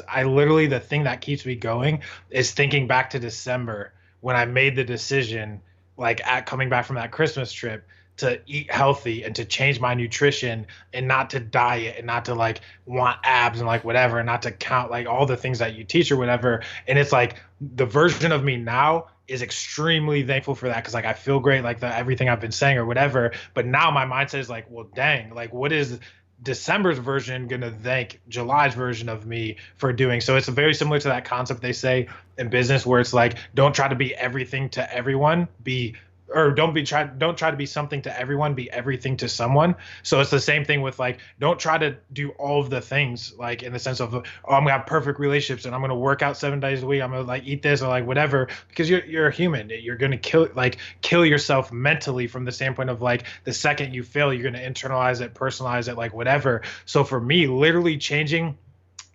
I literally, the thing that keeps me going is thinking back to December when I made the decision, like coming back from that Christmas trip, to eat healthy and to change my nutrition and not to diet and not to like want abs and like whatever and not to count like all the things that you teach or whatever. And it's like the version of me now is extremely thankful for that because like I feel great, like everything I've been saying or whatever. But now my mindset is like, well, dang, like what is December's version gonna thank July's version of me for doing? So it's very similar to that concept they say in business where it's like, don't try to be everything to everyone, don't try to be something to everyone, be everything to someone. So it's the same thing with like, don't try to do all of the things like in the sense of, oh, I'm gonna have perfect relationships and I'm gonna work out 7 days a week, I'm gonna like eat this or like whatever, because you're a human. You're gonna kill yourself mentally from the standpoint of like the second you fail, you're gonna internalize it, personalize it, like whatever. So for me, literally changing,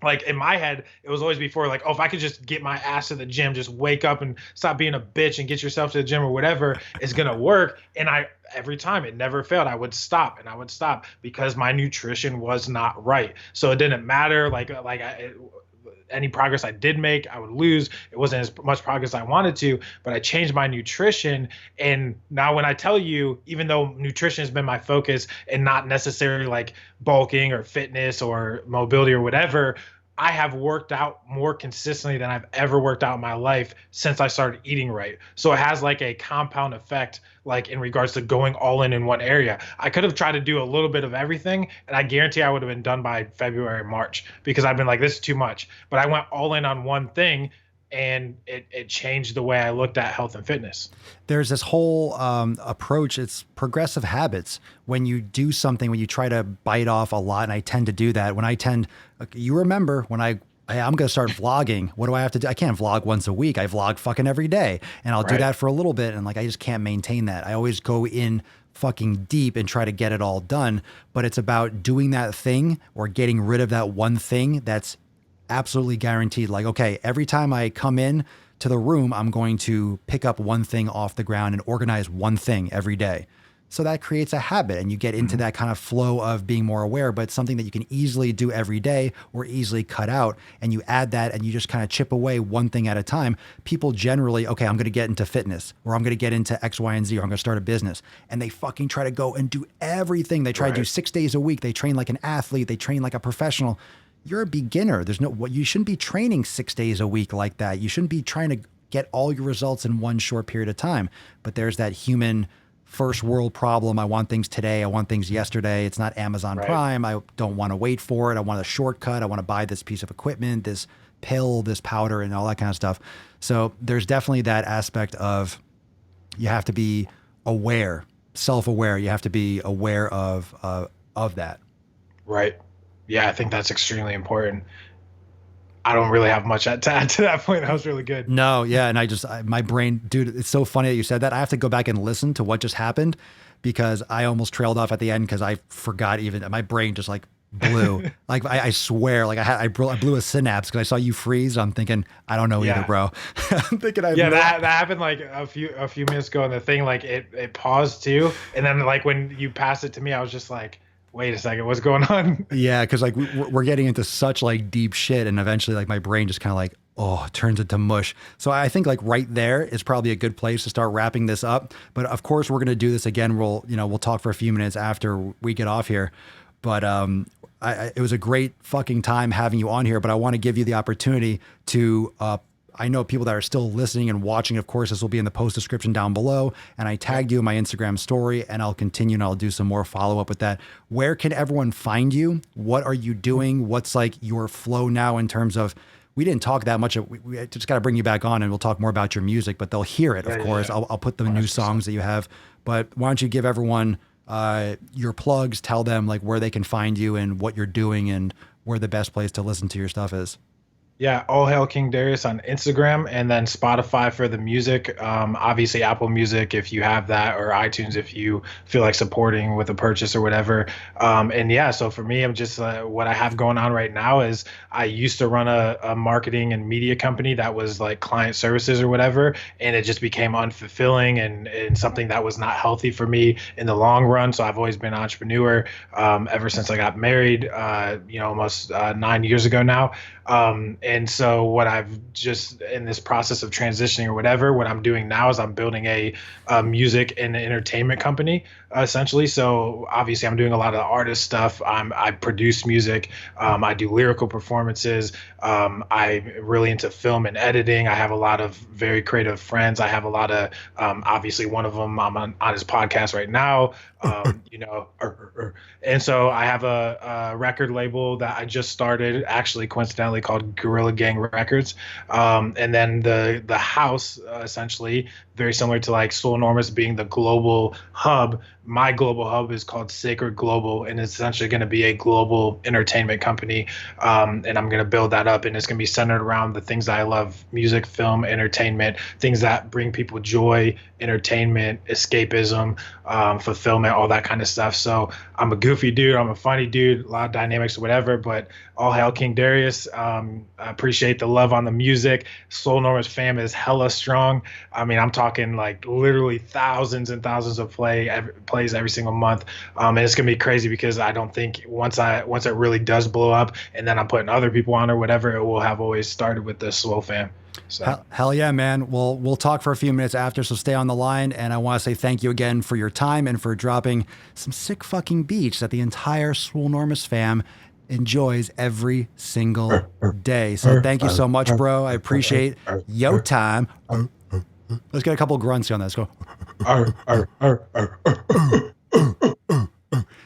like in my head, it was always before like, oh, if I could just get my ass to the gym, just wake up and stop being a bitch and get yourself to the gym or whatever, is going to work. And every time it never failed, I would stop because my nutrition was not right. So it didn't matter. Any progress I did make, I would lose. It wasn't as much progress I wanted to, but I changed my nutrition. And now when I tell you, even though nutrition has been my focus and not necessarily like bulking or fitness or mobility or whatever, I have worked out more consistently than I've ever worked out in my life since I started eating right. So it has like a compound effect, like in regards to going all in one area. I could have tried to do a little bit of everything, and I guarantee I would have been done by February, March, because I've been like, this is too much. But I went all in on one thing, and it changed the way I looked at health and fitness. There's this whole approach. It's progressive habits. When you do something, when you try to bite off a lot, and I tend to do that. You remember when I'm going to start vlogging. What do I have to do? I can't vlog once a week. I vlog fucking every day, and I'll do that for a little bit. And like, I just can't maintain that. I always go in fucking deep and try to get it all done. But it's about doing that thing or getting rid of that one thing that's absolutely guaranteed. Like, okay, every time I come in to the room, I'm going to pick up one thing off the ground and organize one thing every day. So that creates a habit, and you get into that kind of flow of being more aware, but something that you can easily do every day or easily cut out. And you add that and you just kind of chip away one thing at a time. People generally, okay, I'm going to get into fitness, or I'm going to get into X, Y, and Z, or I'm going to start a business. And they fucking try to go and do everything. They try to do 6 days a week. They train like an athlete. They train like a professional. You're a beginner. You shouldn't be training 6 days a week like that. You shouldn't be trying to get all your results in one short period of time. But there's that human first world problem. I want things today. I want things yesterday. It's not Amazon Prime. I don't want to wait for it. I want a shortcut. I want to buy this piece of equipment, this pill, this powder, and all that kind of stuff. So there's definitely that aspect of, you have to be aware, self-aware. You have to be aware of that. Right. Yeah, I think that's extremely important. I don't really have much to add to that point. That was really good. No, yeah. And my brain, dude, it's so funny that you said that. I have to go back and listen to what just happened, because I almost trailed off at the end because I forgot even, my brain just like blew. Like I swear, like I blew a synapse because I saw you freeze. I'm thinking, I don't know either, bro. I'm thinking that happened like a few minutes ago, and the thing like it paused too. And then like when you passed it to me, I was just like, wait a second, what's going on? Yeah, because like we're getting into such like deep shit, and eventually like my brain just kind of like, turns into mush. So I think like right there is probably a good place to start wrapping this up. But of course we're gonna do this again. We'll talk for a few minutes after we get off here. But it was a great fucking time having you on here. But I want to give you the opportunity to I know people that are still listening and watching. Of course, this will be in the post description down below. And I tagged you in my Instagram story, and I'll continue and I'll do some more follow up with that. Where can everyone find you? What are you doing? What's like your flow now in terms of, we didn't talk that much. We just got to bring you back on and we'll talk more about your music, but they'll hear it, of course. Yeah. I'll put the 100%. New songs that you have, but why don't you give everyone your plugs, tell them like where they can find you and what you're doing and where the best place to listen to your stuff is. Yeah, All Hail King Darius on Instagram, and then Spotify for the music. Obviously, Apple Music if you have that, or iTunes if you feel like supporting with a purchase or whatever. And yeah, so for me, I'm just what I have going on right now is I used to run a marketing and media company that was like client services or whatever, and it just became unfulfilling and something that was not healthy for me in the long run. So I've always been an entrepreneur ever since I got married, almost 9 years ago now. And so what I've just in this process of transitioning or whatever, what I'm doing now is I'm building a music and entertainment company, essentially. So obviously I'm doing a lot of artist stuff. I produce music. I do lyrical performances. I'm really into film and editing. I have a lot of very creative friends. I have a lot of, obviously one of them, I'm on his podcast right now. And so I have a record label that I just started, actually coincidentally called Gorilla Gang Records. And then the house, essentially very similar to like Swole Enormous being the global hub. My global hub is called Sacred Global, and it's essentially going to be a global entertainment company. And I'm going to build that up, and it's going to be centered around the things that I love: music, film, entertainment, things that bring people joy, entertainment, escapism, fulfillment, all that kind of stuff. So I'm a goofy dude. I'm a funny dude, a lot of dynamics, whatever, but all hail King Darius. I appreciate the love on the music. Swole Enormous fam is hella strong. I mean, I'm talking like literally thousands and thousands of plays every single month. And it's going to be crazy because I don't think once it really does blow up and then I'm putting other people on or whatever, it will have always started with the Swole fam. So. Hell yeah, man. We'll talk for a few minutes after, so stay on the line. And I want to say thank you again for your time and for dropping some sick fucking beats that the entire Swole Enormous fam enjoys every single day. So thank you so much, bro. I appreciate your time. Let's get a couple grunts on this. Go.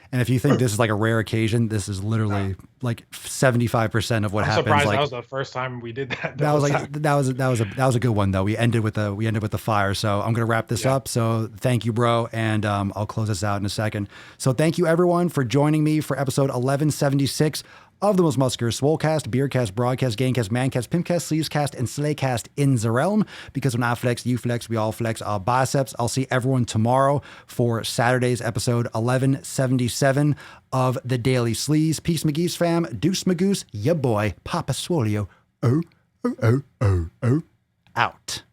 And if you think this is like a rare occasion, this is literally like 75% of what happens. Surprised like, that was the first time we did that. That was a good one though. We ended with the fire. So I'm gonna wrap this up. So thank you, bro, and I'll close this out in a second. So thank you everyone for joining me for episode 1176 of the most muscular Swolecast, Beercast, Broadcast, Gamecast, Mancast, Pimpcast, Sleevescast, and Slaycast in the realm. Because when I flex, you flex, we all flex our biceps. I'll see everyone tomorrow for Saturday's episode 1177 of the Daily Sleaze. Peace, McGee's fam. Deuce Magoose, ya boy, Papa Swolio. Out.